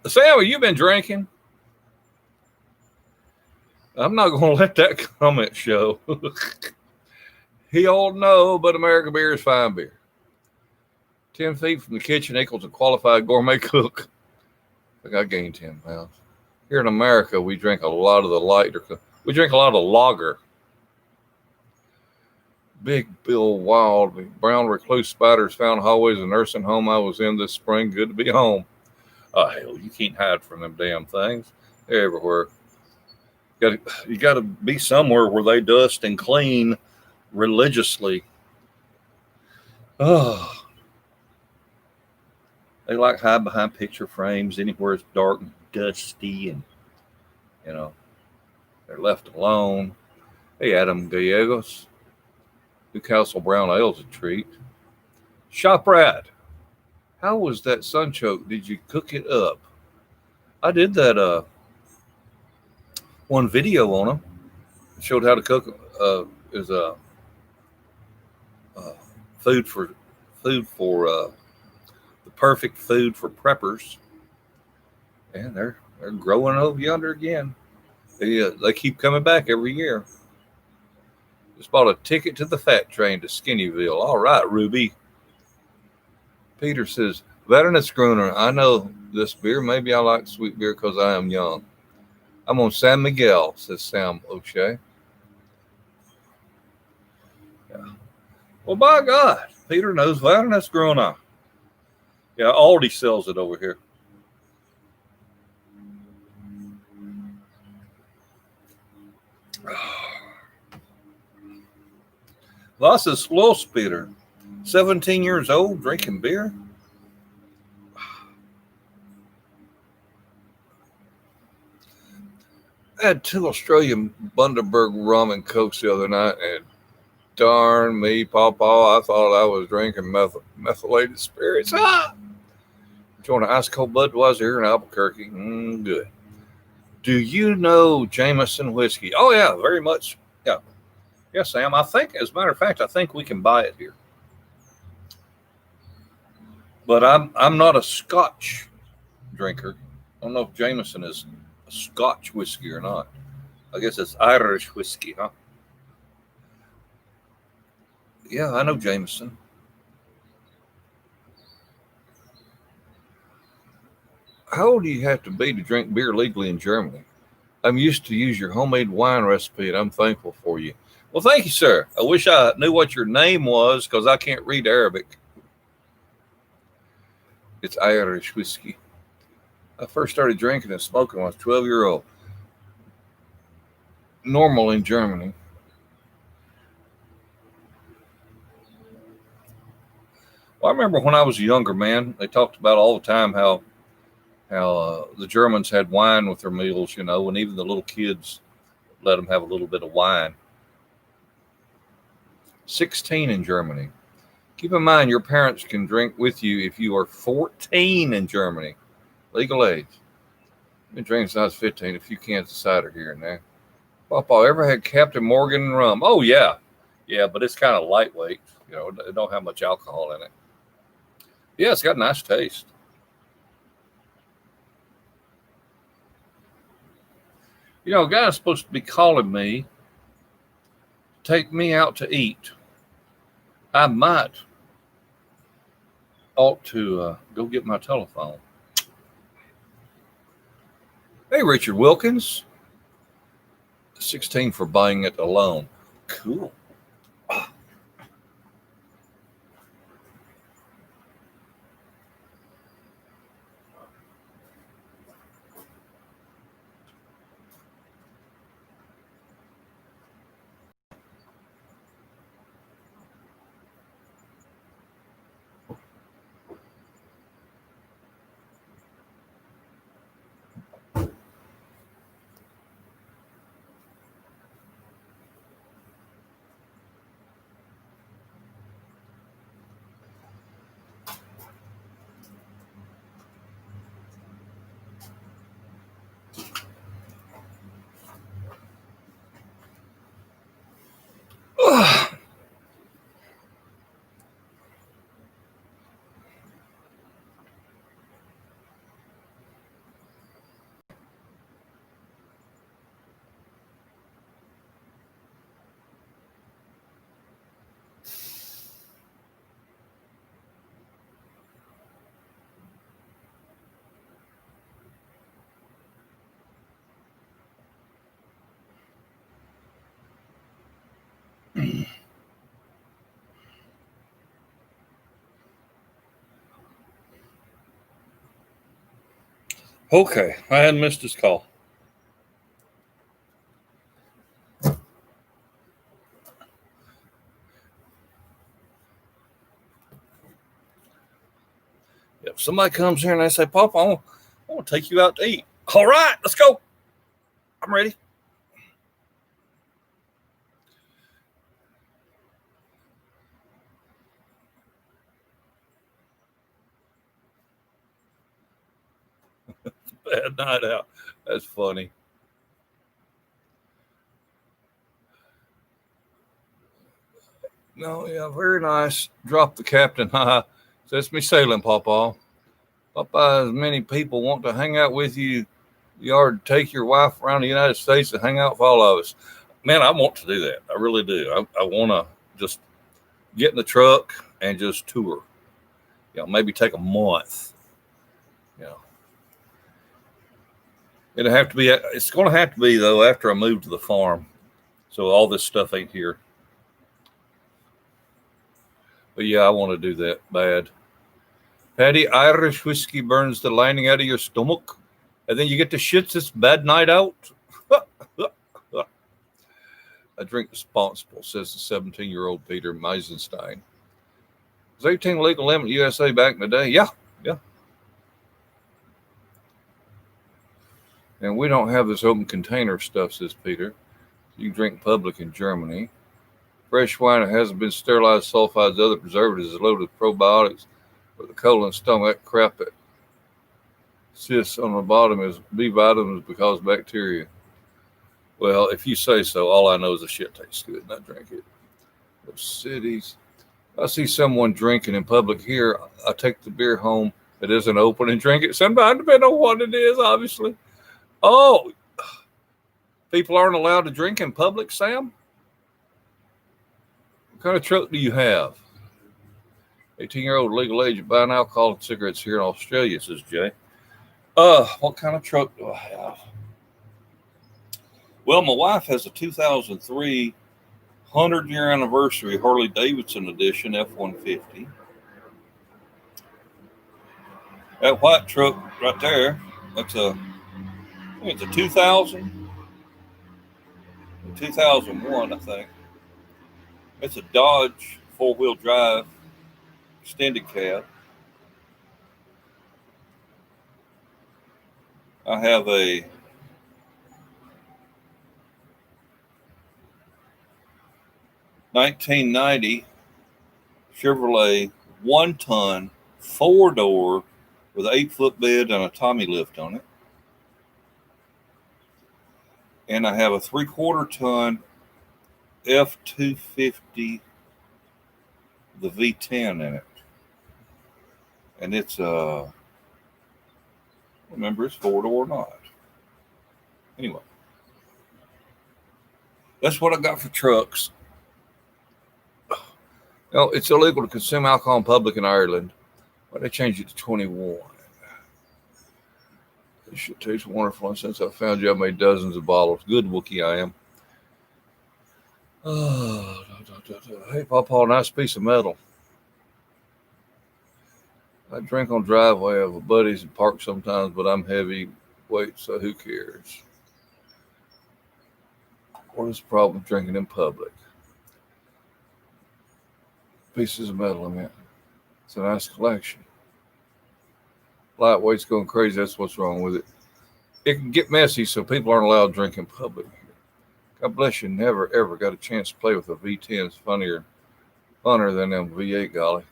Sam, have you been drinking? I'm not going to let that comment show. He don't know, but American beer is fine beer. 10 feet from the kitchen equals a qualified gourmet cook. I think I gained 10 pounds. Here in America, we drink a lot of the lighter. We drink a lot of lager. Big Bill Wild, brown recluse spiders found hallways of the nursing home I was in this spring. Good to be home. Oh, hell, you can't hide from them damn things. They're everywhere. You got to be somewhere where they dust and clean religiously. Oh, they like hide behind picture frames anywhere it's dark and dusty, and they're left alone. Hey, Adam Gallegos. Newcastle Brown Ale's a treat. Shop Rat. How was that sunchoke? Did you cook it up? I did that one video on them. It showed how to cook. Is food for the perfect food for preppers. And they're growing over yonder again. They keep coming back every year. Just bought a ticket to the fat train to Skinnyville. All right, Ruby. Peter says, Wernesgrüner, I know this beer. Maybe I like sweet beer because I am young. I'm on San Miguel, says Sam O'Shea. Yeah. Well, by God, Peter knows Wernesgrüner. Yeah, Aldi sells it over here. Was ist los, Peter? 17 years old, drinking beer? I had 2 Australian Bundaberg rum and cokes the other night, and darn me, PawPaw, I thought I was drinking methylated spirits. Join an ice cold Budweiser here in Albuquerque. Good. Do you know Jameson whiskey? Oh, yeah, very much. Yeah. Yes, Sam. I think, as a matter of fact, I think we can buy it here. But I'm not a Scotch drinker. I don't know if Jameson is a Scotch whiskey or not. I guess it's Irish whiskey, huh? Yeah, I know Jameson. How old do you have to be to drink beer legally in Germany? I'm used to use your homemade wine recipe, and I'm thankful for you. Well, thank you, sir. I wish I knew what your name was because I can't read Arabic. It's Irish whiskey. I first started drinking and smoking when I was 12 years old. Normal in Germany. Well, I remember when I was a younger man, they talked about all the time how the Germans had wine with their meals, and even the little kids let them have a little bit of wine. 16 in Germany. Keep in mind, your parents can drink with you if you are 14 in Germany. Legal age. I've been drinking since I was 15. A few cans of cider here and there. PawPaw, ever had Captain Morgan rum? Oh, yeah. Yeah, but it's kind of lightweight. It don't have much alcohol in it. Yeah, it's got a nice taste. A guy's supposed to be calling me, take me out to eat. I ought to go get my telephone. Hey, Richard Wilkins. 16 for buying it alone. Cool. Okay, I hadn't missed his call. If somebody comes here and they say, Papa, I want to take you out to eat. All right, let's go. I'm ready. Bad night out. That's funny. No, yeah, very nice. Drop the captain. Haha. That's me sailing, Pawpaw. Papa, as many people want to hang out with you. You are to take your wife around the United States and hang out with all of us. Man, I want to do that. I really do. I want to just get in the truck and just tour. Maybe take a month. It'll have to be. It's going to have to be though after I move to the farm, so all this stuff ain't here. But yeah, I want to do that bad. Patty, Irish whiskey burns the lining out of your stomach, and then you get the shits. It's bad night out. I drink responsible, says the 17-year-old Peter Meisenstein. Was 18 legal limit USA back in the day? Yeah. And we don't have this open container stuff, says Peter. You can drink public in Germany. Fresh wine that hasn't been sterilized, sulfides, other preservatives is loaded with probiotics for the colon, stomach, crap that sits on the bottom is B vitamins because bacteria. Well, if you say so, all I know is the shit tastes good and I drink it. Those cities. I see someone drinking in public here. I take the beer home that isn't open and drink it. Sometimes depending on what it is, obviously. Oh, people aren't allowed to drink in public, Sam? What kind of truck do you have? 18-year-old legal age of buying alcohol and cigarettes here in Australia, says Jay. What kind of truck do I have? Well, my wife has a 2003 100-year anniversary Harley Davidson edition F-150. That white truck right there, that's I think it's a 2001, I think. It's a Dodge four-wheel drive extended cab. I have a 1990 Chevrolet 1-ton 4-door with an 8-foot bed and a Tommy lift on it. And I have a 3/4-ton F-250, the V10 in it. And it's remember, it's 4-door or not. Anyway, that's what I got for trucks. No, it's illegal to consume alcohol in public in Ireland. Why they changed it to 21? This shit tastes wonderful. And since I found you, I've made dozens of bottles. Good Wookie I am. Oh, hey, PawPaw, nice piece of metal. I drink on driveway of a buddy's and park sometimes, but I'm heavyweight, so who cares? What is the problem with drinking in public? Pieces of metal, I mean. It's a nice collection. Lightweight's going crazy. That's what's wrong with it. It can get messy, so people aren't allowed to drink in public. God bless you. Never, ever got a chance to play with a V10. It's funner than them V8, golly.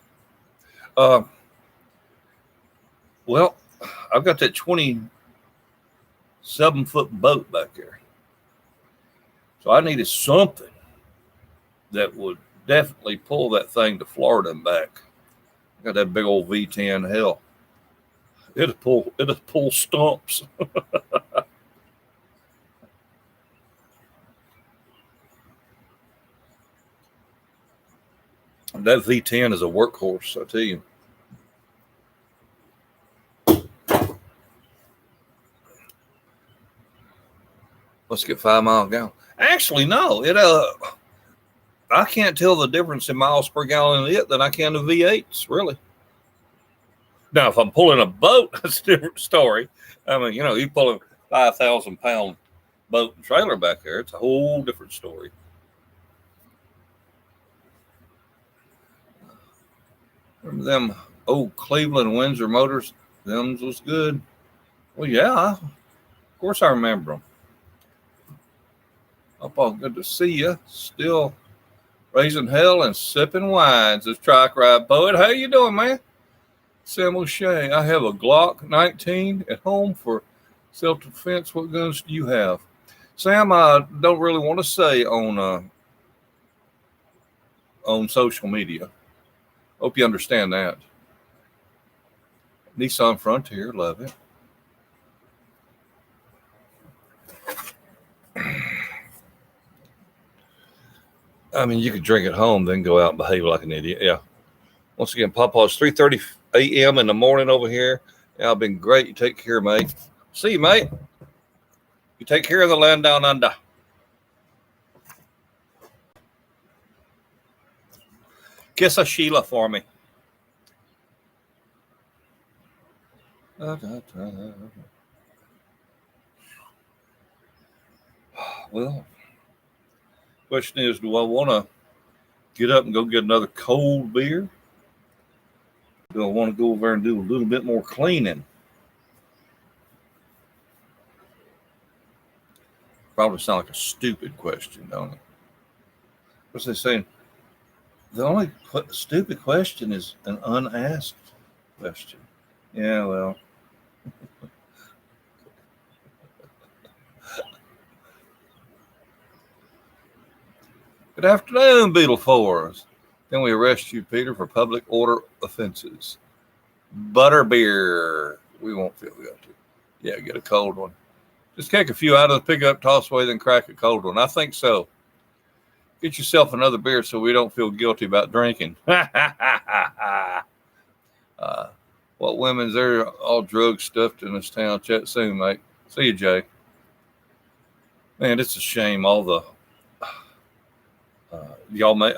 Well, I've got that 27-foot boat back there. So I needed something that would definitely pull that thing to Florida and back. Got that big old V10. Hell, it'll pull stumps. That V10 is a workhorse, I tell you. Let's get 5 miles a gallon. Actually, no. I can't tell the difference in miles per gallon in it than I can the V8s, really. Now, if I'm pulling a boat, that's a different story. I mean, you pull a 5,000-pound boat and trailer back there, it's a whole different story. Remember them old Cleveland Windsor motors? Them was good. Well, yeah, of course I remember them. PawPaw, good to see you. Still raising hell and sipping wines as Trike Ride Poet. How you doing, man? Sam O'Shea, I have a Glock 19 at home for self-defense. What guns do you have? Sam, I don't really want to say on social media. Hope you understand that. Nissan Frontier, love it. I mean, you could drink at home, then go out and behave like an idiot. Yeah. Once again, PawPaw, it's 3:30 a.m. in the morning over here. Yeah, I've been great. You take care, mate. See you, mate. You take care of the land down under. Kiss a Sheila for me. Well, question is, do I want to get up and go get another cold beer? Do I want to go over there and do a little bit more cleaning? Probably sound like a stupid question, don't it? What's they saying? The only stupid question is an unasked question. Yeah, well. Good afternoon, Beetle Force. Then we arrest you, Peter, for public order offenses. Butterbeer. We won't feel guilty. Yeah, get a cold one. Just kick a few out of the pickup, toss away, then crack a cold one. I think so. Get yourself another beer so we don't feel guilty about drinking. What women's there all drug stuffed in this town? Chat soon, mate. See you, Jay. Man, it's a shame. All the y'all may.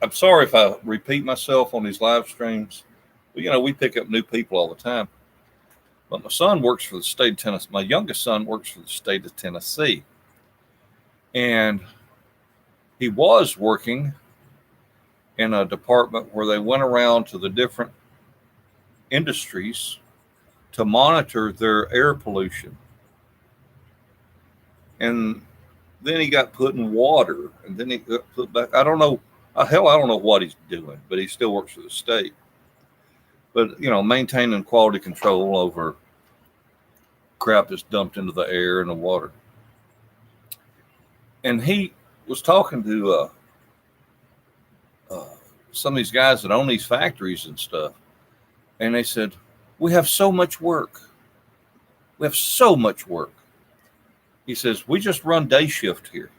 I'm sorry if I repeat myself on these live streams, but we pick up new people all the time. But my son works for the state of Tennessee. My youngest son works for the state of Tennessee, and he was working in a department where they went around to the different industries to monitor their air pollution. And then he got put in water, and then he got put back. I don't know. Hell, I don't know what he's doing, but he still works for the state. But, maintaining quality control over crap that's dumped into the air and the water. And he was talking to some of these guys that own these factories and stuff. And they said, we have so much work. We have so much work. He says, we just run day shift here.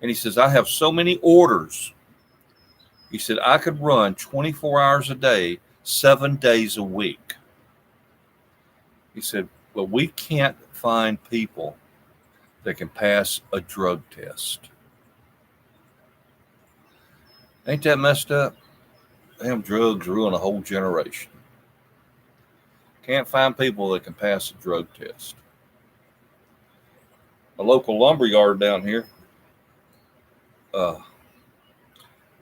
And he says, I have so many orders. He said, I could run 24 hours a day, 7 days a week. He said, but we can't find people that can pass a drug test. Ain't that messed up? Damn, drugs ruin a whole generation. Can't find people that can pass a drug test. A local lumber yard down here, I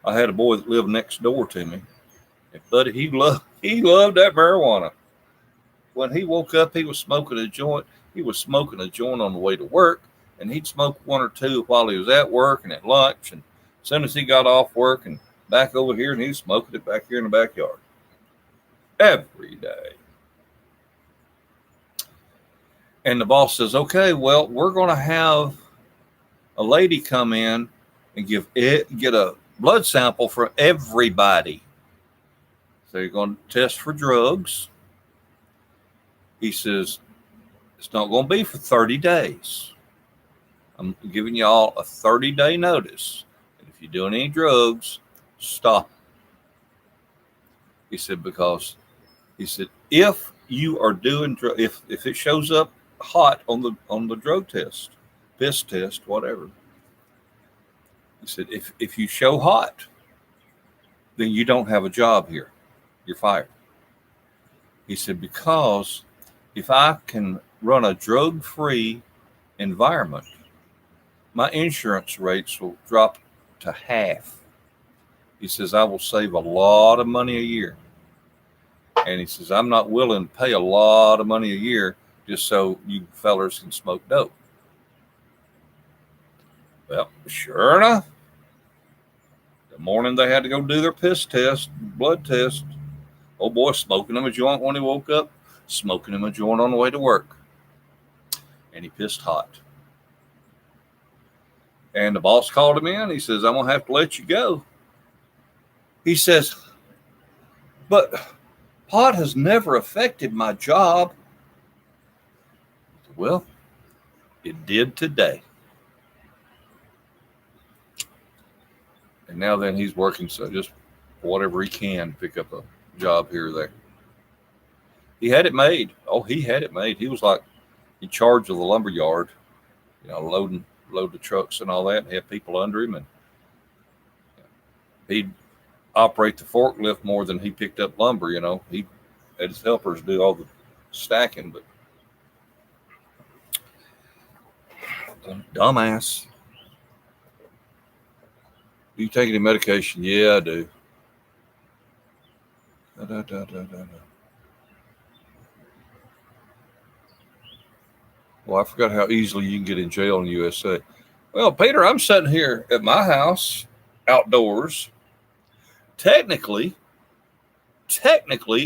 had a boy that lived next door to me. And buddy, he loved that marijuana. When he woke up, he was smoking a joint. He was smoking a joint on the way to work, and he'd smoke one or two while he was at work and at lunch. And as soon as he got off work and back over here, and he was smoking it back here in the backyard every day. And the boss says, okay, well, we're going to have a lady come in and get a blood sample for everybody. So you're going to test for drugs. He says, it's not going to be for 30 days. I'm giving you all a 30-day notice. And if you're doing any drugs, stop. He said, because if you are doing if it shows up hot on the drug test, piss test, whatever. He said, if you show hot, then you don't have a job here. You're fired. He said, because if I can run a drug-free environment, my insurance rates will drop to half. He says, I will save a lot of money a year. And he says, I'm not willing to pay a lot of money a year just so you fellers can smoke dope. Well, sure enough, the morning they had to go do their piss test, blood test, old boy smoking him a joint when he woke up, smoking him a joint on the way to work. And he pissed hot. And the boss called him in. He says, I'm going to have to let you go. He says, but pot has never affected my job. Well, it did today. And now then he's working, so just whatever he can, pick up a job here or there. He had it made. Oh, he had it made. He was like in charge of the lumber yard, load the trucks and all that, and had people under him, and he'd operate the forklift more than he picked up lumber. He had his helpers do all the stacking, but dumbass. Do you take any medication? Yeah, I do. Well, I forgot how easily you can get in jail in the USA. Well, Peter, I'm sitting here at my house, outdoors. Technically,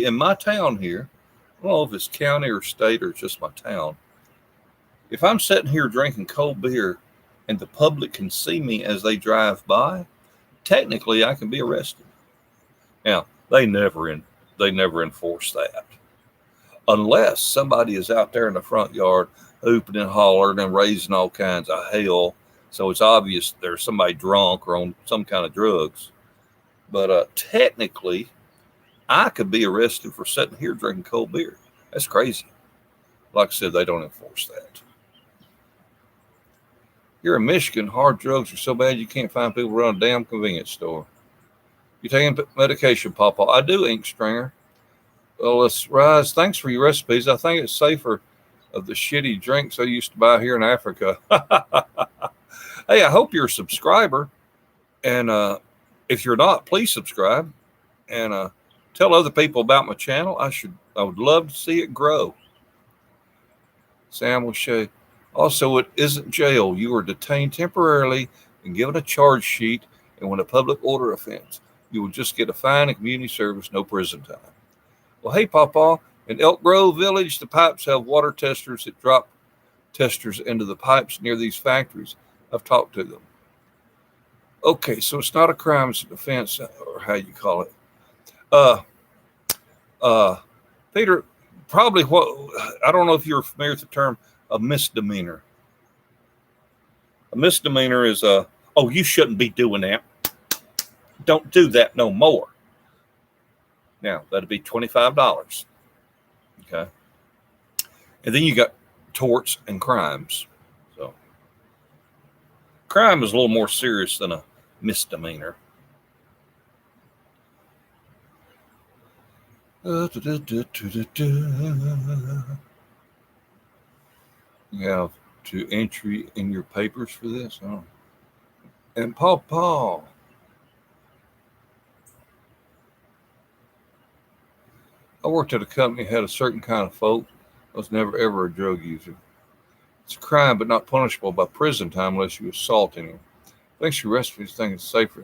in my town here, I don't know if it's county or state or just my town. If I'm sitting here drinking cold beer and the public can see me as they drive by, technically I can be arrested. Now, they never enforce that. Unless somebody is out there in the front yard hooping and hollering and raising all kinds of hell. So it's obvious there's somebody drunk or on some kind of drugs. But technically, I could be arrested for sitting here drinking cold beer. That's crazy. Like I said, they don't enforce that. Here in Michigan, hard drugs are so bad you can't find people around a damn convenience store. You taking medication, PawPaw? I do, Ink Stringer. Well, let's rise. Thanks for your recipes. I think it's safer of the shitty drinks I used to buy here in Africa. Hey, I hope you're a subscriber. And if you're not, please subscribe and tell other people about my channel. I would love to see it grow. Sam will say, also, it isn't jail. You are detained temporarily and given a charge sheet. And when a public order offense, you will just get a fine and community service, no prison time. Well, hey, PawPaw, in Elk Grove Village, the pipes have water testers that drop testers into the pipes near these factories. I've talked to them. Okay, so it's not a crime, it's an offense, or how you call it. Peter, probably I don't know if you're familiar with the term a misdemeanor. A misdemeanor is oh, you shouldn't be doing that. Don't do that no more. Now, that'd be $25. Okay. And then you got torts and crimes. So crime is a little more serious than a misdemeanor. You have to entry in your papers for this. Oh. And PawPaw. I worked at a company that had a certain kind of folk. I was never ever a drug user. It's a crime, but not punishable by prison time unless you assault anyone. Thanks for your recipes. Think it's safer.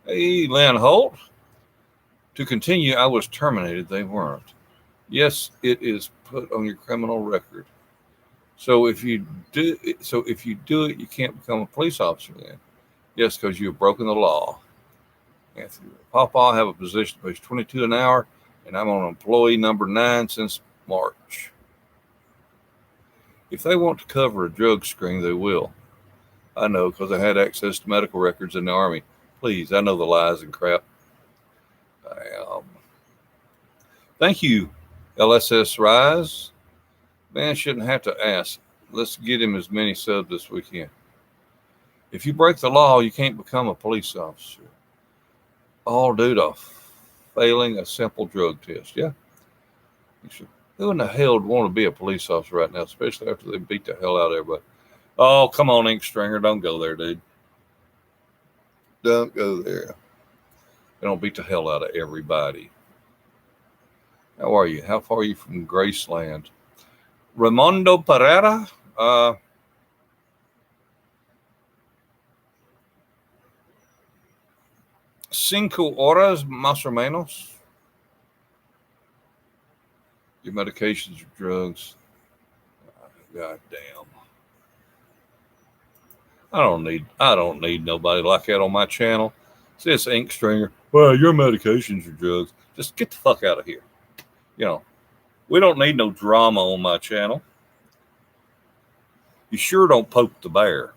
Hey, Lynn Holt. To continue, I was terminated. They weren't. Yes, it is put on your criminal record. So if you do it, you can't become a police officer then. Yes, because you've broken the law. Anthony, PawPaw, I have a position that pays $22 an hour, and I'm on employee number 9 since March. If they want to cover a drug screen, they will. I know, because I had access to medical records in the Army. Please, I know the lies and crap. Thank you, LSS Rise. Man shouldn't have to ask. Let's get him as many subs as we can. If you break the law, you can't become a police officer. All due to failing a simple drug test. Yeah. Who in the hell would want to be a police officer right now, especially after they beat the hell out of everybody? Oh, come on, Ink Stringer. Don't go there, dude. Don't go there. They don't beat the hell out of everybody. How are you? How far are you from Graceland? Raimondo Pereira? 5 horas más o menos. Your medications or drugs. God damn. I don't need nobody like that on my channel. See this Ink Stringer. Well, your medications or drugs. Just get the fuck out of here. You know, we don't need no drama on my channel. You sure don't poke the bear.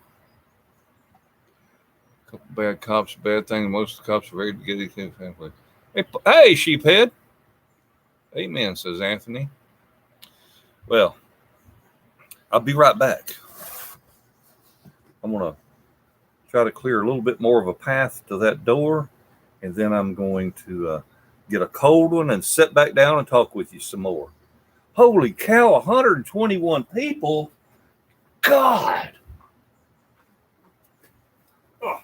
A couple bad cops, bad thing. Most of the cops are ready to get anything family. Hey, sheephead. Amen, says Anthony. Well, I'll be right back. I'm going to try to clear a little bit more of a path to that door, and then I'm going to get a cold one and sit back down and talk with you some more. Holy cow, 121 people. God. Oh.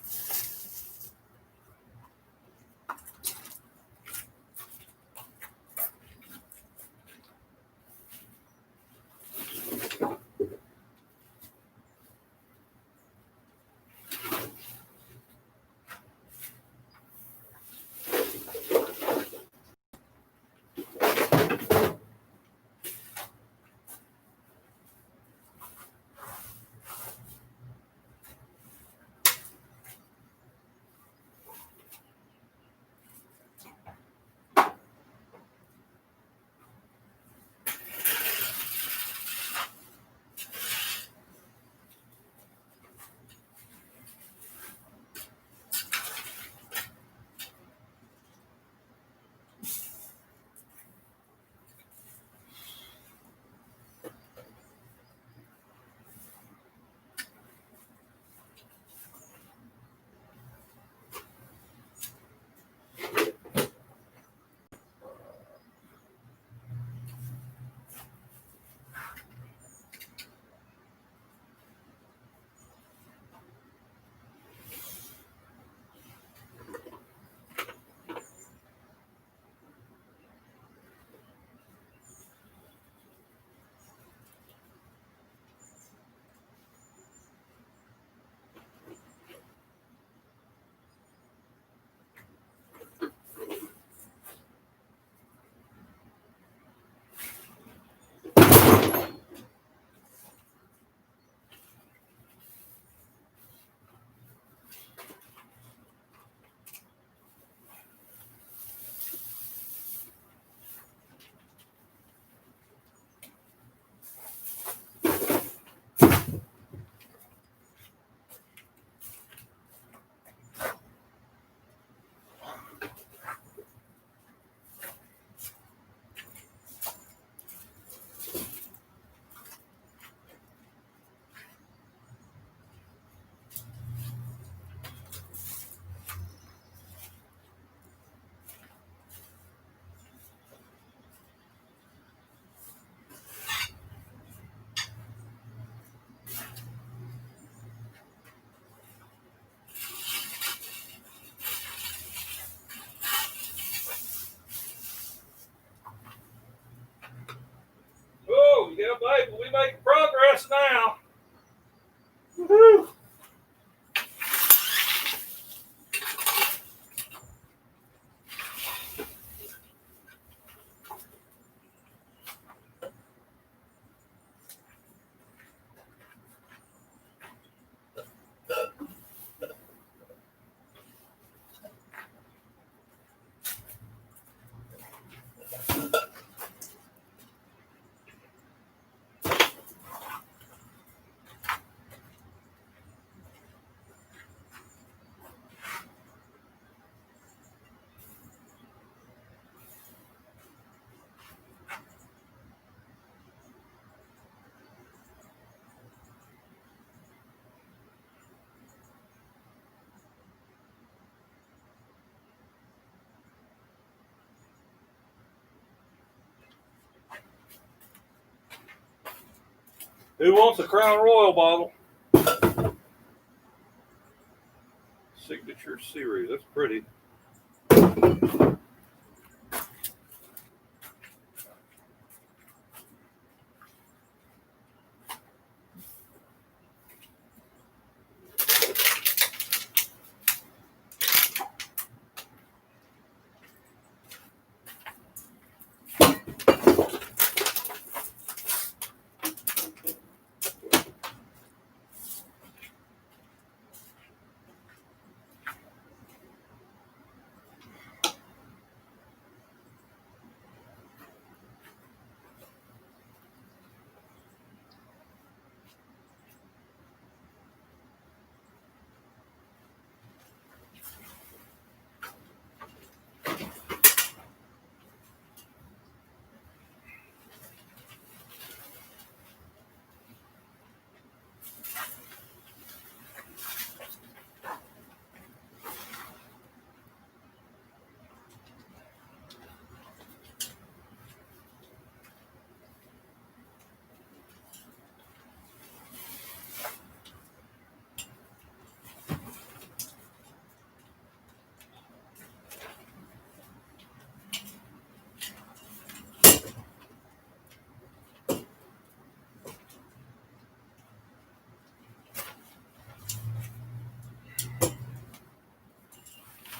Woo-hoo. Who wants a Crown Royal bottle? Signature series. That's pretty.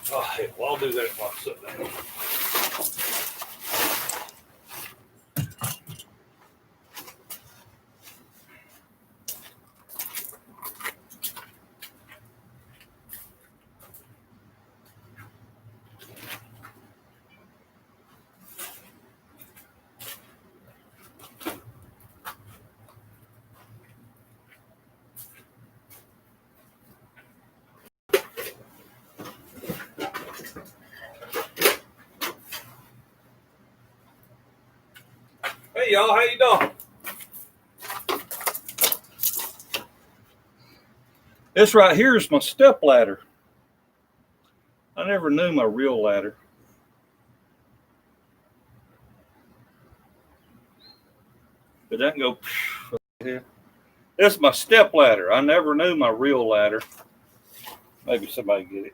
Oh, hey, well, I'll do that while I sit down. Hey, y'all, how you doing? This right here is my step ladder. I never knew my real ladder. But that can go here. This is my step ladder. I never knew my real ladder. Maybe somebody get it.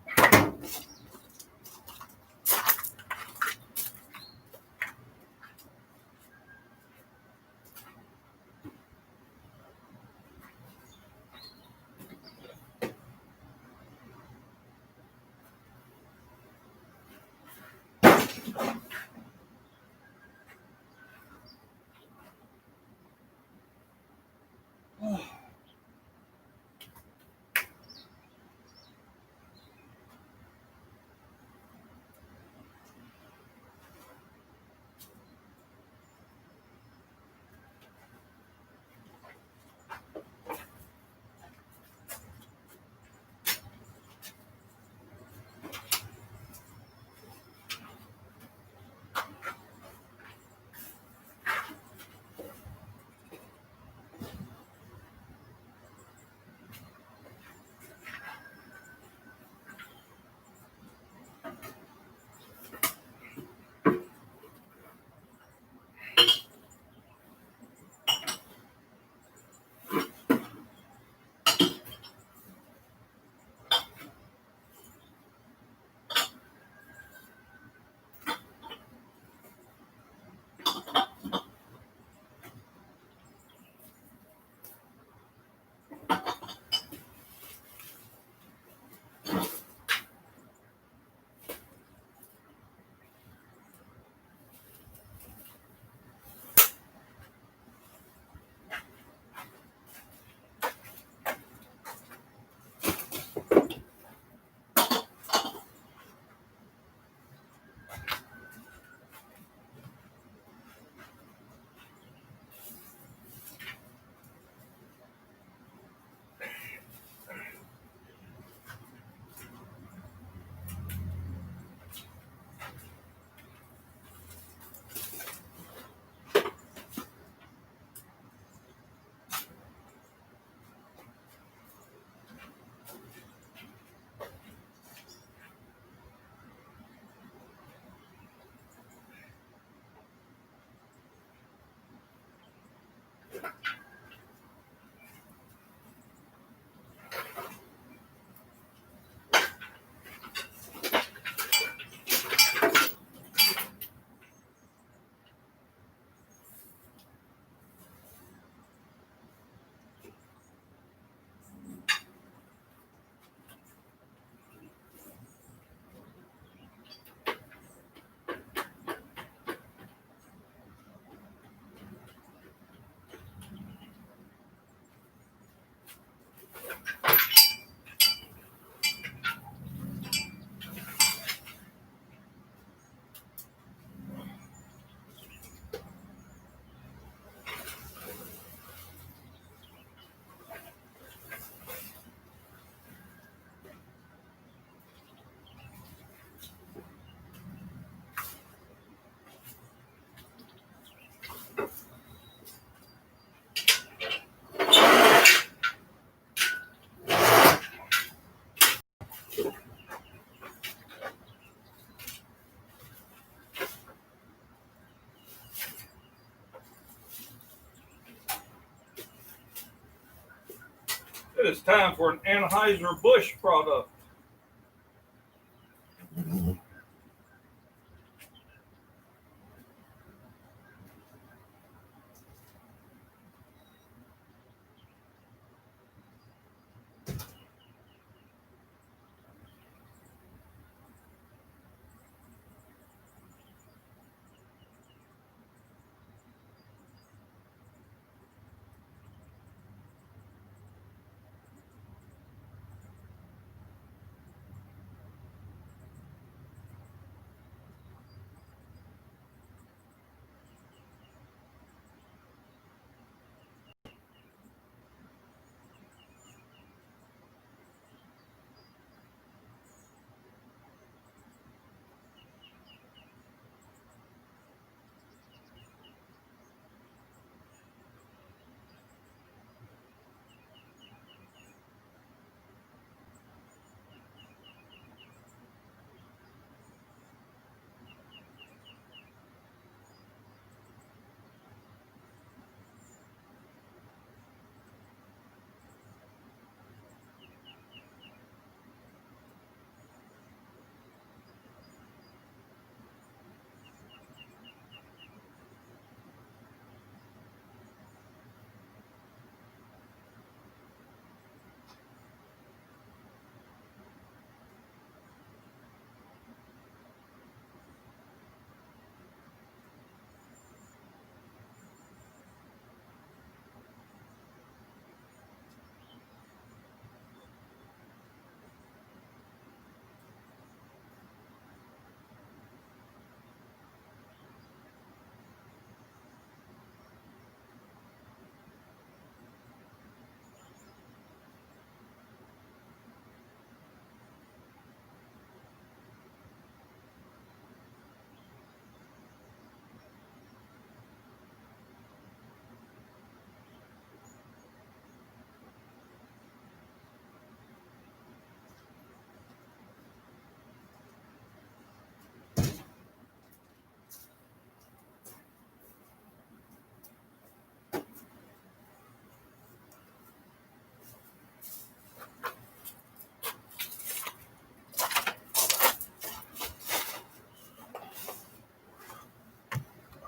It is time for an Anheuser-Busch product.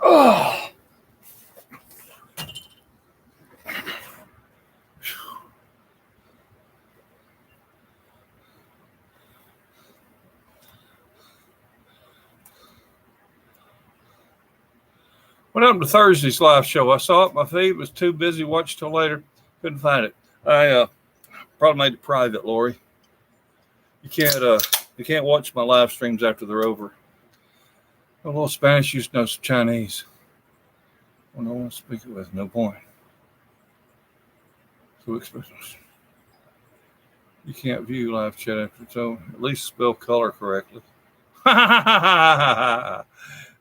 Oh. What happened to Thursday's live show? I saw it. My feed was too busy. Watched till later. Couldn't find it. I probably made it private, Lori. You can't watch my live streams after they're over. A little Spanish, you know some Chinese. Well, no one to speak it with. No point. So you can't view live chat after it's over. At least spell color correctly.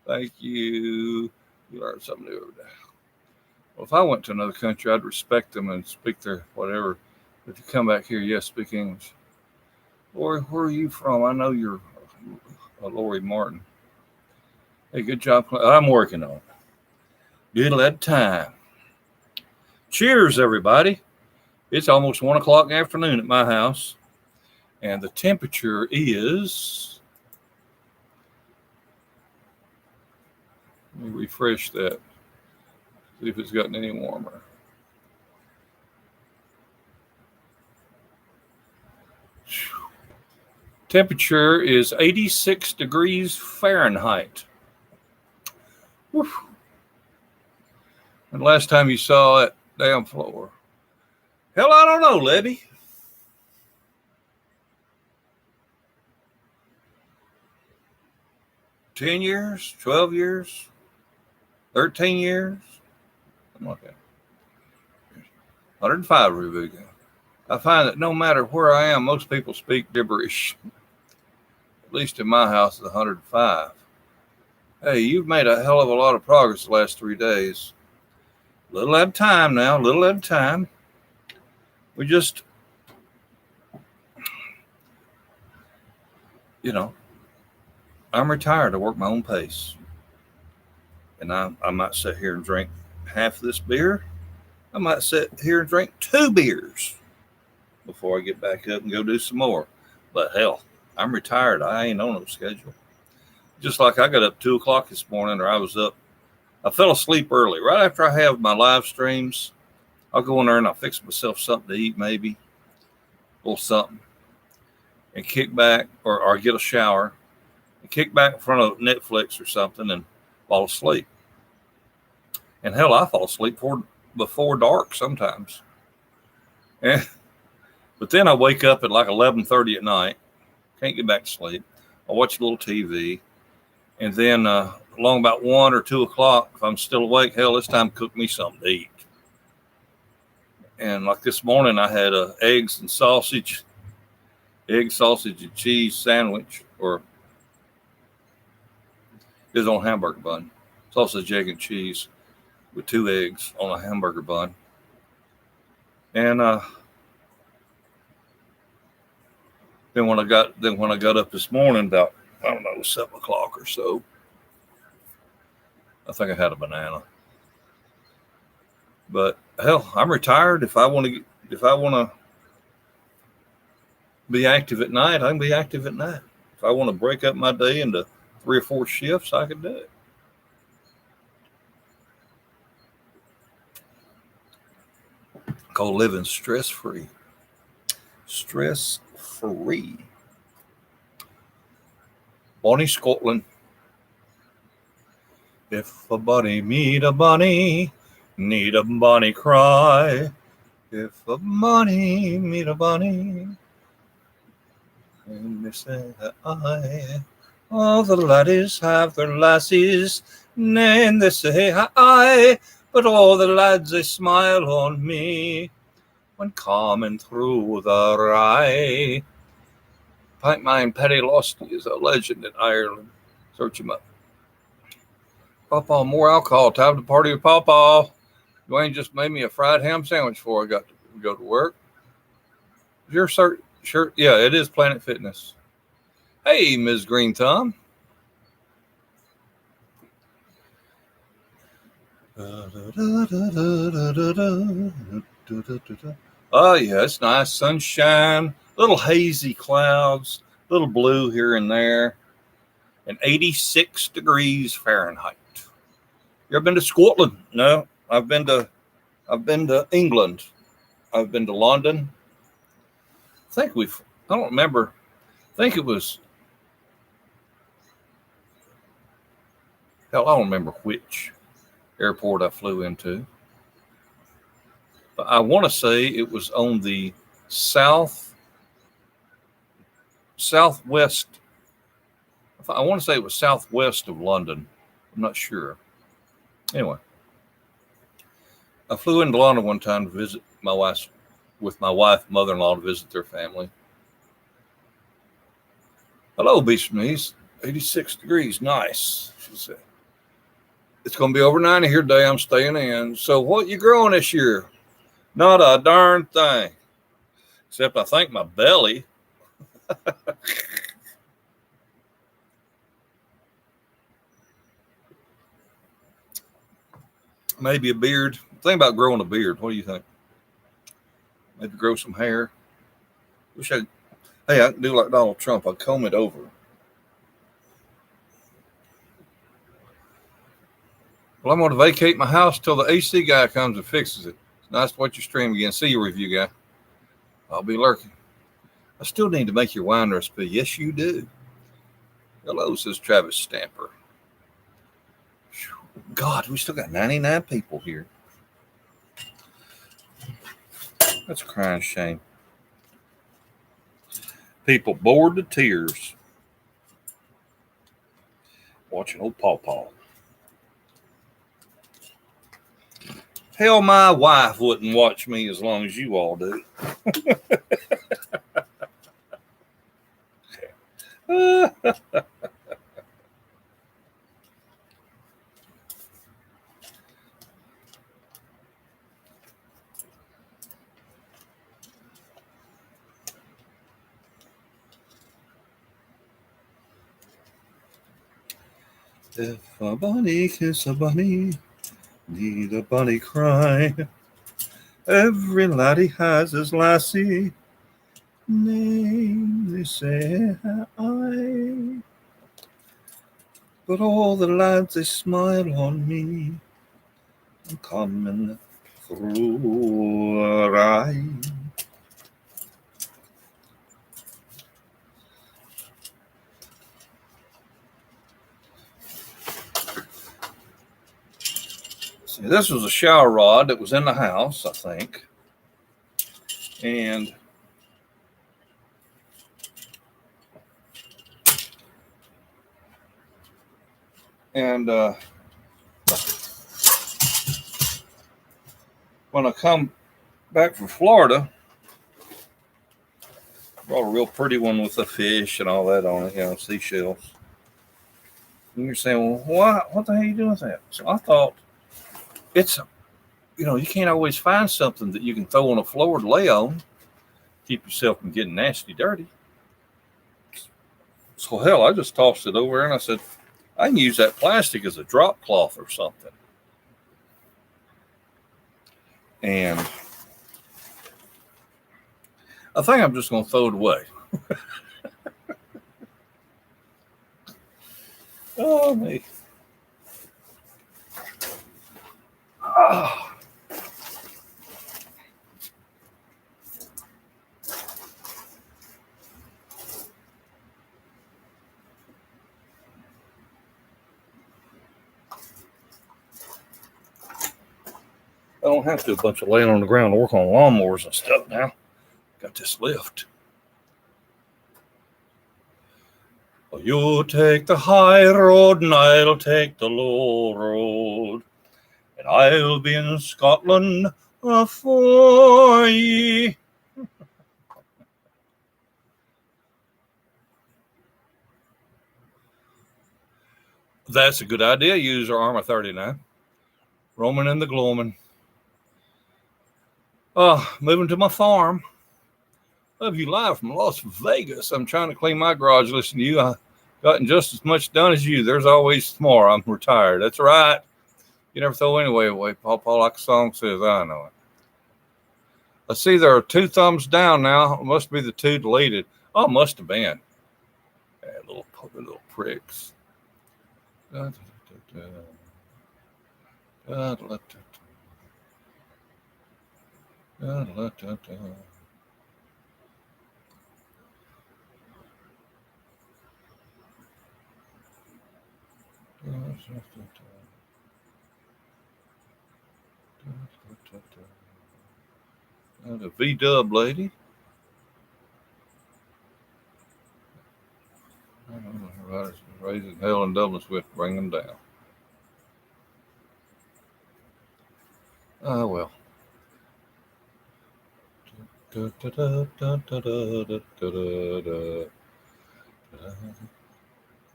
Thank you. You learn something new every day. Well, if I went to another country, I'd respect them and speak their whatever. If you come back here, yes, speak English. Lori, where are you from? I know you're Lori Martin. Hey, good job. I'm working on it. Little at a time. Cheers, everybody. It's almost 1 o'clock in the afternoon at my house, and the temperature is, let me refresh that, see if it's gotten any warmer. Temperature is 86 degrees Fahrenheit. Whew. And last time you saw that damn floor, hell, I don't know, Libby. $10 years, 12 years, 13 years, something like that. 105 review. I find that no matter where I am, most people speak gibberish. At least in my house, it's 105. Hey, you've made a hell of a lot of progress the last 3 days. Little at a time now, little at a time. We just, I'm retired. I work my own pace. And I might sit here and drink half this beer. I might sit here and drink 2 beers before I get back up and go do some more. But hell, I'm retired. I ain't on no schedule. Just like I got up 2 o'clock this morning, or I fell asleep early. Right after I have my live streams, I'll go in there and I'll fix myself something to eat, maybe a little something, and kick back or get a shower and kick back in front of Netflix or something and fall asleep. And hell, I fall asleep before dark sometimes. But then I wake up at like 11:30 at night, can't get back to sleep. I watch a little TV, and then along about 1 or 2 o'clock, if I'm still awake, hell, it's time to cook me something to eat. And like this morning, I had eggs, sausage, and cheese sandwich, or it was on a hamburger bun, sausage, egg, and cheese with 2 eggs on a hamburger bun. And then when I got up this morning, about 7 o'clock or so, I think I had a banana. But hell, I'm retired. If I want to be active at night, I can be active at night. If I want to break up my day into 3 or 4 shifts, I can do it. Called living stress-free. Stress-free. Bonnie, Scotland. If a bunny meet a bunny, need a bunny cry. If a bunny meet a bunny, and they say all the laddies have their lassies, and they say hi, but all the lads, they smile on me when coming through the rye. Pint Mine Paddy Losty is a legend in Ireland. Search him up. PawPaw, more alcohol. Time to party with PawPaw. Dwayne just made me a fried ham sandwich before I got to go to work. Your shirt? Yeah, it is Planet Fitness. Hey, Ms. Green Thumb. Oh, yeah, it's nice. Sunshine, little hazy clouds, little blue here and there, and 86 degrees Fahrenheit. You ever been to Scotland? No, I've been to England. I've been to London. I don't remember. I think it was, hell, I don't remember which airport I flew into. But I want to say it was on the southwest. I want to say it was southwest of London. I'm not sure. Anyway, I flew into London one time to visit with my wife, mother-in-law, to visit their family. Hello, Beach Me's. 86 degrees. Nice, she said. It's going to be over 90 here today. I'm staying in. So what you growing this year? Not a darn thing. Except I think my belly. Maybe a beard. Think about growing a beard. What do you think? Maybe grow some hair. Hey, I can do like Donald Trump. I comb it over. Well, I'm going to vacate my house till the AC guy comes and fixes it. It's nice to watch your stream again. See you, review guy. I'll be lurking. I still need to make your wine recipe. Yes, you do. Hello, says Travis Stamper. God, we still got 99 people here. That's a crying shame. People bored to tears watching old PawPaw. Hell, my wife wouldn't watch me as long as you all do. If a bunny kiss a bunny, need a bunny cry. Every laddie has his lassie, name they say I. But all the lads, they smile on me, I'm coming through a ride. See, this was a shower rod that was in the house, I think. And when I come back from Florida, brought a real pretty one with a fish and all that on it, seashells. And you're saying, well, what the hell are you doing with that? So I thought, it's, you can't always find something that you can throw on the floor to lay on, keep yourself from getting nasty dirty. So hell, I just tossed it over there and I said, I can use that plastic as a drop cloth or something. And I think I'm just going to throw it away. Oh, me. Oh. I don't have to do a bunch of laying on the ground to work on lawnmowers and stuff now. Got this lift. Well, you take the high road and I'll take the low road. And I'll be in Scotland for ye. That's a good idea. Use our Armor 39. Roaming in the gloaming. Moving to my farm. Love you live from Las Vegas. I'm trying to clean my garage. Listen to you. I've gotten just as much done as you. There's always tomorrow. I'm retired. That's right. You never throw any away. PawPaw, like the song says. I know it. I see there are 2 thumbs down now. It must be the 2 deleted. Oh, must have been. Yeah, little pricks. The V-dub lady. Raising hell and Dublin Swift, bring them down. Oh, well.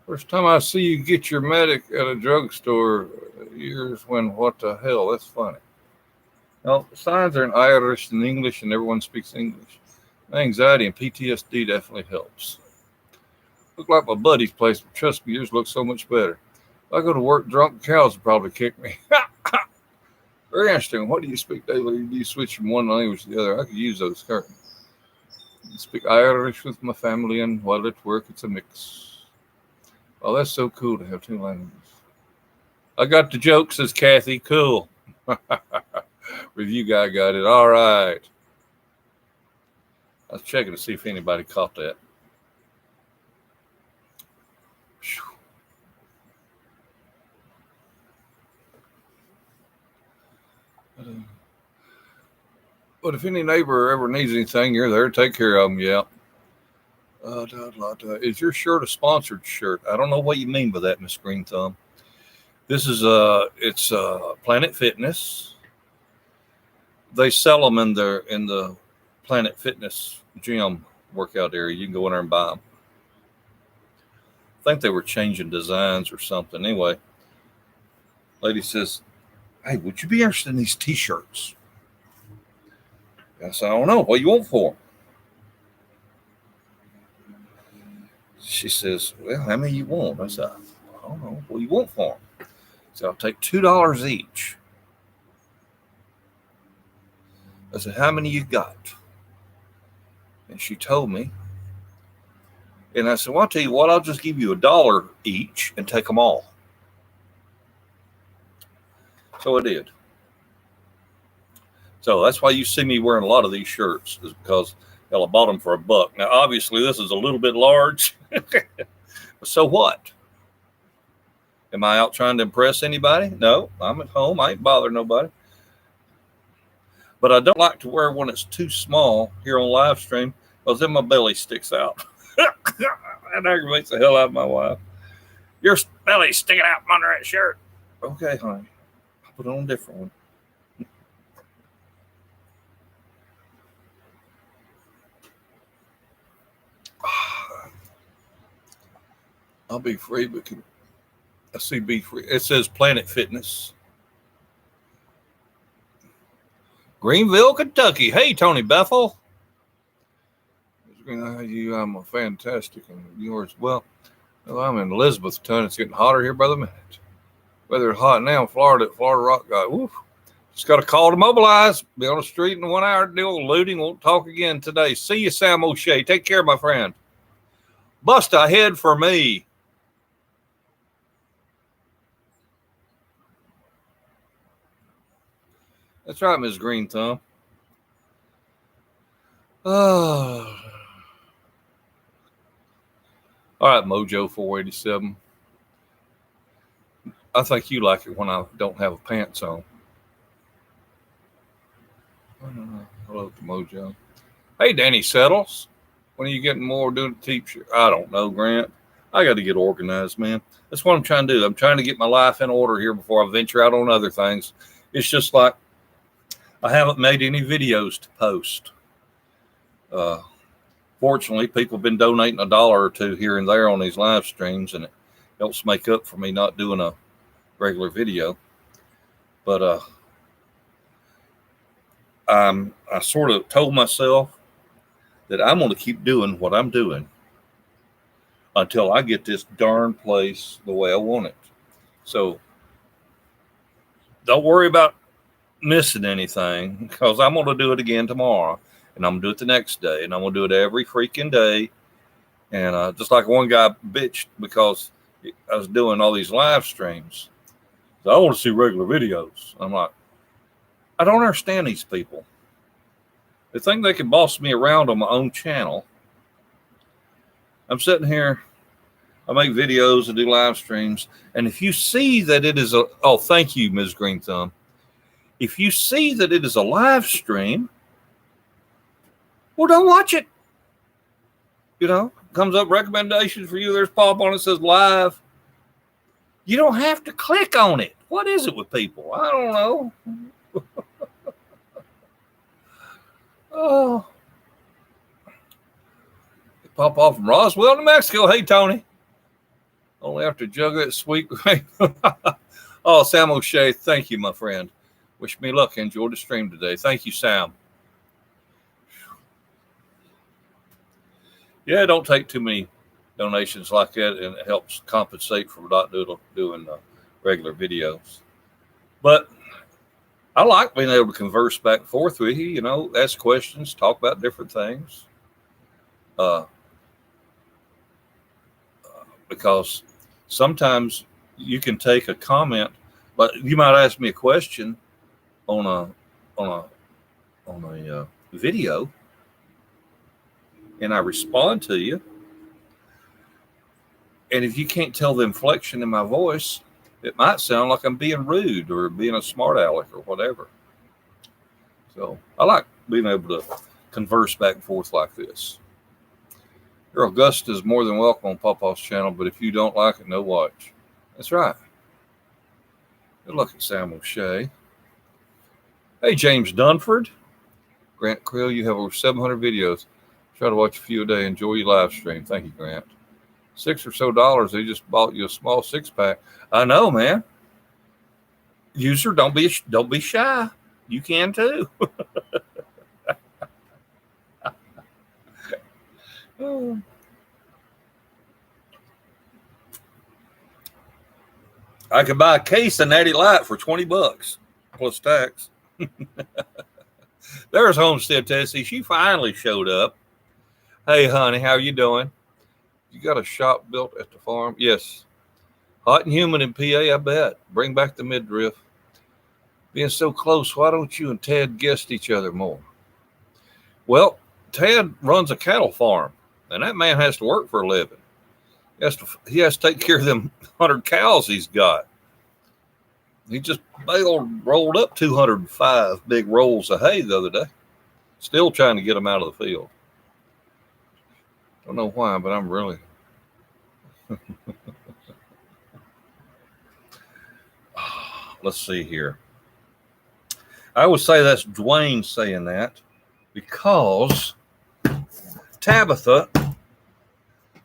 First time I see you get your medic at a drugstore, years when, what the hell? That's funny. Well, the signs are in Irish and English, and everyone speaks English. My anxiety and PTSD definitely helps. Look like my buddy's place, but trust me, yours looks so much better. If I go to work drunk, cows will probably kick me. Very interesting. What do you speak daily? Do you switch from one language to the other? I could use those currently. I speak Irish with my family, and while at work, it's a mix. Oh, that's so cool to have 2 languages. I got the joke, says Kathy. Cool. Review guy got it. All right. I was checking to see if anybody caught that. But if any neighbor ever needs anything, you're there to take care of them. Yeah. Is your shirt a sponsored shirt? I don't know what you mean by that, Miss Green Thumb. This is it's Planet Fitness. They sell them in the Planet Fitness gym workout area. You can go in there and buy them. I think they were changing designs or something. Anyway, lady says, "Hey, would you be interested in these T-shirts?" I said, "I don't know. What you want for them?" She says, "Well, how many you want?" I said, "I don't know. What you want for them?" So I'll take $2 each. I said, "How many you got?" And she told me. And I said, "Well, I'll tell you what, I'll just give you $1 each and take them all." So I did. So that's why you see me wearing a lot of these shirts, is because I bought them for $1. Now, obviously, this is a little bit large. So what? Am I out trying to impress anybody? No, I'm at home. I ain't bothering nobody. But I don't like to wear one that's too small here on live stream, because then my belly sticks out. That aggravates the hell out of my wife. Your belly's sticking out from under that shirt. Okay, honey. I'll put on a different one. I'll be free, but I see be free. It says Planet Fitness. Greenville, Kentucky. Hey, Tony Bethel. I'm a fantastic, and yours. Well, I'm in Elizabethton. It's getting hotter here by the minute. Weather is hot now in Florida at Florida Rock Guy. Woof. Just got a call to mobilize. Be on the street in a 1 hour deal. Looting. Won't talk again today. See you, Sam O'Shea. Take care, my friend. Bust a head for me. That's right, Ms. Green Thumb. Oh. All right, Mojo 487. I think you like it when I don't have a pants on. Hello to Mojo. Hey, Danny Settles. When are you getting more doing the teach? I don't know, Grant. I got to get organized, man. That's what I'm trying to do. I'm trying to get my life in order here before I venture out on other things. It's just like I haven't made any videos to post. Fortunately, people have been donating $1 or $2 here and there on these live streams, and it helps make up for me not doing a regular video. But I sort of told myself that I'm going to keep doing what I'm doing until I get this darn place the way I want it. So don't worry about missing anything, because I'm going to do it again tomorrow, and I'm going to do it the next day, and I'm going to do it every freaking day. And just like one guy bitched because I was doing all these live streams. So I want to see regular videos. I'm like, I don't understand these people. They think they can boss me around on my own channel. I'm sitting here, I make videos and do live streams. And if you see that it is thank you, Ms. Green Thumb. If you see that it is a live stream, well, don't watch it. You know, comes up recommendations for you. There's pop on it, says live. You don't have to click on it. What is it with people? I don't know. Oh, PawPaw from Roswell, New Mexico. Hey, Tony. Only after a jug of that sweet grape. Oh, Sam O'Shea, thank you, my friend. Wish me luck. Enjoyed the stream today. Thank you, Sam. Yeah, don't take too many donations like that, and it helps compensate for not doing regular videos. But I like being able to converse back and forth with you, ask questions, talk about different things. Uh, because sometimes you can take a comment, but you might ask me a question on a video, and I respond to you. And if you can't tell the inflection in my voice, it might sound like I'm being rude or being a smart aleck or whatever. So I like being able to converse back and forth like this. Your Augusta is more than welcome on PawPaw's channel, but if you don't like it, no watch. That's right. Good luck at Sam O'Shea. Hey, James Dunford. Grant Krill, you have over 700 videos. Try to watch a few a day. Enjoy your live stream. Thank you, Grant. $6 or so, they just bought you a small 6-pack. I know, man. User, don't be shy. You can too. I could buy a case of Natty Light for $20 plus tax. There's Homestead Tessie. She finally showed up. Hey, honey, how you doing? You got a shop built at the farm? Yes. Hot and humid in PA, I bet. Bring back the midriff. Being so close, why don't you and Ted guest each other more? Well, Ted runs a cattle farm, and that man has to work for a living. He has to take care of them 100 cows he's got. He just rolled up 205 big rolls of hay the other day. Still trying to get them out of the field. Don't know why, but I'm really. Let's see here. I would say that's Dwayne saying that because Tabitha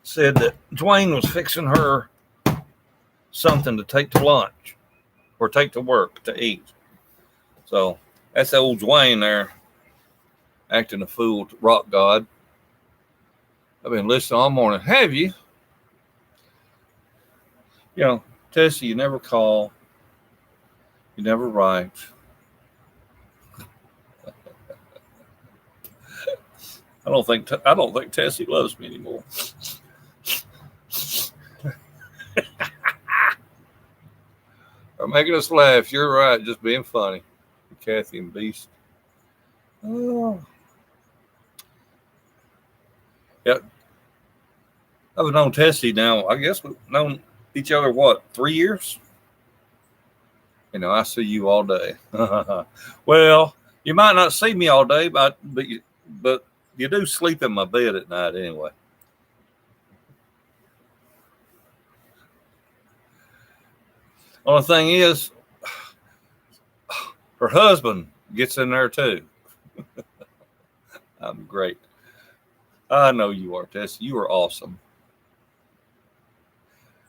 said that Dwayne was fixing her something to take to lunch or take to work to eat. So that's old Dwayne there acting a fool to rock god. I've been listening all morning. Have you? Tessie, you never call. You never write. I don't think Tessie loves me anymore. Are making us laugh. You're right. Just being funny. Kathy and Beast. Oh. Yeah. I've known Tessie now. I guess we've known each other, 3 years? I see you all day. Well, you might not see me all day, but you do sleep in my bed at night anyway. Only thing is, her husband gets in there too. I'm great. I know you are, Tessie. You are awesome.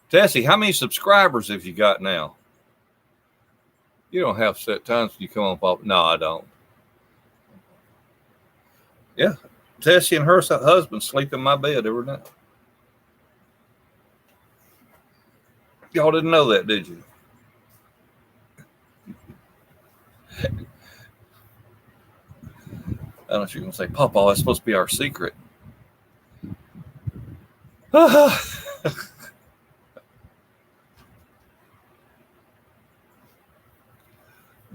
Tessie, how many subscribers have you got now? You don't have set times when you come on PawPaw. No, I don't. Yeah. Tessie and her husband sleep in my bed every night. Y'all didn't know that, did you? I don't know if you're going to say, PawPaw, that's supposed to be our secret.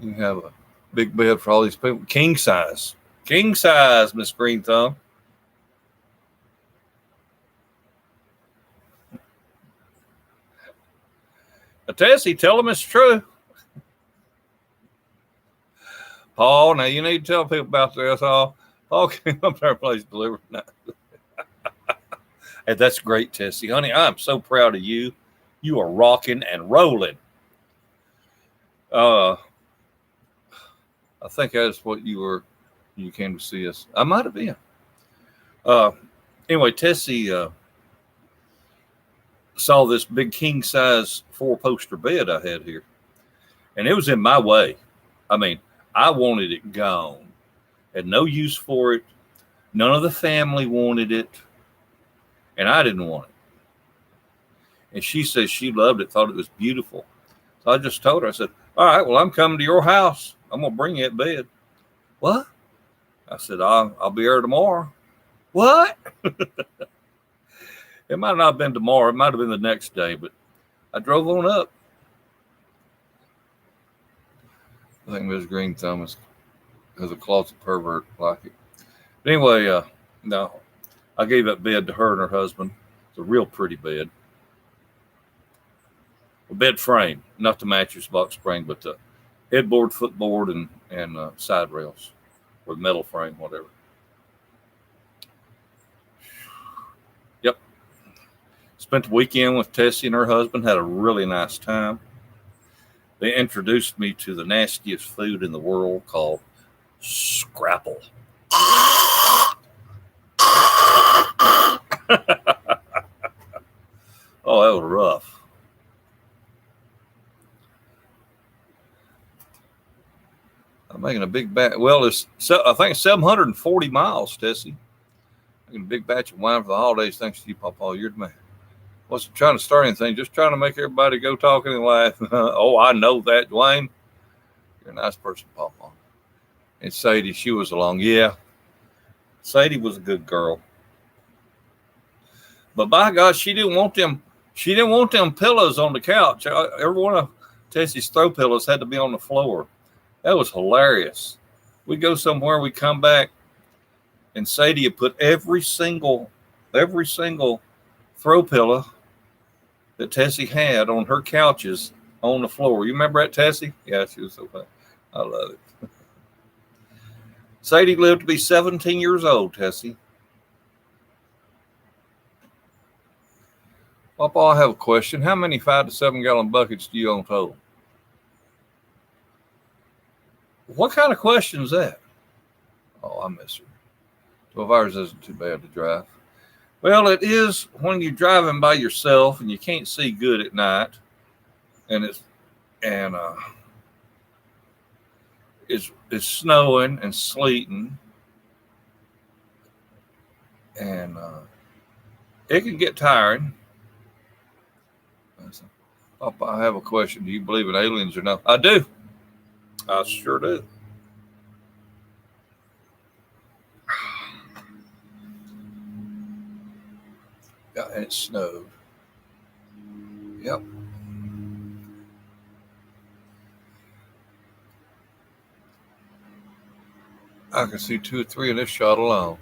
You have a big bed for all these people. King size. King size, Miss Green Thumb. Tessie, tell them it's true. Paul, now you need to tell people about this. Paul came up there and placed delivery. Hey, that's great, Tessie. Honey, I'm so proud of you. You are rocking and rolling. I think that's what you were when you came to see us. I might have been. Anyway, Tessie saw this big king size 4-poster bed I had here, and it was in my way. I mean, I wanted it gone. Had no use for it. None of the family wanted it, and I didn't want it. And she says she loved it, thought it was beautiful. So I just told her, I said, all right, well, I'm coming to your house I'm gonna bring you that bed. What? I said, I'll be here tomorrow. What? It might not have been tomorrow. It might have been the next day, but I drove on up. I think Ms. Green Thumb is a closet pervert like it. But anyway, no, I gave that bed to her and her husband. It's a real pretty bed. A bed frame, not the mattress box spring, but the headboard, footboard, and side rails, or metal frame, whatever. Yep. Spent the weekend with Tessie and her husband. Had a really nice time. They introduced me to the nastiest food in the world called scrapple. Oh, that was rough. I'm making a big batch. Well, I think 740 miles, Tessie. Making a big batch of wine for the holidays. Thanks to you, PawPaw. You're the man. Wasn't trying to start anything, just trying to make everybody go talking and laugh. Oh, I know that, Dwayne. You're a nice person, PawPaw. And Sadie, she was along. Yeah, Sadie was a good girl. But by God, she didn't want them. She didn't want them pillows on the couch. Every one of Tessie's throw pillows had to be on the floor. That was hilarious. We go somewhere, we come back, and Sadie had put every single throw pillow that Tessie had on her couches on the floor. You remember that, Tessie? Yeah, she was so funny. I love it. Sadie lived to be 17 years old, Tessie. PawPaw, I have a question. How many 5 to 7 gallon buckets do you own total? What kind of question is that? Oh, I miss her. 12 hours isn't too bad to drive. Well, it is when you're driving by yourself and you can't see good at night, and it's snowing and sleeting, and it can get tiring. PawPaw, I have a question. Do you believe in aliens or not? I do. I sure do. Yeah, and it snowed. Yep. I can see 2 or 3 in this shot alone.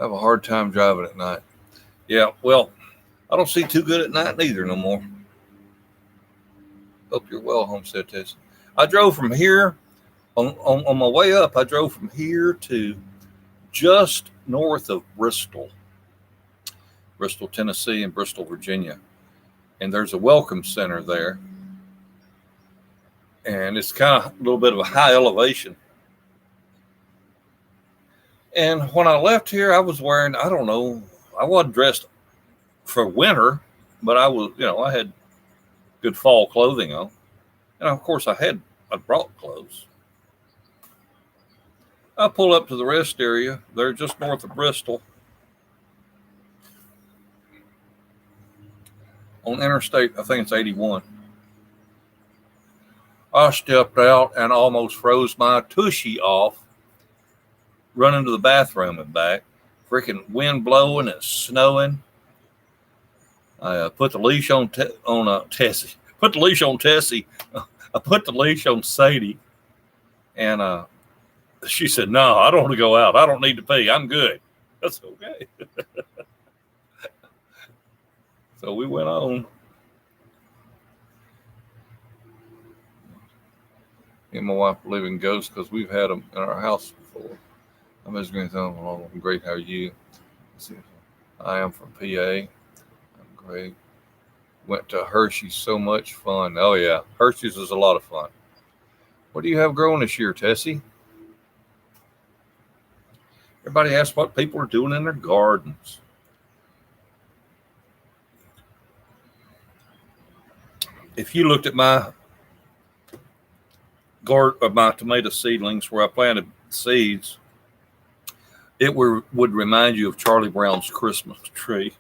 I have a hard time driving at night. Yeah, well, I don't see too good at night neither no more. Hope you're well, Homestead Tessie. I drove from here, on my way up, I drove from here to just north of Bristol, Tennessee, and Bristol, Virginia. And there's a welcome center there. And it's kind of a little bit of a high elevation. And when I left here, I was wearing, I don't know, I wasn't dressed for winter, but I was, I had good fall clothing on. And of course, I brought clothes. I pull up to the rest area. They're just north of Bristol on Interstate, I think it's 81. I stepped out and almost froze my tushy off running to the bathroom and back. Freaking wind blowing and snowing. I put the leash on Tessie. Put the leash on Tessie. I put the leash on Sadie. And she said, no, I don't want to go out. I don't need to pee. I'm good. That's okay. So we went on. Me and my wife believe in ghosts because we've had them in our house before. I'm Ms. Green Thumb. I'm great. How are you? I am from PA. I'm great. Went to Hershey's. So much fun. Oh, yeah. Hershey's is a lot of fun. What do you have growing this year, Tessie? Everybody asks what people are doing in their gardens. If you looked at my tomato seedlings where I planted seeds, it would remind you of Charlie Brown's Christmas tree.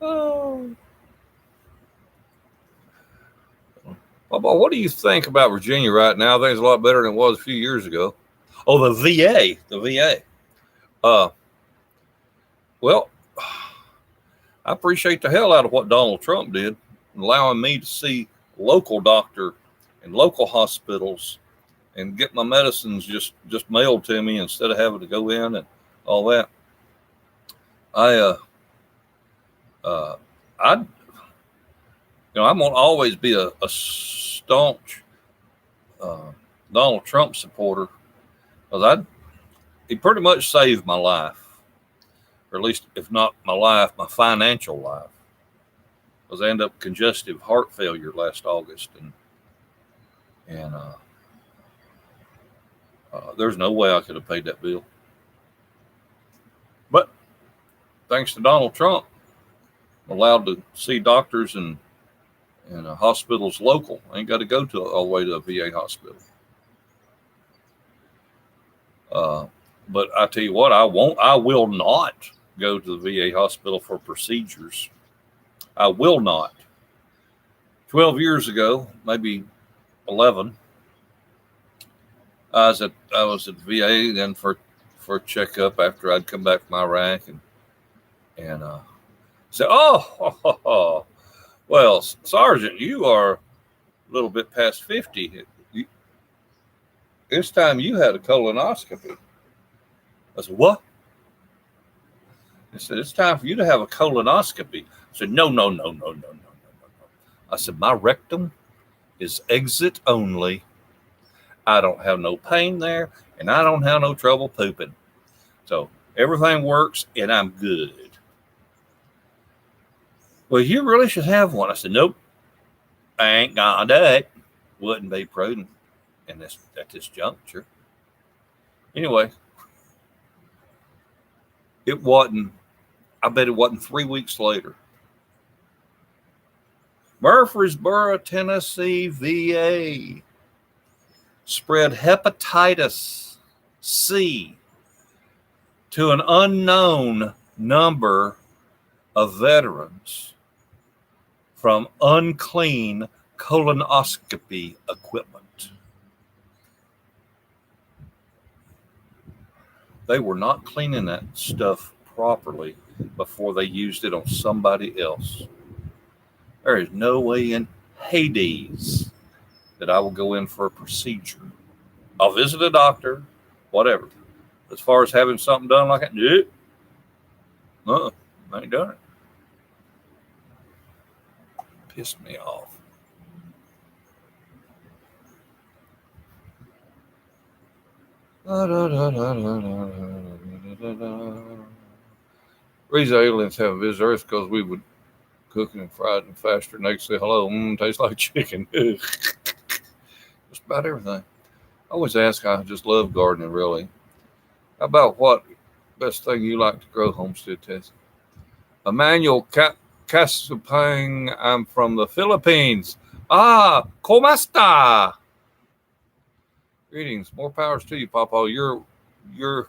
Oh. Well, what do you think about Virginia right now? I think it's a lot better than it was a few years ago. Oh, the VA, the VA. Uh, well, I appreciate the hell out of what Donald Trump did, allowing me to see local doctor and local hospitals and get my medicines just mailed to me instead of having to go in and all that. I uh I I'm gonna always be a staunch uh, Donald Trump supporter because he pretty much saved my life, or at least if not my life, my financial life. Because I ended up congestive heart failure last August, and there's no way I could have paid that bill. But thanks to Donald Trump, I'm allowed to see doctors and hospitals local. I ain't got to go to all the way to a VA hospital. But I tell you what, I will not go to the VA hospital for procedures. I will not. 12 years ago, maybe 11, I was at VA then for a checkup after I'd come back from Iraq and said, oh, well, Sergeant, you are a little bit past 50. It's time you had a colonoscopy. I said, what? He said, it's time for you to have a colonoscopy. I said, no. I said, my rectum is exit only. I don't have no pain there, and I don't have no trouble pooping. So everything works, and I'm good. Well, you really should have one. I said, nope, I ain't gonna do it. Wouldn't be prudent at this juncture. Anyway, I bet it wasn't 3 weeks later. Murfreesboro, Tennessee, VA spread hepatitis C to an unknown number of veterans from unclean colonoscopy equipment. They were not cleaning that stuff properly before they used it on somebody else. There is no way in Hades that I will go in for a procedure. I'll visit a doctor, whatever. As far as having something done like that, I ain't done it. Pissed me off. Reason aliens haven't visited Earth because we would cook and fry it and faster. And they say hello, tastes like chicken. Just about everything. I always ask. I just love gardening. Really. How about what best thing you like to grow, Homestead Tess? Emmanuel Casupang. I'm from the Philippines. ¿Cómo está? Greetings. More powers to you, PawPaw. You're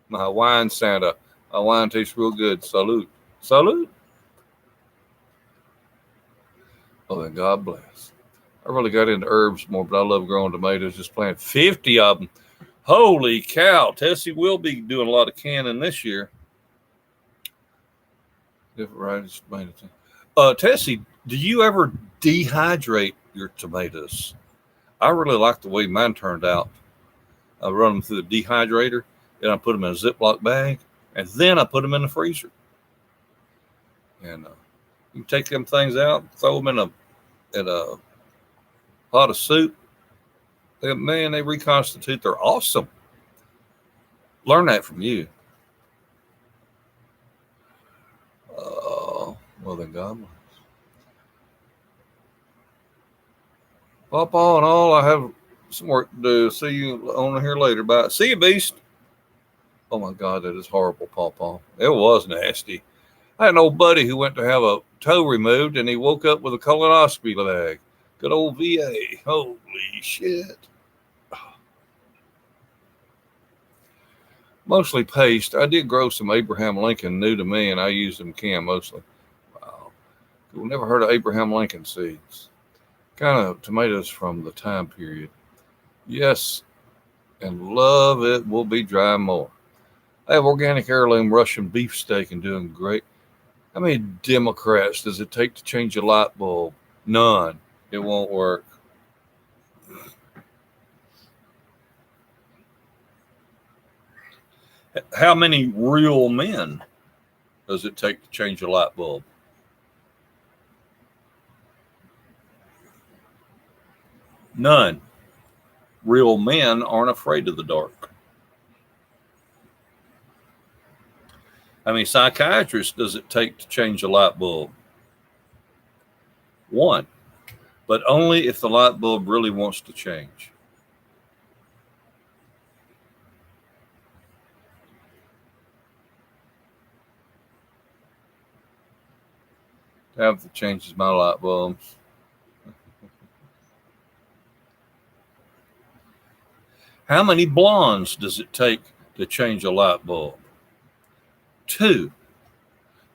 my wine Santa. My wine tastes real good. Salute. Salute. Oh, then God bless. I really got into herbs more, but I love growing tomatoes. Just planted 50 of them. Holy cow. Tessie will be doing a lot of canning this year. Different varieties of tomatoes. Tessie, do you ever dehydrate your tomatoes? I really like the way mine turned out. I run them through the dehydrator, then I put them in a Ziploc bag, and then I put them in the freezer. And you take them things out, throw them in a pot of soup. Man, they reconstitute. They're awesome. Learn that from you. Well, then God bless. PawPaw and all, I have some work to do. See you on here later. Bye. See you, Beast. Oh my God, that is horrible, PawPaw. It was nasty. I had an old buddy who went to have a toe removed, and he woke up with a colonoscopy leg. Good old VA. Holy shit. Mostly paste. I did grow some Abraham Lincoln new to me, and I used them canned mostly. Wow. We've never heard of Abraham Lincoln seeds. kind of tomatoes from the time period. Yes, and love it. Will be dry more. I have organic heirloom Russian beefsteak and doing great. How many Democrats does it take to change a light bulb? None. It won't work. How many real men does it take to change a light bulb? None. Real men aren't afraid of the dark. How many psychiatrists does it take to change a light bulb? One. But only if the light bulb really wants to change. Tabitha changes my light bulbs. How many blondes does it take to change a light bulb? Two.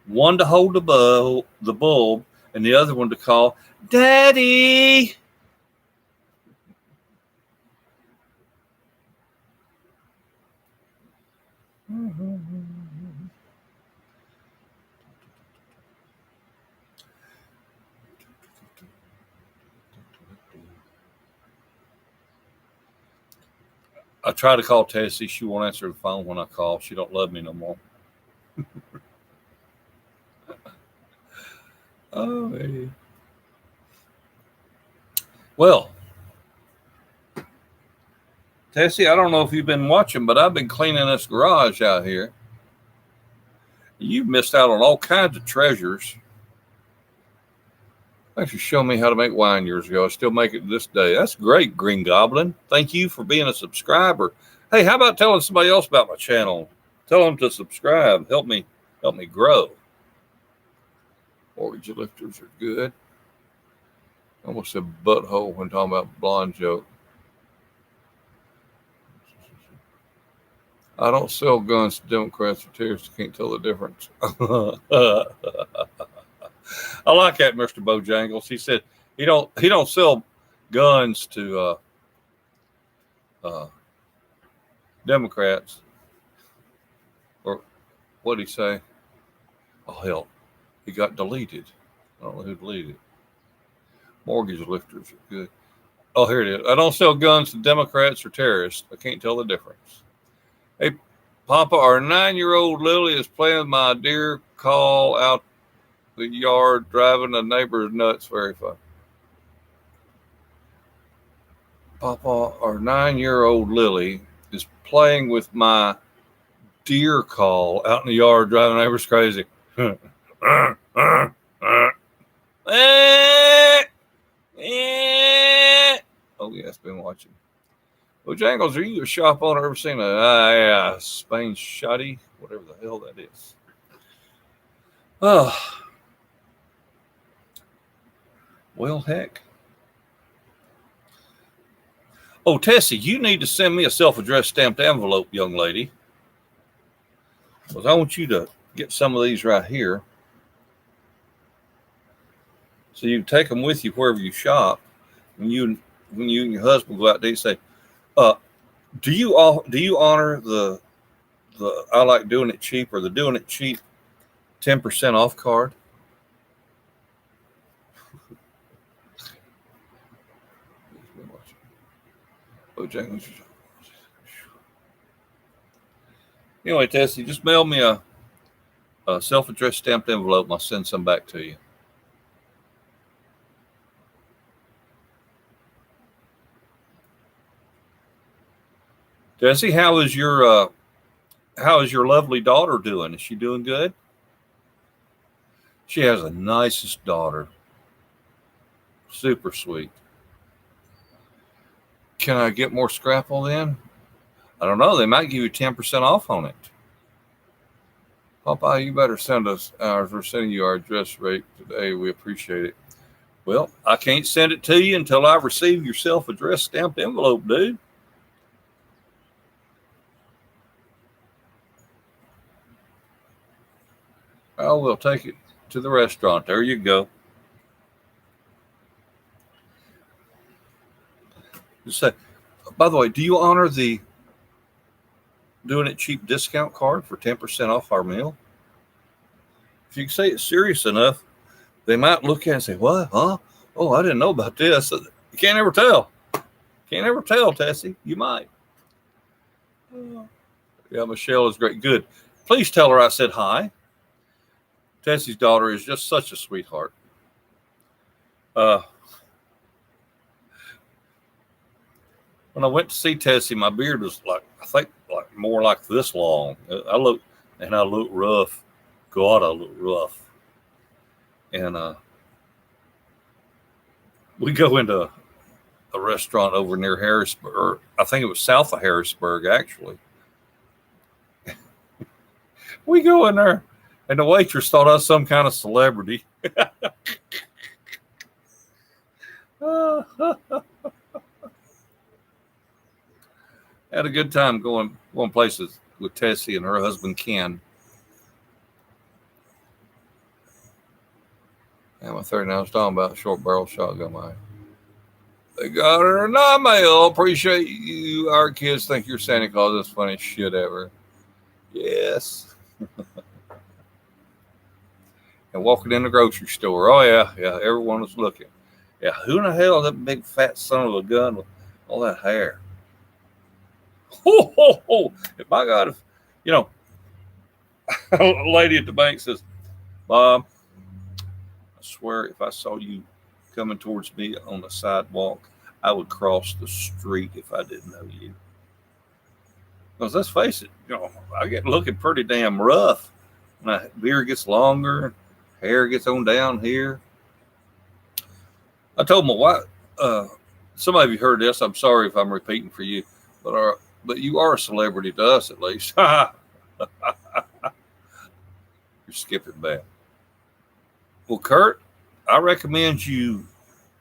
One to hold the bulb, and the other one to call Daddy. I try to call Tessie. She won't answer the phone when I call. She don't love me no more. Oh, hey. Well, Tessie, I don't know if you've been watching, but I've been cleaning this garage out here. You've missed out on all kinds of treasures. Thanks for showing me how to make wine years ago. I still make it to this day. That's great, Green Goblin. Thank you for being a subscriber. Hey, how about telling somebody else about my channel? Tell them to subscribe. Help me grow. Mortgage lifters are good. I almost said butthole when talking about blonde joke. I don't sell guns to Democrats or terrorists. Can't tell the difference. I like that, Mr. Bojangles. He said he don't sell guns to Democrats. Or what did he say? Oh hell, he got deleted. I don't know who deleted it. Mortgage lifters are good. Oh, here it is. I don't sell guns to Democrats or terrorists. I can't tell the difference. Hey, Papa, our 9-year-old Lily is playing my deer call out the yard, driving the neighbors nuts. Very fun. Papa, our 9-year-old Lily is playing with my deer call out in the yard, driving the neighbors crazy. Oh, yeah, it's been watching. Bojangles, are you a shop owner? Ever seen a Spain shoddy? Whatever the hell that is. Oh. Well, heck. Oh, Tessie, you need to send me a self-addressed stamped envelope, young lady. Because I want you to get some of these right here. So you can take them with you wherever you shop. When you and your husband go out there, you say, do you honor the I like doing it cheap or the doing it cheap 10% off card? Anyway, Tessie, just mail me a self-addressed stamped envelope and I'll send some back to you. Tessie, how is your lovely daughter doing? Is she doing good? She has the nicest daughter. Super sweet. Can I get more Scrapple then? I don't know. They might give you 10% off on it. Papa, you better send us ours. We're sending you our address rate today. We appreciate it. Well, I can't send it to you until I receive your self-addressed stamped envelope, dude. Oh, we'll take it to the restaurant. There you go. Just say, by the way, do you honor the doing it cheap discount card for 10% off our meal? If you say it's serious enough, they might look at it and say, what? Huh? Oh, I didn't know about this. You can't ever tell. Can't ever tell, Tessie. You might. Yeah, Michelle is great. Good. Please tell her I said hi. Tessie's daughter is just such a sweetheart. When I went to see Tessie, my beard was like more like this long. I look rough. God, I look rough. And we go into a restaurant over near Harrisburg. I think it was south of Harrisburg, actually. We go in there, and the waitress thought I was some kind of celebrity. Had a good time going places with Tessie and her husband Ken. And my 39 was talking about short barrel shotgun mine. They got her not mail. Appreciate you. Our kids think you're Santa Claus. That's the funniest shit ever. Yes. And walking in the grocery store. Oh yeah. Everyone was looking. Yeah, who in the hell is that big fat son of a gun with all that hair? Ho, ho, ho. If my God, if, a lady at the bank says, Bob, I swear if I saw you coming towards me on the sidewalk, I would cross the street if I didn't know you. Because let's face it, I get looking pretty damn rough. My beard gets longer, hair gets on down here. I told my wife, some of you heard this. I'm sorry if I'm repeating for you, but you are a celebrity to us at least. You're skipping bad. Well, Kurt, I recommend you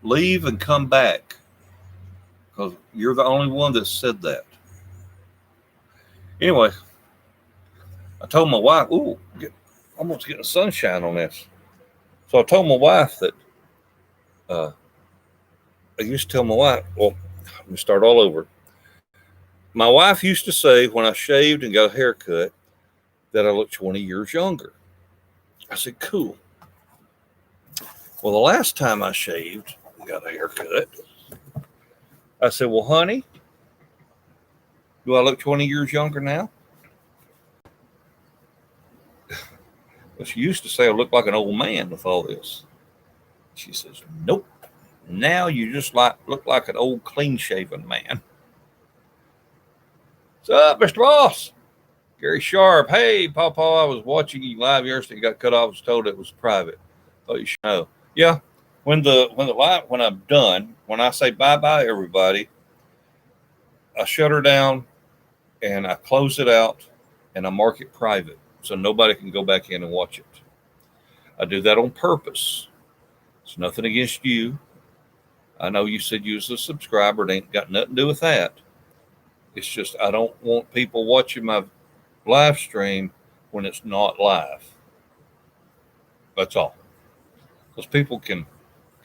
leave and come back because you're the only one that said that. Anyway, I told my wife, almost getting sunshine on this. So I told my wife that I used to tell my wife, well, let me start all over. My wife used to say when I shaved and got a haircut that I looked 20 years younger. I said, cool. Well, the last time I shaved and got a haircut, I said, well, honey, do I look 20 years younger now? Well, she used to say I look like an old man with all this. She says, nope. Now you just look like an old clean-shaven man. What's up, Mr. Boss? Gary Sharp. Hey, PawPaw, I was watching you live yesterday. Got cut off. Was told it was private. Thought you should know. Yeah. When I'm done, when I say bye-bye, everybody, I shut her down and I close it out and I mark it private so nobody can go back in and watch it. I do that on purpose. It's nothing against you. I know you said you was a subscriber. It ain't got nothing to do with that. It's just I don't want people watching my live stream when it's not live. That's all. Because people can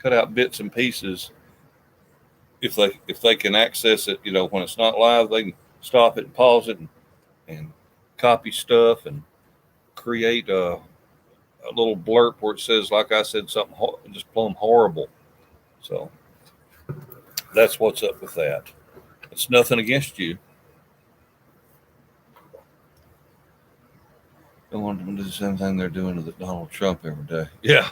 cut out bits and pieces if they can access it. When it's not live, they can stop it and pause it and copy stuff and create a little blurb where it says, like I said, something just plumb horrible. So that's what's up with that. It's nothing against you. Don't want them to do the same thing they're doing to Donald Trump every day. Yeah.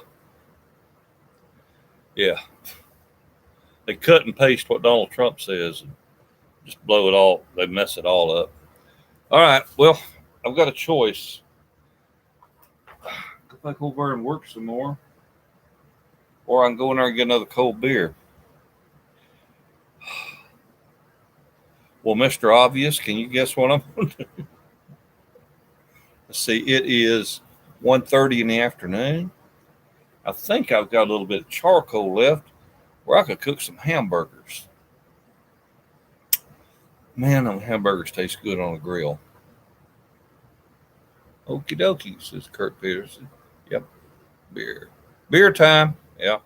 They cut and paste what Donald Trump says and just blow it all. They mess it all up. All right. Well, I've got a choice. Go back over and work some more. Or I can go in there and get another cold beer. Well, Mr. Obvious, can you guess what I'm going to do? Let's see. It is 1:30 in the afternoon. I think I've got a little bit of charcoal left where I could cook some hamburgers. Man, them hamburgers taste good on a grill. Okie dokie, says Kurt Peterson. Yep. Beer time. Yeah.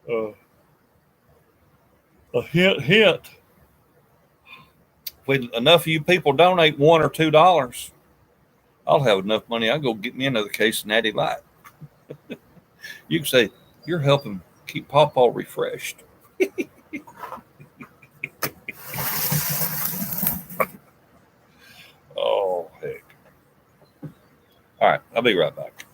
Uh, a hint. When enough of you people donate $1 or $2, I'll have enough money. I'll go get me another case of Natty Light. You can say you're helping keep PawPaw refreshed. Oh heck! All right, I'll be right back.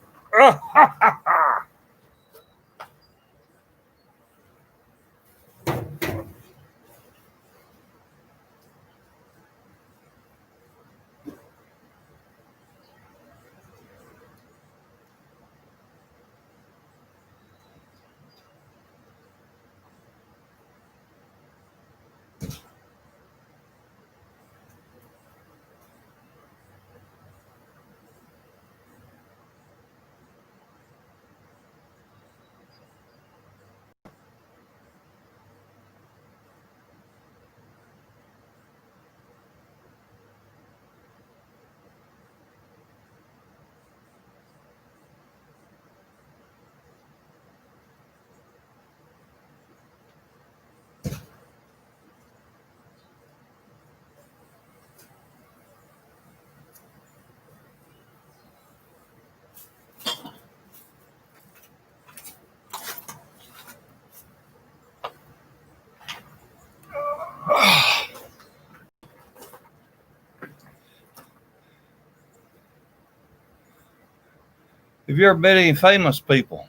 Have you ever met any famous people?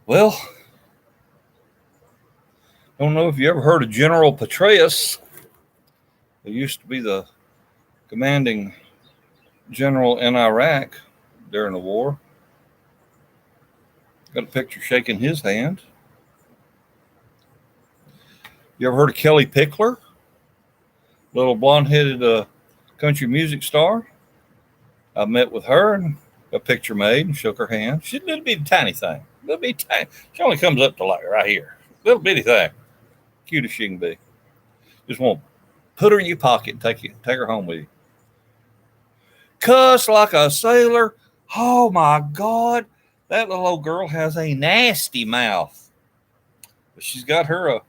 Well, I don't know if you ever heard of General Petraeus, who used to be the commanding general in Iraq during the war. Got a picture shaking his hand. You ever heard of Kelly Pickler? Little blonde-headed country music star. I met with her and a picture made and shook her hand. She's a little bitty tiny thing. Little bitty tiny. She only comes up to like right here. Little bitty thing. Cute as she can be. Just want to put her in your pocket and take her home with you. Cuss like a sailor. Oh my God. That little old girl has a nasty mouth. But she's got her a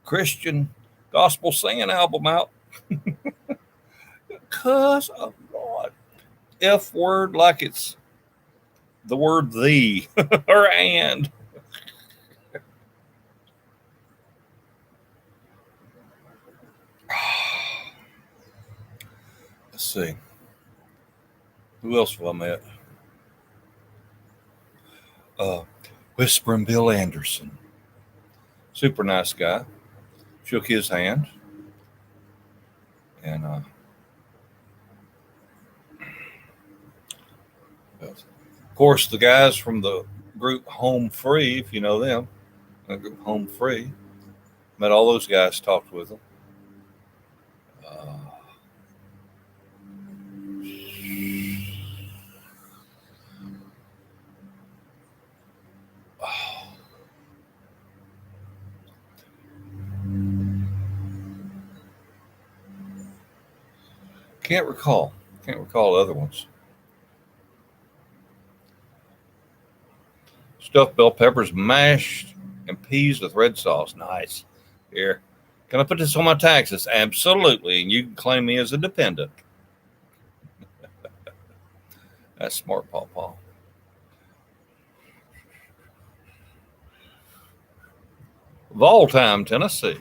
Christian gospel singing album out. Cuss, oh God. F word like it's the word the or and. Let's see. Who else have I met? Whispering Bill Anderson. Super nice guy. Shook his hand. And of course, the guys from the group Home Free, if you know them, the group Home Free, met all those guys, talked with them. Can't recall other ones. Stuffed bell peppers mashed and peas with red sauce. Nice. Here. Can I put this on my taxes? Absolutely. And you can claim me as a dependent. That's smart, PawPaw. Voltime, Tennessee.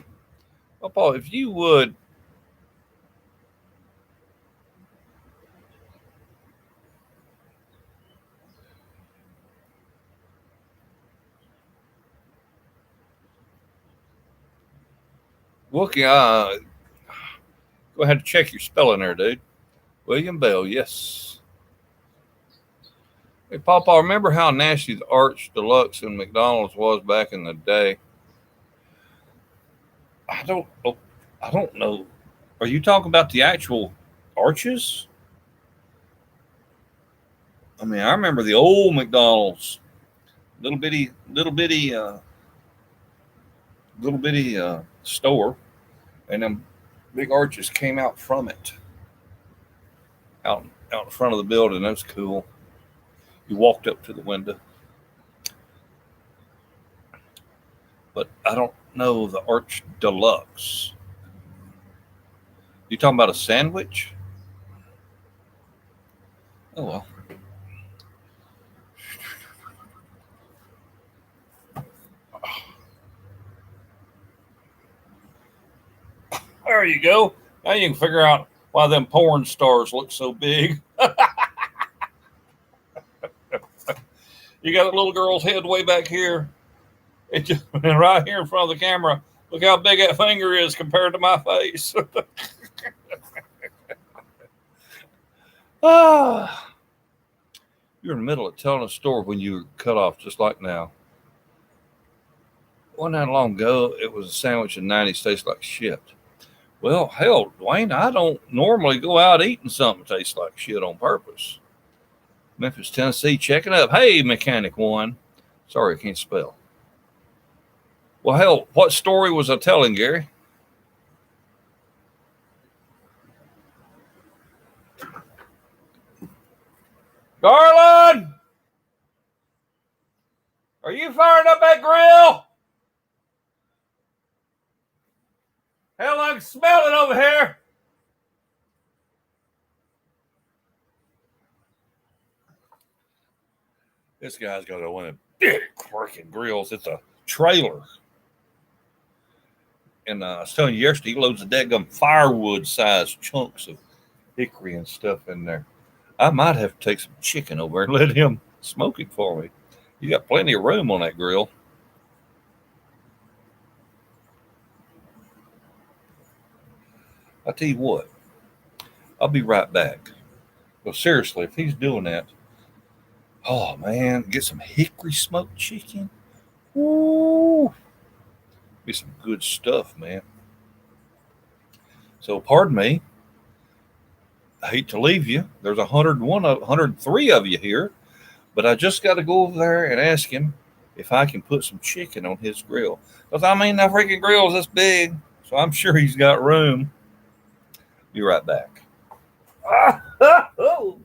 PawPaw, if you would. Wookie, go ahead and check your spelling there, dude. William Bell, yes. Hey, PawPaw, remember how nasty the Arch Deluxe in McDonald's was back in the day? I don't know. Are you talking about the actual arches? I mean, I remember the old McDonald's, little bitty little bitty store, and them big arches came out from it, out in front of the building. That was cool. You walked up to the window, but I don't know the Arch Deluxe. You talking about a sandwich? Oh well. There you go. Now you can figure out why them porn stars look so big. You got a little girl's head way back here. It just right here in front of the camera. Look how big that finger is compared to my face. Ah, you're in the middle of telling a story when you were cut off, just like now. Wasn't that long ago? It was a sandwich in the 90s tastes like shit. Well, hell, Dwayne, I don't normally go out eating something that tastes like shit on purpose. Memphis, Tennessee, checking up. Hey, Mechanic One. Sorry, I can't spell. Well, hell, what story was I telling, Gary? Garland! Are you firing up that grill? Hell, I can smell it over here. This guy's got one of them big freaking grills. It's a trailer. And I was telling you yesterday, he loads of daggum firewood-sized chunks of hickory and stuff in there. I might have to take some chicken over and let him smoke it for me. You got plenty of room on that grill. I'll tell you what, I'll be right back. But seriously, if he's doing that, oh man, get some hickory smoked chicken. Woo! Be some good stuff, man. So pardon me. I hate to leave you. There's 103 of you here, but I just got to go over there and ask him if I can put some chicken on his grill. Because I mean, that freaking grill is this big, so I'm sure he's got room. Be right back. Oh,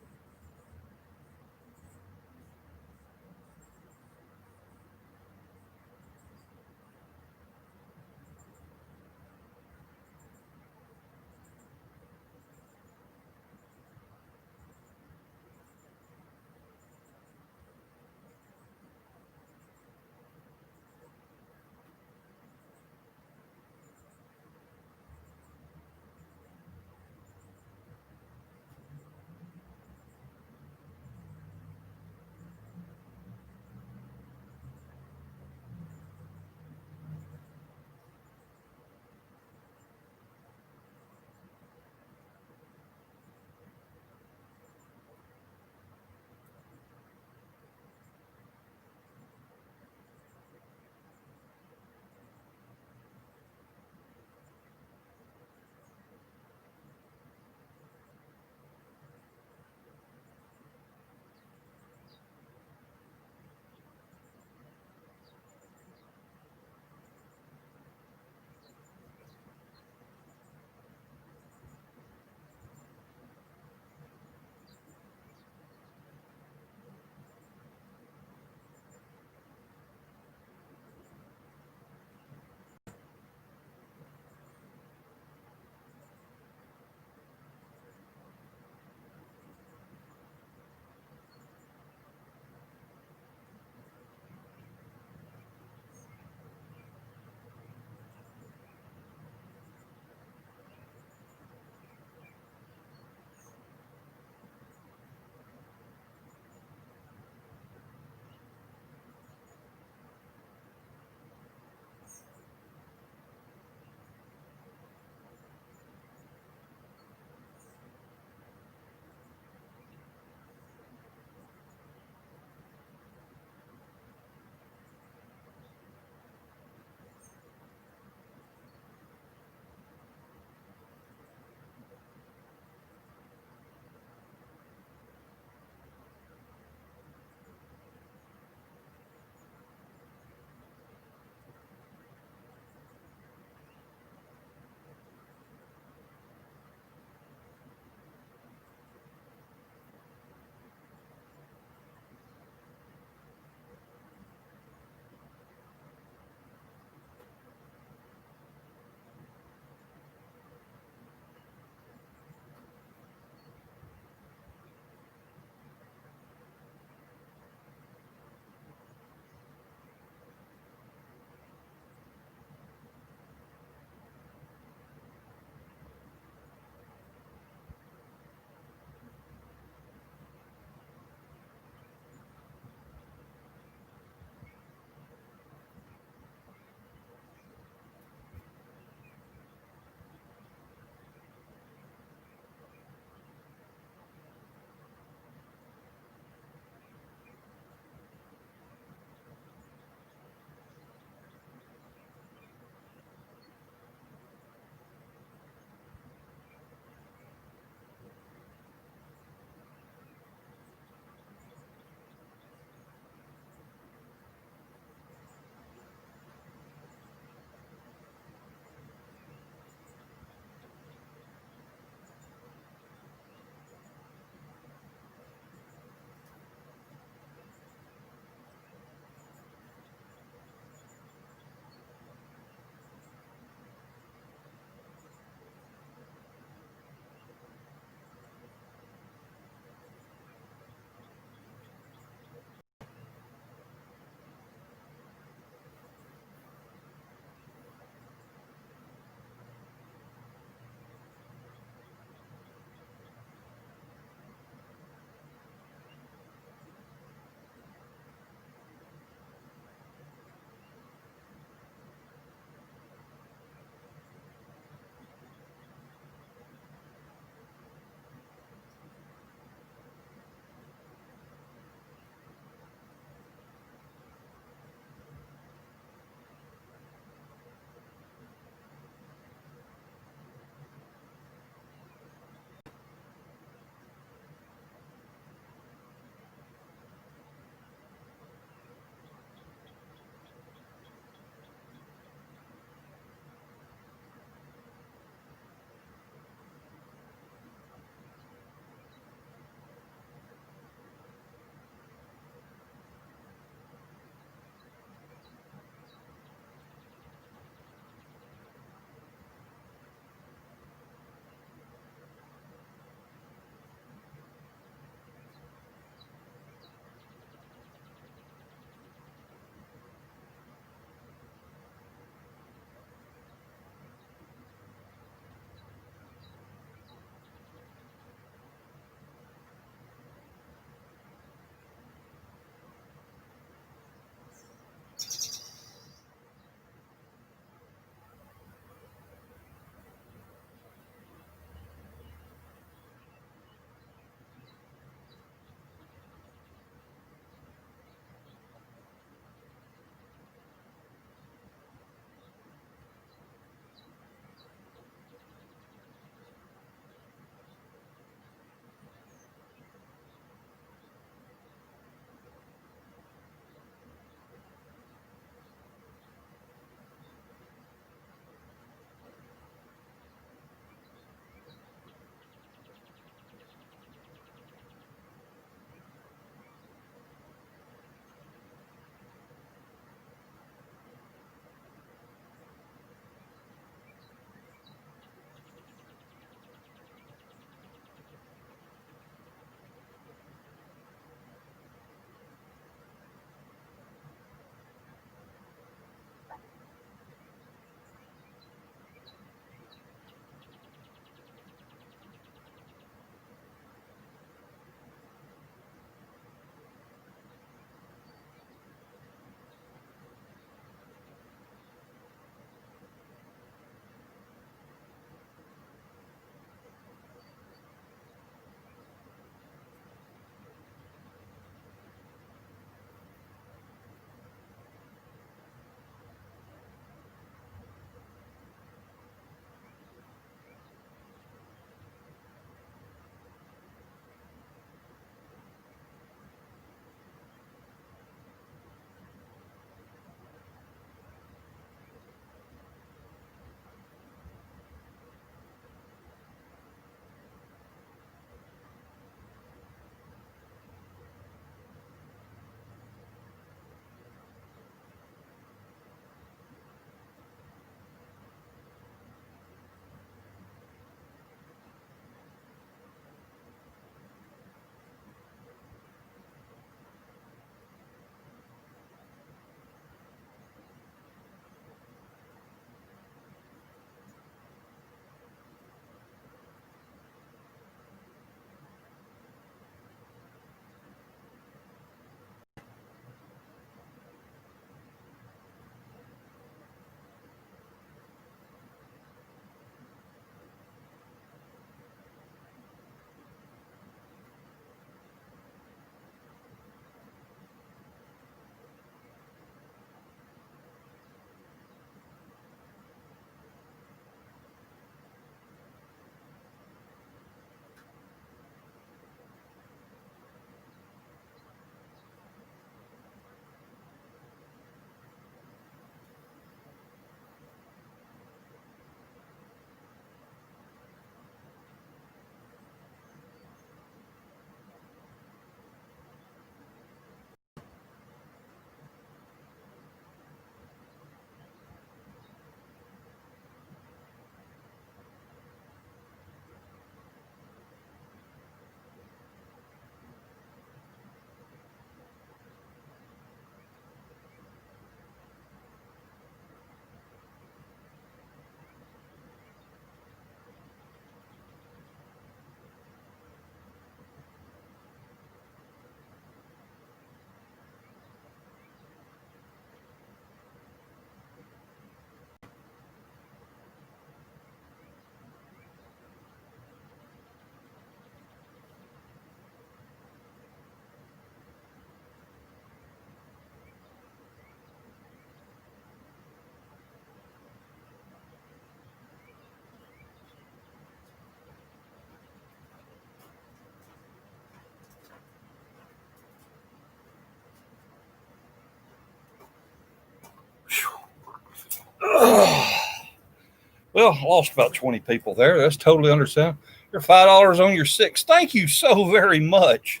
Well, I lost about 20 people there. That's totally understandable. You're $5 on your 6. Thank you so very much.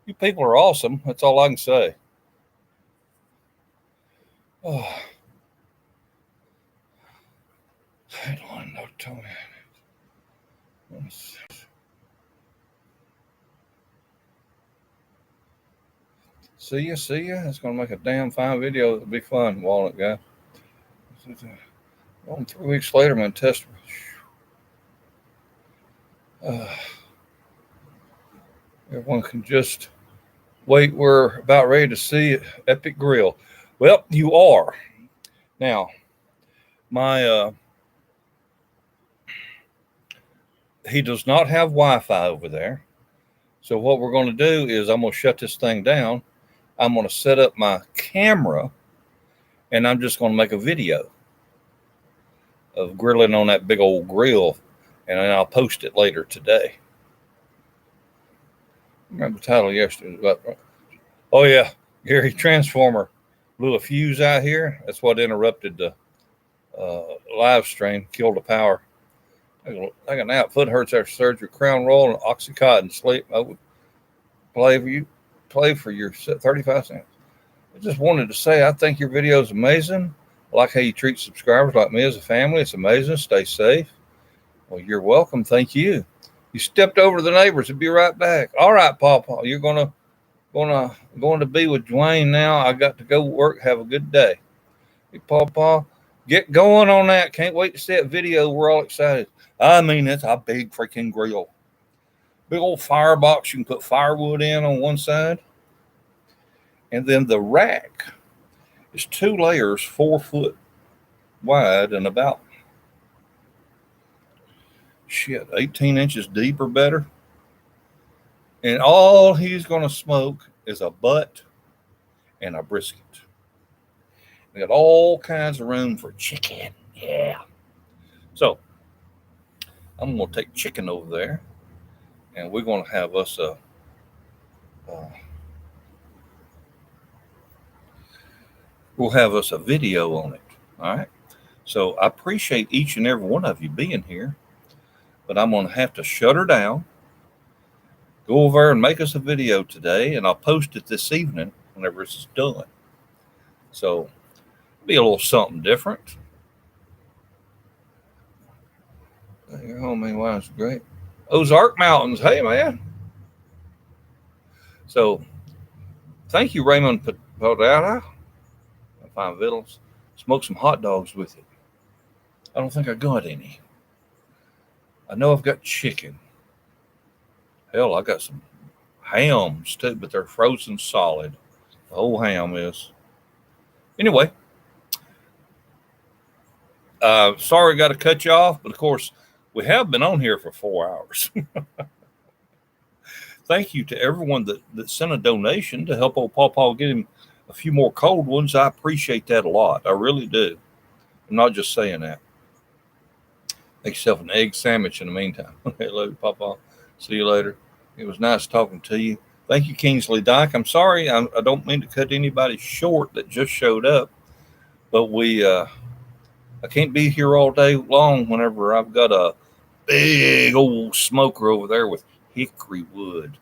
You people are awesome. That's all I can say. Oh. I don't know, Tony. See ya. It's going to make a damn fine video. It'll be fun, Walnut guy. 3 weeks later, my test. Everyone can just wait. We're about ready to see Epic Grill. Well, you are. Now, my he does not have Wi-Fi over there. So what we're going to do is I'm going to shut this thing down. I'm going to set up my camera, and I'm just going to make a video of grilling on that big old grill, and then I'll post it later today. I remember the title yesterday. Oh, yeah, Gary Transformer blew a fuse out here. That's what interrupted the live stream, killed the power. Take a nap. Foot hurts after surgery. Crown roll and Oxycontin. Sleep. I would play for your 35 cents. I just wanted to say I think your video is amazing. I like how you treat subscribers like me as a family. It's amazing. Stay safe. Well, you're welcome. Thank you. You stepped over to the neighbors. I'll be right back. All right, PawPaw. You're going to be with Dwayne now. I got to go work. Have a good day. Hey, PawPaw, get going on that. Can't wait to see that video. We're all excited. I mean, it's a big freaking grill. Big old firebox you can put firewood in on one side. And then the rack is 2 layers, 4 foot wide and about 18 inches deep or better. And all he's going to smoke is a butt and a brisket. We got all kinds of room for chicken. Yeah. So I'm going to take chicken over there, and we're going to have us a video on it. All right. So I appreciate each and every one of you being here, but I'm going to have to shut her down, go over and make us a video today, and I'll post it this evening whenever it's done. So it'll be a little something different. Oh, man, wow, it's great. Ozark Mountains. Hey, man. So thank you, Raymond Podata. Fine victuals. Smoke some hot dogs with it. I don't think I got any. I know I've got chicken. Hell, I got some hams too, but they're frozen solid. The whole ham is. Anyway, sorry I got to cut you off, but of course, we have been on here for 4 hours. Thank you to everyone that sent a donation to help old PawPaw get him a few more cold ones. I appreciate that a lot. I really do. I'm not just saying that. Make yourself an egg sandwich in the meantime. Hello, PawPaw. See you later. It was nice talking to you. Thank you, Kingsley Dyke. I'm sorry. I don't mean to cut anybody short that just showed up, but I can't be here all day long whenever I've got a big old smoker over there with hickory wood.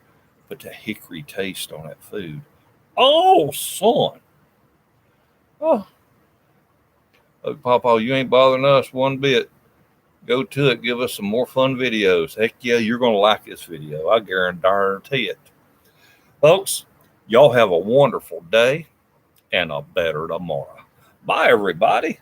Put the hickory taste on that food. Oh, son. Oh. Look, PawPaw, you ain't bothering us one bit. Go to it. Give us some more fun videos. Heck yeah, you're going to like this video. I guarantee it. Folks, y'all have a wonderful day and a better tomorrow. Bye, everybody.